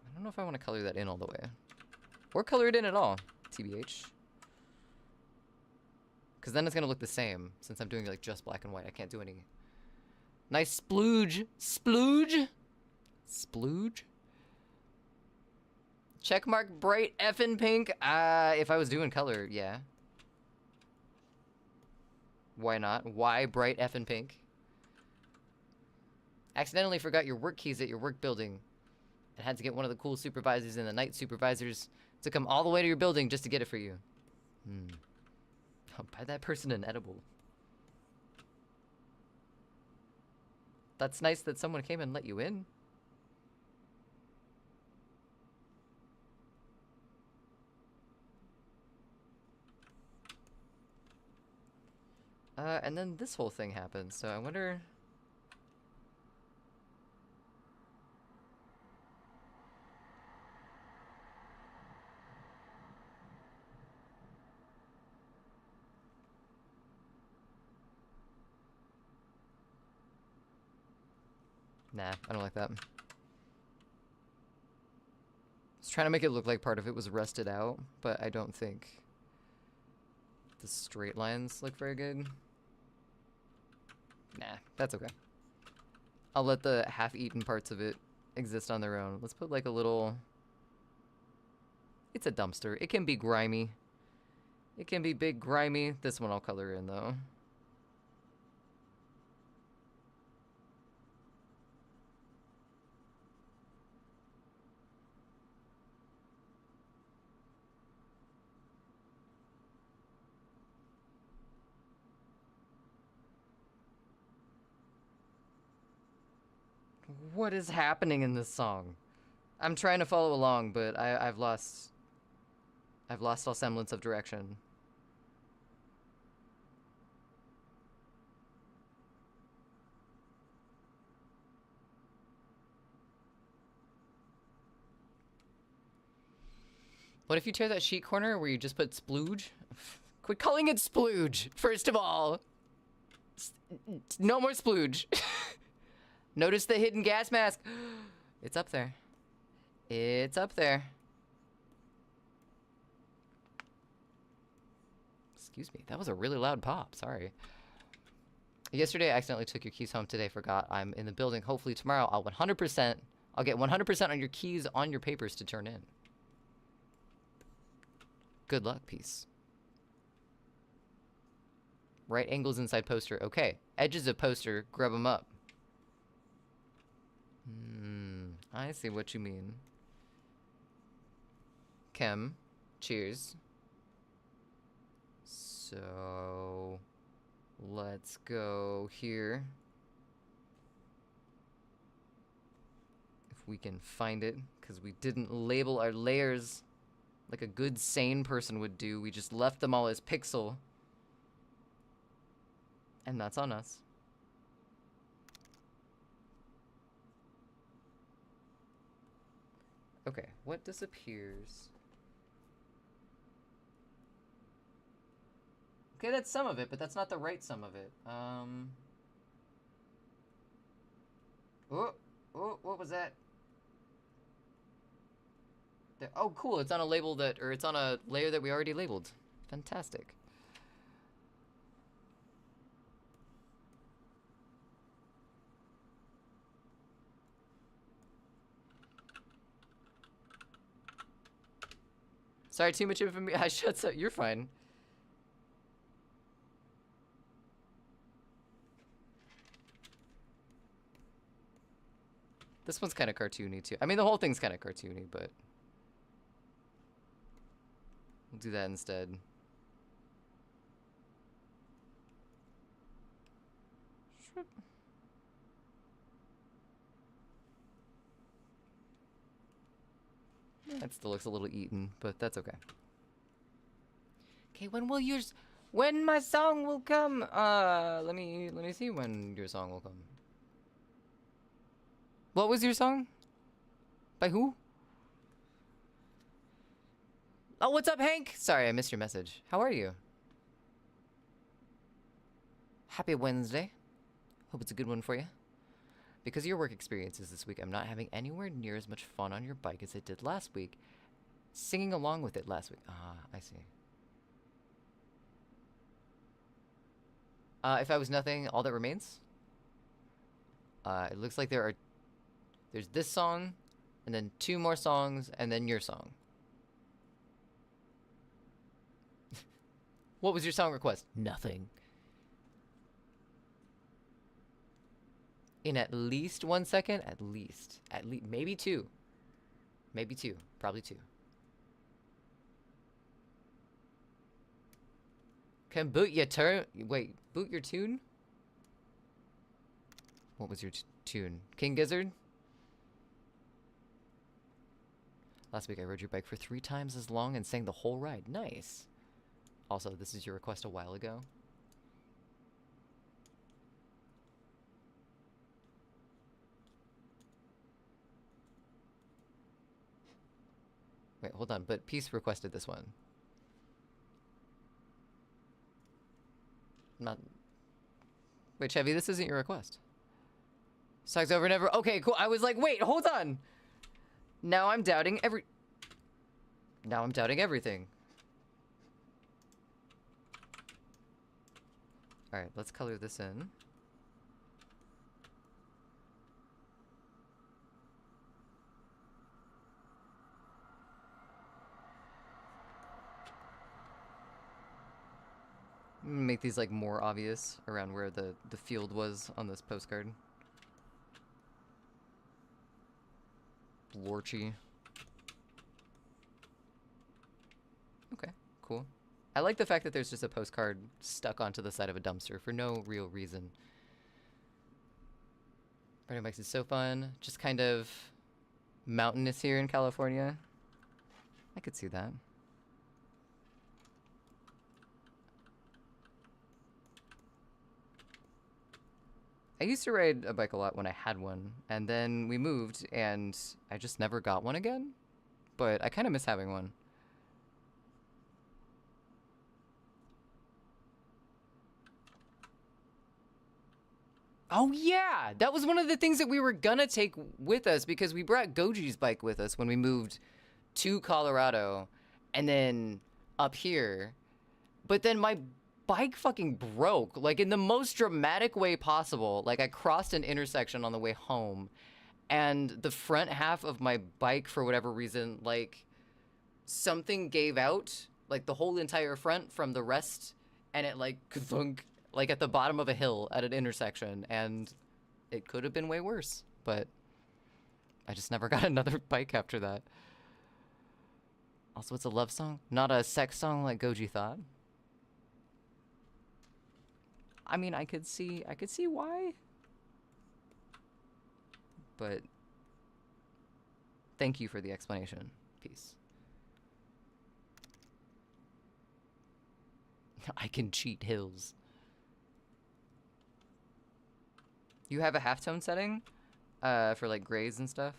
I don't know if I want to color that in all the way. Or color it in at all, TBH. Because then it's going to look the same. Since I'm doing like just black and white, I can't do any. Nice splooge. Splooge? Splooge? Checkmark bright effing pink. If I was doing color, yeah. Why not? Why bright effing pink? Accidentally forgot your work keys at your work building. And had to get one of the cool supervisors and the night supervisors to come all the way to your building just to get it for you. Buy that person an edible. That's nice that someone came and let you in. And then this whole thing happened, so I wonder... Nah, I don't like that. I was trying to make it look like part of it was rusted out, but I don't think the straight lines look very good. Nah, that's okay. I'll let the half-eaten parts of it exist on their own. Let's put like a little... It's a dumpster. It can be grimy. It can be big grimy. This one I'll color in though. What is happening in this song? I'm trying to follow along, but I've lost all semblance of direction. What if you tear that sheet corner where you just put splooge? Quit calling it splooge, first of all. No more splooge. Notice the hidden gas mask. It's up there. It's up there. Excuse me, that was a really loud pop, sorry. Yesterday I accidentally took your keys home, today forgot I'm in the building. Hopefully tomorrow I'll 100% I'll get 100% on your keys on your papers to turn in. Good luck, peace. Right angles inside poster. Okay. Edges of poster. Grub them up. I see what you mean. Chem. Cheers. So... let's go here. If we can find it, because we didn't label our layers like a good sane person would do. We just left them all as pixel. And that's on us. Okay, what disappears? Okay, that's some of it, but that's not the right sum of it. Oh, what was that? Oh, cool, it's on a label that, or it's on a layer that we already labeled. Fantastic. Sorry, too much info. I shut up. You're fine. This one's kind of cartoony too. I mean, the whole thing's kind of cartoony, but we'll do that instead. That still looks a little eaten, but that's okay. Okay, when my song will come? Let me see when your song will come. What was your song? By who? Oh, what's up, Hank? Sorry, I missed your message. How are you? Happy Wednesday. Hope it's a good one for you. Because of your work experiences this week, I'm not having anywhere near as much fun on your bike as I did last week. Singing along with it last week. Ah, I see. If I was nothing, all that remains? It looks like there's this song, and then 2 more songs, and then your song. What was your song request? Nothing. In at least 1 second? At least. Maybe 2. Maybe 2. Probably 2. Can boot your boot your tune? What was your tune? King Gizzard? Last week I rode your bike for 3 times as long and sang the whole ride. Nice. Also, this is your request a while ago. Wait, hold on, but Peace requested this one. Not... Wait, Chevy, this isn't your request. Songs over and over. Okay, cool. I was like, wait, hold on. Now I'm doubting everything. Alright, let's color this in. Make these like more obvious around where the field was on this postcard. Lorchy. Okay, cool. I like the fact that there's just a postcard stuck onto the side of a dumpster for no real reason. Riding bikes is so fun. Just kind of mountainous here in California. I could see that. I used to ride a bike a lot when I had one, and then we moved, and I just never got one again. But I kind of miss having one. Oh yeah! That was one of the things that we were gonna take with us, because we brought Goji's bike with us when we moved to Colorado, and then up here. But then my bike fucking broke, like in the most dramatic way possible. Like I crossed an intersection on the way home, and the front half of my bike, for whatever reason, like, something gave out, like, the whole entire front from the rest, and it, like, thunk, like, at the bottom of a hill at an intersection, and it could have been way worse, but I just never got another bike after that. Also, it's a love song, not a sex song like Goji thought. I mean, I could see why. But thank you for the explanation. Peace. I can cheat hills. You have a halftone setting for like grays and stuff?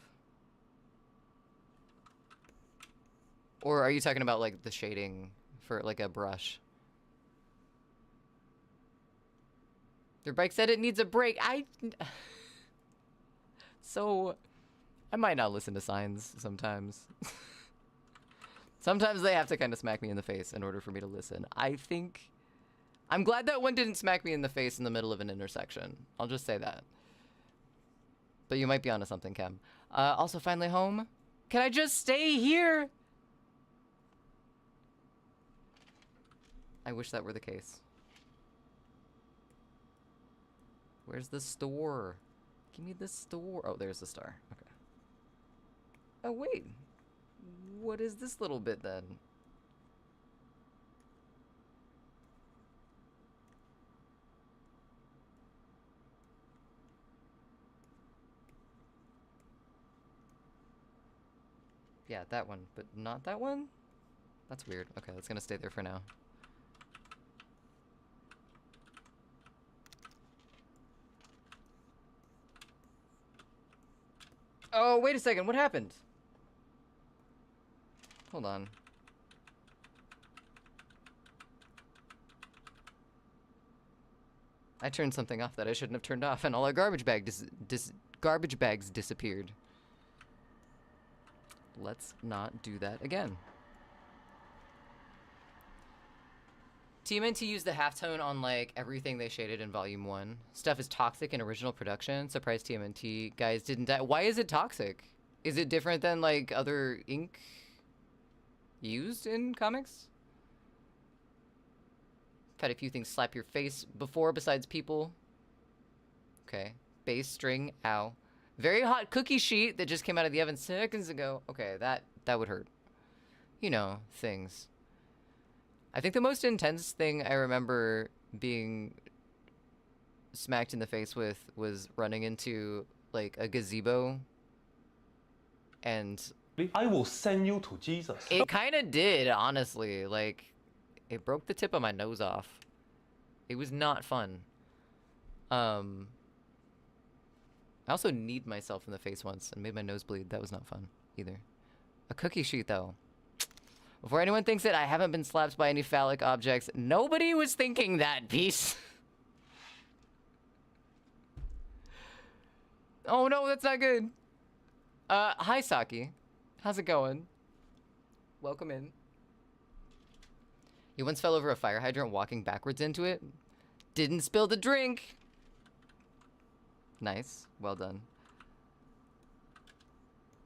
Or are you talking about like the shading for like a brush? Their bike said it needs a break. So, I might not listen to signs sometimes. Sometimes they have to kind of smack me in the face in order for me to listen. I'm glad that one didn't smack me in the face in the middle of an intersection. I'll just say that. But you might be onto something, Kem. Also, finally home. Can I just stay here? I wish that were the case. Where's the store? Give me the store. Oh, there's the star. Okay. Oh, wait. What is this little bit then? Yeah, that one, but not that one? That's weird. Okay, that's gonna stay there for now. Oh, wait a second. What happened? Hold on. I turned something off that I shouldn't have turned off, and all our garbage bags disappeared. Let's not do that again. TMNT used the halftone on like everything they shaded in Volume 1. Stuff is toxic in original production. Surprise TMNT guys didn't die. Why is it toxic? Is it different than like other ink used in comics? I've had a few things slap your face before besides people. Okay. Bass string, ow. Very hot cookie sheet that just came out of the oven seconds ago. Okay, that would hurt. You know, things. I think the most intense thing I remember being smacked in the face with was running into like a gazebo, and I will send you to Jesus. it kind of did, honestly. Like, it broke the tip of my nose off. It was not fun. I also kneed myself in the face once and made my nose bleed. That was not fun either. A cookie sheet though. Before anyone thinks that I haven't been slapped by any phallic objects, nobody was thinking that, Peace. Oh no, that's not good. Hi Saki. How's it going? Welcome in. You once fell over a fire hydrant walking backwards into it. Didn't spill the drink. Nice. Well done.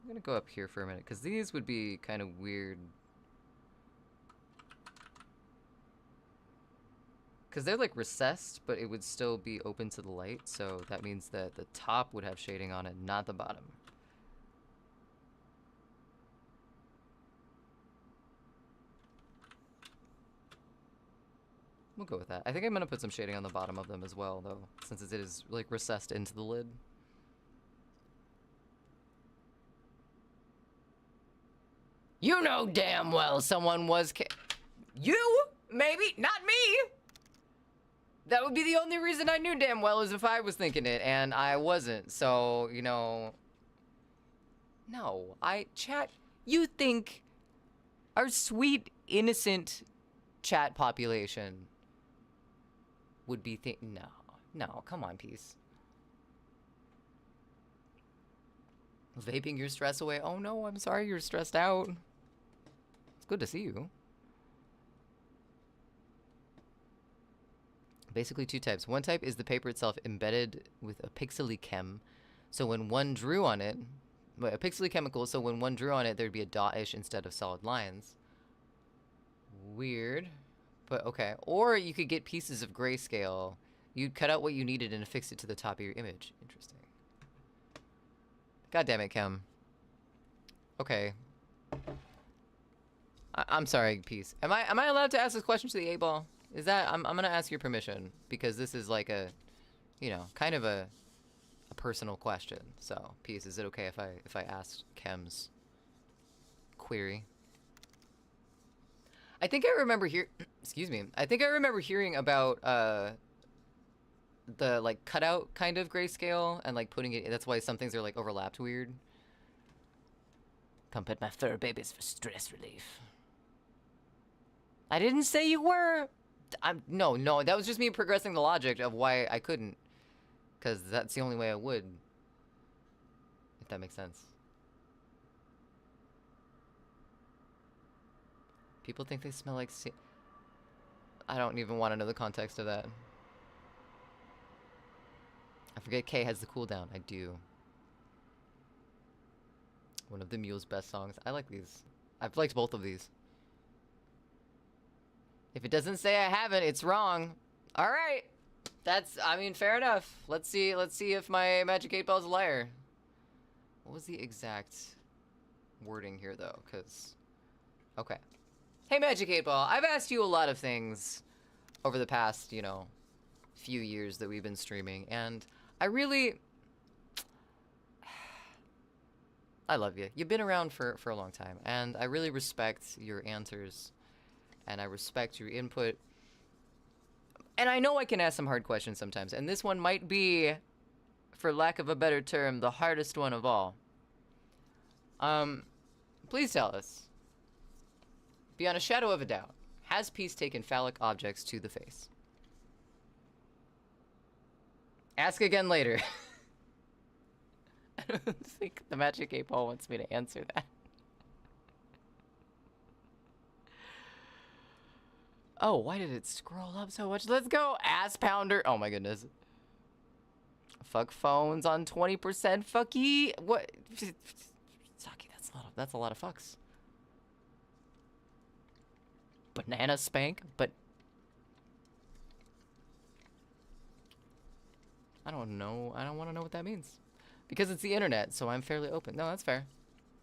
I'm gonna go up here for a minute, because these would be kind of weird. Because they're like recessed, but it would still be open to the light, so that means that the top would have shading on it, not the bottom. We'll go with that. I think I'm gonna put some shading on the bottom of them as well, though, since it is like recessed into the lid. You know damn well someone was you? Maybe? Not me! That would be the only reason I knew damn well is if I was thinking it, and I wasn't, so, you know... No, chat, you think our sweet, innocent chat population would be no, come on, Peace. Vaping your stress away? Oh no, I'm sorry you're stressed out. It's good to see you. Basically two types. One type is the paper itself embedded with a pixely chem. So when one drew on it, a pixely chemical, so when one drew on it, there'd be a dot-ish instead of solid lines. Weird, but okay. Or you could get pieces of grayscale. You'd cut out what you needed and affix it to the top of your image. Interesting. God damn it, Chem. Okay. I'm sorry, Peace. Am I allowed to ask this question to the 8-ball? Is that I'm gonna ask your permission because this is like a, you know, kind of a personal question. So, Peace, is it okay if I ask Chem's query? I think I remember excuse me. I think I remember hearing about the like cutout kind of grayscale and like putting it. That's why some things are like overlapped weird. Come pet my fur babies for stress relief. I didn't say you were. No. That was just me progressing the logic of why I couldn't, because that's the only way I would. If that makes sense. People think they smell like I don't even want to know the context of that. I forget K has the cooldown. I do. One of the Mule's best songs. I like these. I've liked both of these. If it doesn't say I haven't, it's wrong. All right. That's, I mean, fair enough. Let's see if my Magic 8-Ball's a liar. What was the exact wording here, though? Because, okay. Hey, Magic 8-Ball, I've asked you a lot of things over the past, you know, few years that we've been streaming, and I love you. You've been around for a long time, and I really respect your answers, and I respect your input. And I know I can ask some hard questions sometimes, and this one might be, for lack of a better term, the hardest one of all. Please tell us, beyond a shadow of a doubt, has Peace taken phallic objects to the face? Ask again later. I don't think the Magic 8-Ball wants me to answer that. Oh, why did it scroll up so much? Let's go, Ass Pounder. Oh my goodness. Fuck phones on 20%. Fucky. What? Saki, that's a lot of fucks. Banana spank, but I don't know. I don't want to know what that means. Because it's the internet, so I'm fairly open. No, that's fair.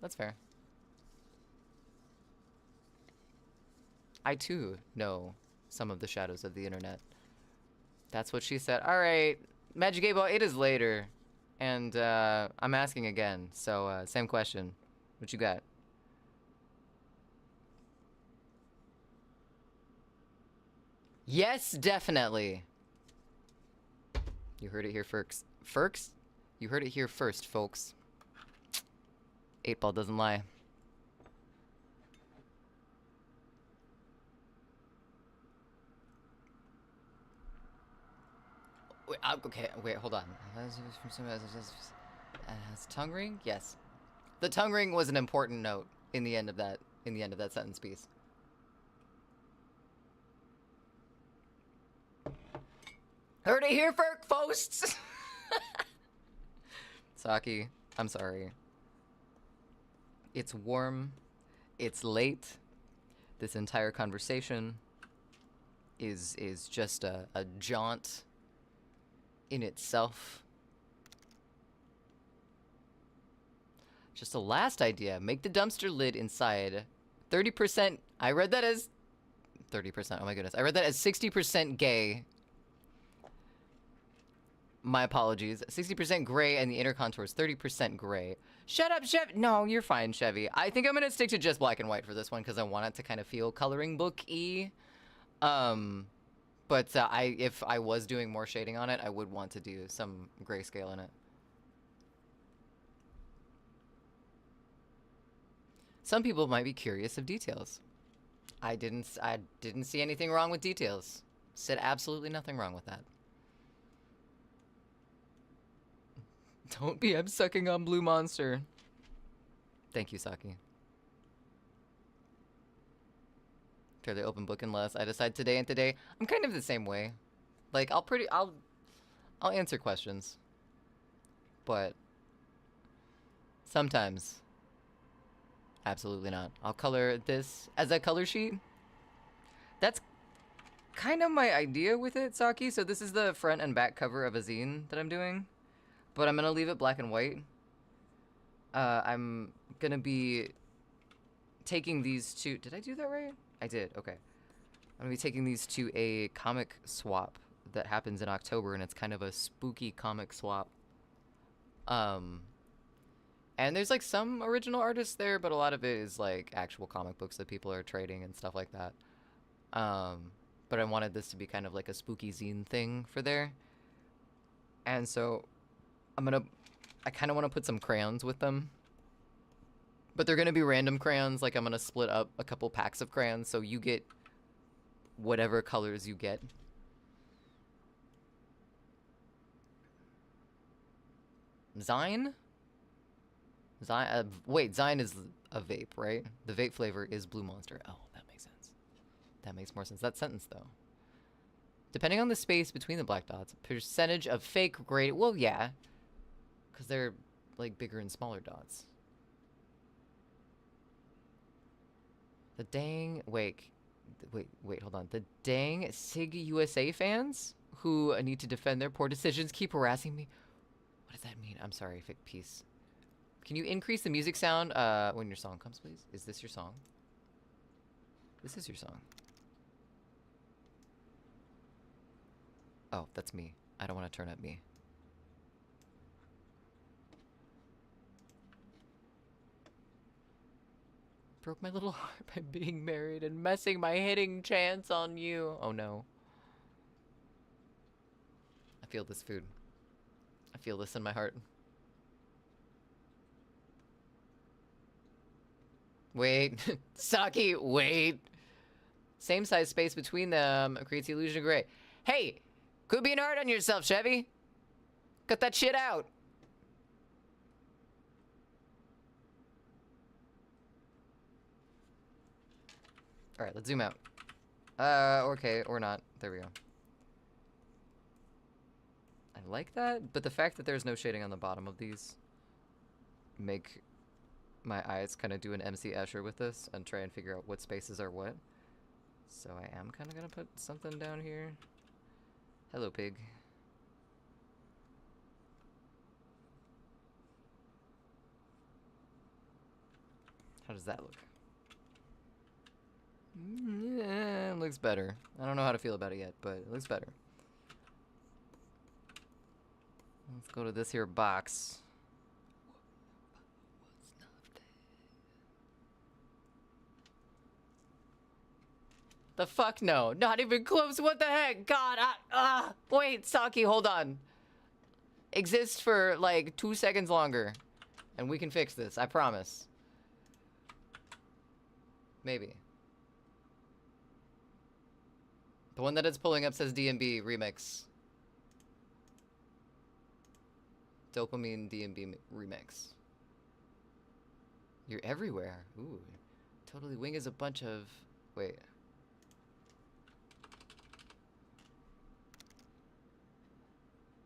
That's fair. I too know some of the shadows of the internet. That's what she said. All right, Magic 8-Ball, it is later. And I'm asking again. So same question. What you got? Yes, definitely. You heard it here first. Firks? You heard it here first, folks. 8-Ball doesn't lie. Wait, okay, wait, hold on. Tongue ring? Yes. The tongue ring was an important note in the end of that sentence piece. Heard it here first, folks. Saki, I'm sorry. It's warm. It's late. This entire conversation is just a jaunt in itself. Just a last idea. Make the dumpster lid inside 30%. I read that as 30%. Oh my goodness. I read that as 60% gay. My apologies. 60% gray and the inner contour is 30% gray. Shut up, Chevy. No, you're fine, Chevy. I think I'm going to stick to just black and white for this one because I want it to kind of feel coloring book-y. But if I was doing more shading on it, I would want to do some grayscale in it. Some people might be curious of details. I didn't see anything wrong with details. Said absolutely nothing wrong with that. Don't be, I'm sucking on Blue Monster. Thank you, Saki. Fairly open book unless I decide today and today. I'm kind of the same way. Like, I'll answer questions. But Sometimes. Absolutely not. I'll color this as a color sheet. That's kind of my idea with it, Saki. So this is the front and back cover of a zine that I'm doing. But I'm going to leave it black and white. I'm going to be taking these two... Did I do that right? I did. Okay. I'm going to be taking these to a comic swap that happens in October, and it's kind of a spooky comic swap. And there's like some original artists there, but a lot of it is like actual comic books that people are trading and stuff like that. But I wanted this to be kind of like a spooky zine thing for there. And so I kind of want to put some crayons with them. But they're going to be random crayons. Like I'm going to split up a couple packs of crayons so you get whatever colors you get. Zine? Wait, Zine is a vape, right? The vape flavor is Blue Monster. Oh, that makes sense. That makes more sense. That sentence, though. Depending on the space between the black dots, percentage of fake grade. Well, yeah. Because they're, like, bigger and smaller dots. The dang... Wait, hold on. The dang SIG USA fans who need to defend their poor decisions keep harassing me. What does that mean? I'm sorry, fake peace. Can you increase the music sound when your song comes, please? Is this your song? This is your song. Oh, that's me. I don't want to turn up me. Broke my little heart by being married and messing my hitting chance on you. Oh no. I feel this food. I feel this in my heart. Wait. Saki, wait. Same size space between them creates the illusion of gray. Hey! Quit being hard on yourself, Chevy. Cut that shit out. Alright, let's zoom out. Okay, or not. There we go. I like that, but the fact that there's no shading on the bottom of these make my eyes kind of do an MC Escher with this and try and figure out what spaces are what. So I am kind of gonna put something down here. Hello, pig. How does that look? Yeah, it looks better. I don't know how to feel about it yet, but it looks better. Let's go to this here box. The fuck no. Not even close. What the heck? God, wait, Saki, hold on. Exist for like 2 seconds longer. And we can fix this, I promise. Maybe. The one that it's pulling up says DMB remix. Dopamine DMB remix. You're everywhere. Ooh. Totally Wing is a bunch of... Wait.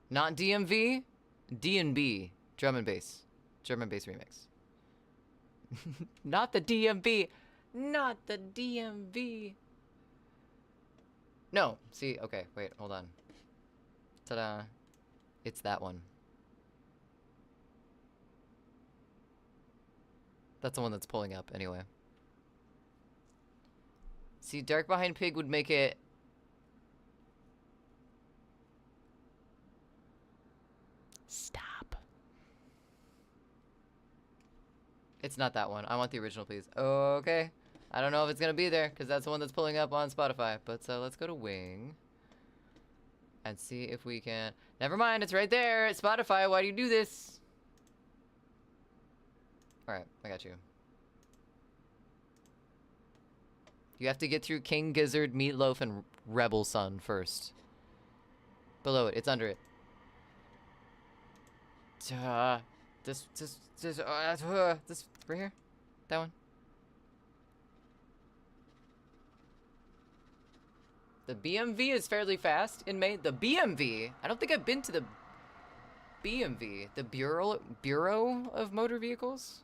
Not DMV? D&B. Drum and bass. Drum and bass remix. Not the DMV. Not the DMV. No. See, okay, wait, hold on. Ta-da. It's that one. That's the one that's pulling up, anyway. See, Dark Behind Pig would make it... Stop. It's not that one. I want the original, please. Okay. I don't know if it's gonna be there, because that's the one that's pulling up on Spotify. But let's go to Wing. And see if we can... Never mind, it's right there. It's Spotify. Why do you do this? Alright, I got you. You have to get through King Gizzard, Meatloaf, and Rebel Sun first. Below it. It's under it. This right here? That one? The BMV is fairly fast in May. The BMV? I don't think I've been to the... BMV, the Bureau of Motor Vehicles.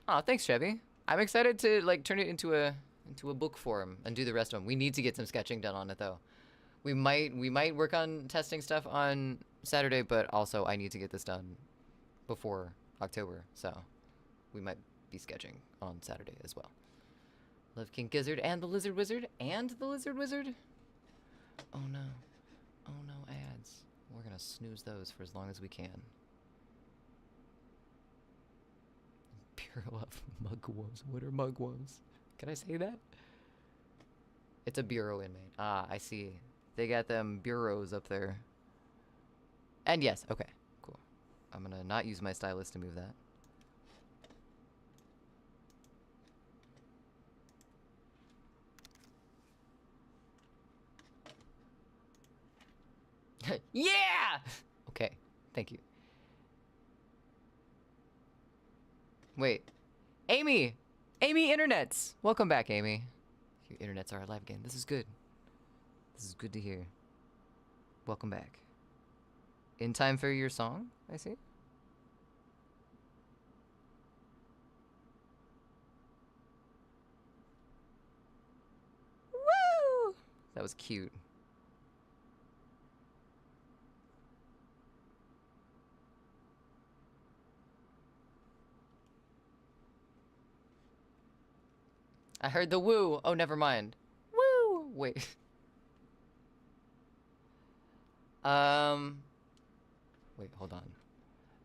Oh, thanks, Chevy. I'm excited to like turn it into a book form and do the rest of them. We need to get some sketching done on it though. We might work on testing stuff on Saturday, but also I need to get this done before October, so we might be sketching on Saturday as well. Love King Gizzard and the Lizard Wizard and the Lizard Wizard. Oh no. Oh no, ads. We're gonna snooze those for as long as we can. Bureau of Mugwumps. What are Mugwumps? Can I say that? It's a bureau inmate. Ah, I see. They got them bureaus up there. And yes, okay, cool. I'm gonna not use my stylus to move that. Yeah! Okay, thank you. Wait. Amy! Amy Internets! Welcome back, Amy. Your internets are alive again. This is good. This is good to hear. Welcome back. In time for your song, I see. Woo! That was cute. I heard the woo. Oh, never mind. Woo! Wait. Wait, hold on.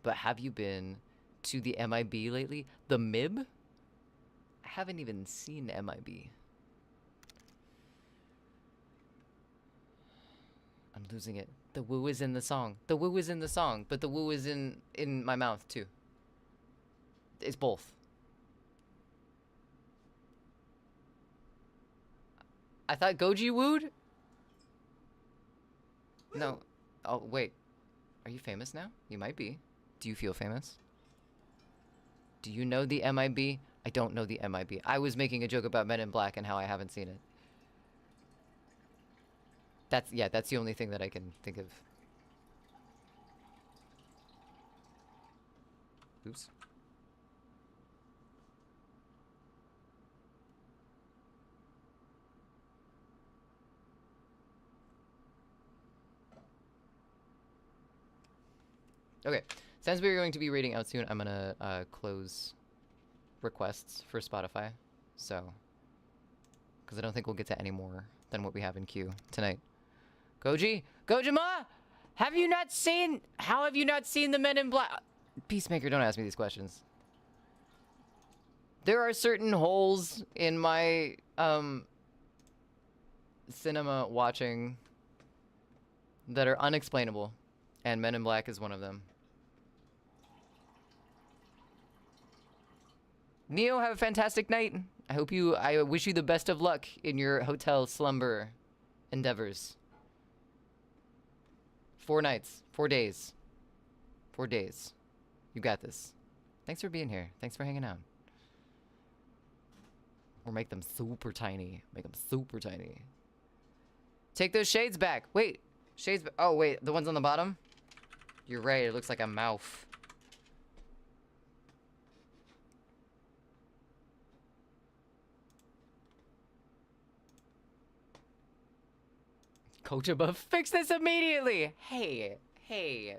But have you been to the MIB lately? The MIB? I haven't even seen MIB. I'm losing it. The woo is in the song. The woo is in the song, but the woo is in my mouth too. It's both. I thought Goji wooed? No. Oh, wait. Are you famous now? You might be. Do you feel famous? Do you know the MIB? I don't know the MIB. I was making a joke about Men in Black and how I haven't seen it. That's the only thing that I can think of. Oops. Okay, since we're going to be reading out soon, I'm gonna close requests for Spotify, so, because I don't think we'll get to any more than what we have in queue tonight. Goji? Gojima? How have you not seen the Men in Black? Peacemaker, don't ask me these questions. There are certain holes in my, cinema watching that are unexplainable, and Men in Black is one of them. Neo, have a fantastic night. I wish you the best of luck in your hotel slumber endeavors. 4 nights, 4 days. 4 days. You got this. Thanks for being here. Thanks for hanging out. Or make them super tiny. Make them super tiny. Take those shades back. Wait. Shades oh, wait. The ones on the bottom? You're right. It looks like a mouth. Coach above, fix this immediately. Hey,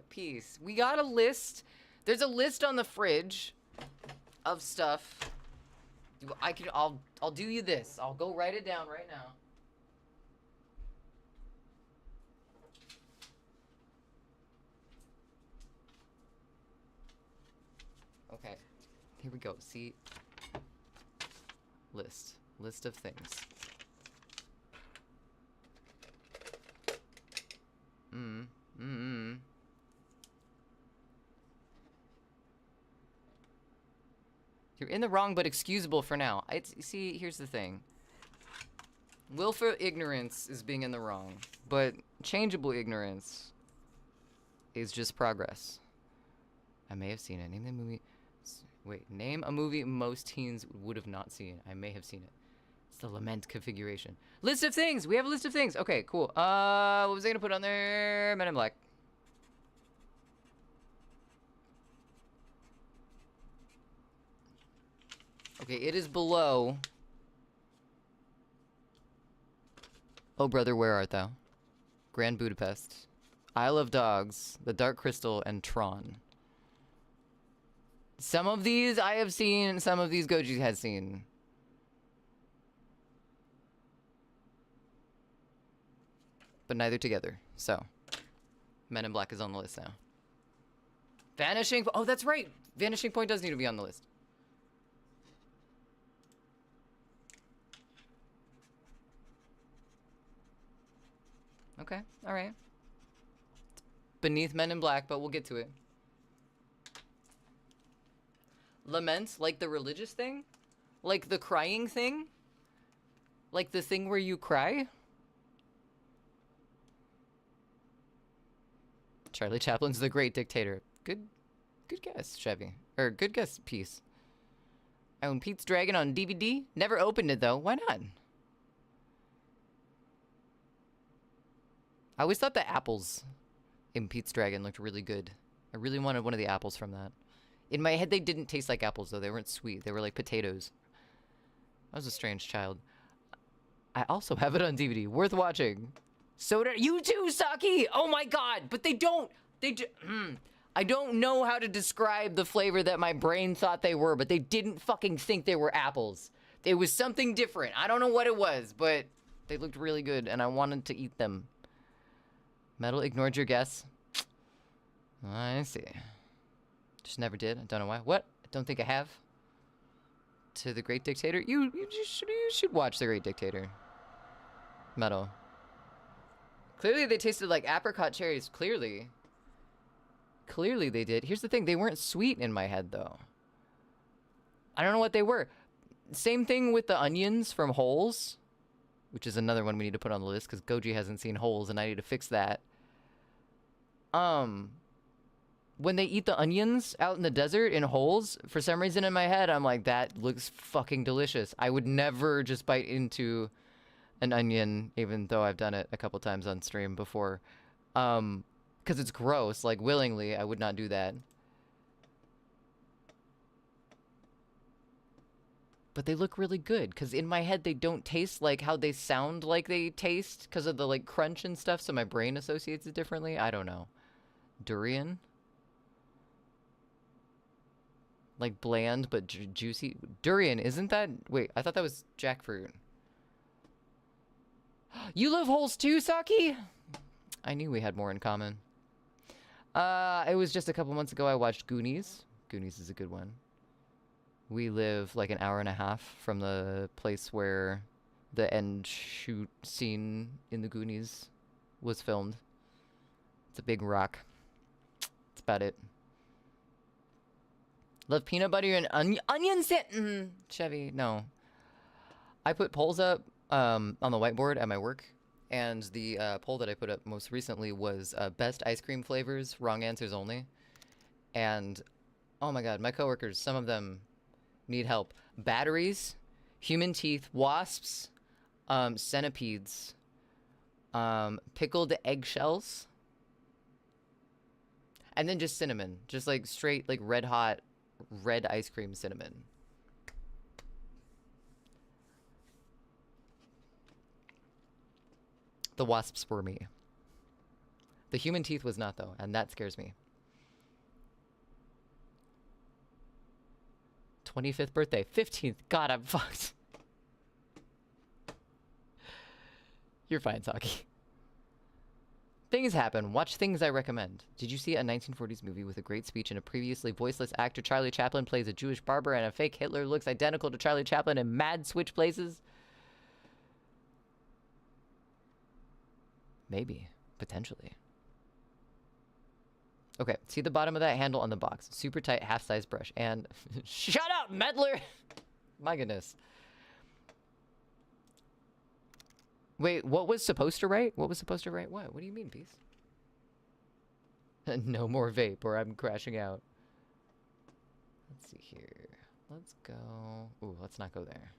peace. We got a list. There's a list on the fridge of stuff. I'll do you this. I'll go write it down right now. Okay, here we go. See, list of things. You're in the wrong, but excusable for now. See, here's the thing. Willful ignorance is being in the wrong, but changeable ignorance is just progress. I may have seen it. Name the movie. Wait, name a movie most teens would have not seen. I may have seen it. It's the lament configuration. List of things! We have a list of things! Okay, cool. What was I gonna put on there? Men in Black. Okay, it is below. Oh Brother, Where Art Thou? Grand Budapest. Isle of Dogs, The Dark Crystal, and Tron. Some of these I have seen, some of these Goji has seen. But neither together, so. Men in Black is on the list now. Vanishing, oh that's right! Vanishing Point does need to be on the list. Okay, alright. Beneath Men in Black, but we'll get to it. Lament, like the religious thing? Like the crying thing? Like the thing where you cry? Charlie Chaplin's The Great Dictator. Good guess, Chevy. Or good guess, Peace. I own Pete's Dragon on DVD. Never opened it though. Why not? I always thought the apples in Pete's Dragon looked really good. I really wanted one of the apples from that. In my head, they didn't taste like apples, though. They weren't sweet. They were like potatoes. I was a strange child. I also have it on DVD. Worth watching. So did you too, Saki! Oh my god! But they don't... I don't know how to describe the flavor that my brain thought they were, but they didn't fucking think they were apples. It was something different. I don't know what it was, but they looked really good, and I wanted to eat them. Metal ignored your guess. I see. Just never did. I don't know why. What? I don't think I have. To The Great Dictator? You should watch The Great Dictator. Metal. Clearly they tasted like apricot cherries. Clearly. Clearly they did. Here's the thing. They weren't sweet in my head, though. I don't know what they were. Same thing with the onions from Holes. Which is another one we need to put on the list, because Goji hasn't seen Holes, and I need to fix that. When they eat the onions out in the desert in Holes, for some reason in my head, I'm like, that looks fucking delicious. I would never just bite into an onion, even though I've done it a couple times on stream before. Because it's gross. Like, willingly, I would not do that. But they look really good, because in my head they don't taste like how they sound like they taste because of the like crunch and stuff, so my brain associates it differently. I don't know. Durian? Like bland but juicy. Durian, isn't that... Wait, I thought that was jackfruit. You love Holes too, Saki? I knew we had more in common. It was just a couple months ago I watched Goonies. Goonies is a good one. We live like an hour and a half from the place where the end shoot scene in the Goonies was filmed. It's a big rock. That's about it. Love peanut butter and onion Chevy, no. I put polls up on the whiteboard at my work, and the poll that I put up most recently was best ice cream flavors, wrong answers only. And oh my god, my coworkers, some of them need help. Batteries, human teeth, wasps, centipedes, pickled eggshells, and then just cinnamon. Just like straight, like red hot, red ice cream cinnamon. The wasps were me. The human teeth was not, though, and that scares me. 25th birthday. 15th. God, I'm fucked. You're fine, Saki. Things happen. Watch Things I Recommend. Did you see a 1940s movie with a great speech and a previously voiceless actor? Charlie Chaplin plays a Jewish barber and a fake Hitler looks identical to Charlie Chaplin and mad switch places? Maybe. Potentially. Okay, see the bottom of that handle on the box. Super tight, half-size brush. And... Shut up, meddler! My goodness. Wait, what was supposed to write? What was supposed to write what? What do you mean, Peace? No more vape or I'm crashing out. Let's see here. Let's go... Ooh, let's not go there.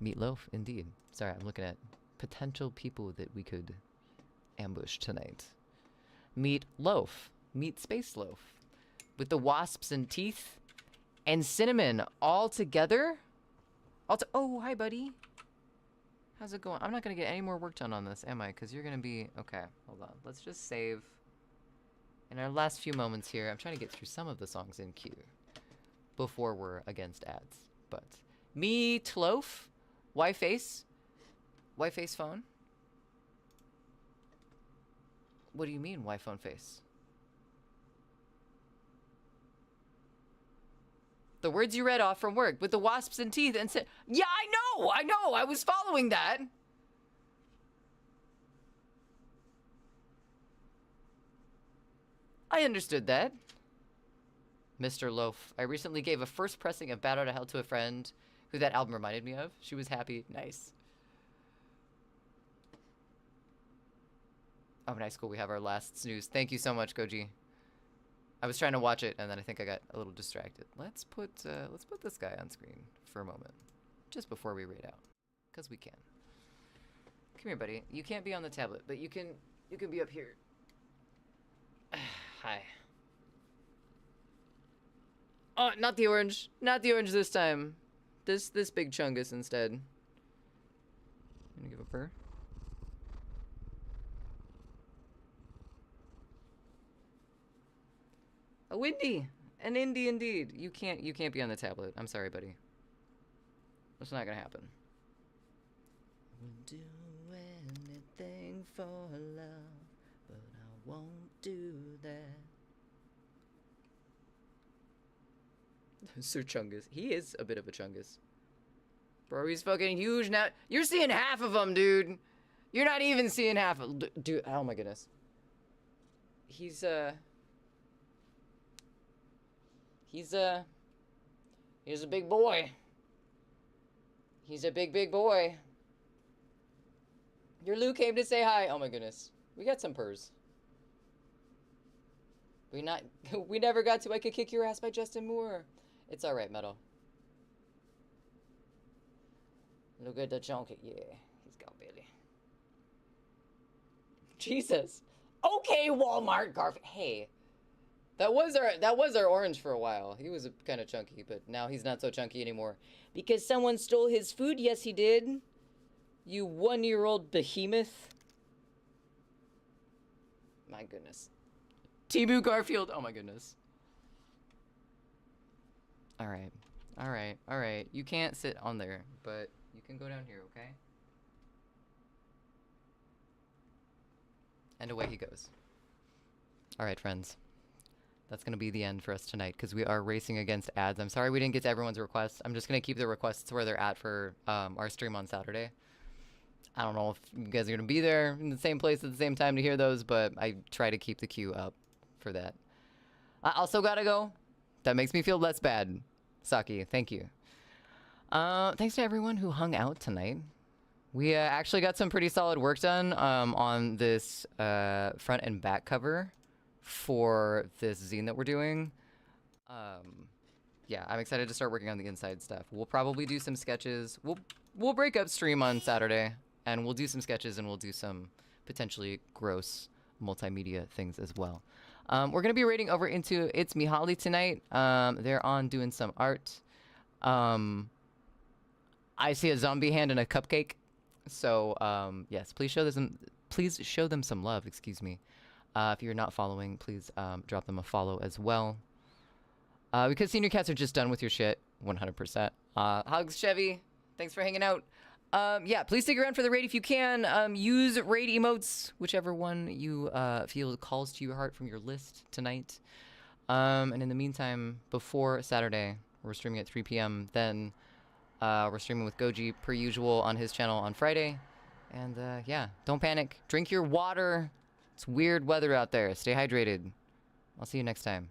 Meatloaf, indeed. Sorry, I'm looking at potential people that we could ambush tonight. Meat loaf. Meat space loaf. With the wasps and teeth and cinnamon all together. Oh, hi, buddy. How's it going? I'm not going to get any more work done on this, am I? Because you're going to be... Okay, hold on. Let's just save. In our last few moments here, I'm trying to get through some of the songs in queue before we're against ads. But Meatloaf, Y-Face phone. What do you mean, Y-Phone face? The words you read off from work with the wasps and teeth and said, yeah, I know, I was following that. I understood that. Mr. Loaf, I recently gave a first pressing of Bad Out of Hell to a friend who that album reminded me of. She was happy. Nice. Oh, nice, cool. We have our last snooze. Thank you so much, Goji. I was trying to watch it, and then I think I got a little distracted. Let's put this guy on screen for a moment, just before we raid out, because we can. Come here, buddy. You can't be on the tablet, but you can be up here. Hi. Oh, not the orange. Not the orange this time. This big chungus instead. I'm gonna give a purr. A windy, an indie indeed. You can't be on the tablet. I'm sorry, buddy. That's not gonna happen. Would do anything for love, but I won't do that. Sir Chungus, he is a bit of a chungus. Bro, he's fucking huge now. You're seeing half of him, dude. You're not even seeing half of, dude. Oh my goodness. He's a big boy. He's a big boy. Your Lou came to say hi. Oh my goodness. We got some purrs. We never got to I Could Kick Your Ass by Justin Moore. It's alright, Metal. Look at the chunky. Yeah, he's got belly. Jesus. Okay, Walmart Garfield. Hey. That was our orange for a while. He was kind of chunky, but now he's not so chunky anymore. Because someone stole his food? Yes, he did. You 1-year-old behemoth. My goodness. Timu Garfield. Oh my goodness. Alright. You can't sit on there, but you can go down here, okay? And away he goes. Alright, friends. That's going to be the end for us tonight, because we are racing against ads. I'm sorry we didn't get to everyone's requests. I'm just going to keep the requests where they're at for our stream on Saturday. I don't know if you guys are going to be there in the same place at the same time to hear those, but I try to keep the queue up for that. I also got to go. That makes me feel less bad. Saki, thank you. Thanks to everyone who hung out tonight. We actually got some pretty solid work done on this front and back cover for this zine that we're doing. Yeah, I'm excited to start working on the inside stuff. We'll probably do some sketches. We'll break up stream on Saturday, and we'll do some sketches, and we'll do some potentially gross multimedia things as well. We're gonna be raiding over into It's Mihaly tonight. They're on doing some art. I see a zombie hand and a cupcake. So yes, please show them some love. Excuse me. If you're not following, please drop them a follow as well. Because Senior Cats are just done with your shit, 100%. Hugs, Chevy. Thanks for hanging out. Yeah, please stick around for the raid if you can. Use raid emotes, whichever one you feel calls to your heart from your list tonight. And in the meantime, before Saturday, we're streaming at 3 p.m. Then we're streaming with Goji per usual on his channel on Friday. And yeah, don't panic. Drink your water. It's weird weather out there. Stay hydrated. I'll see you next time.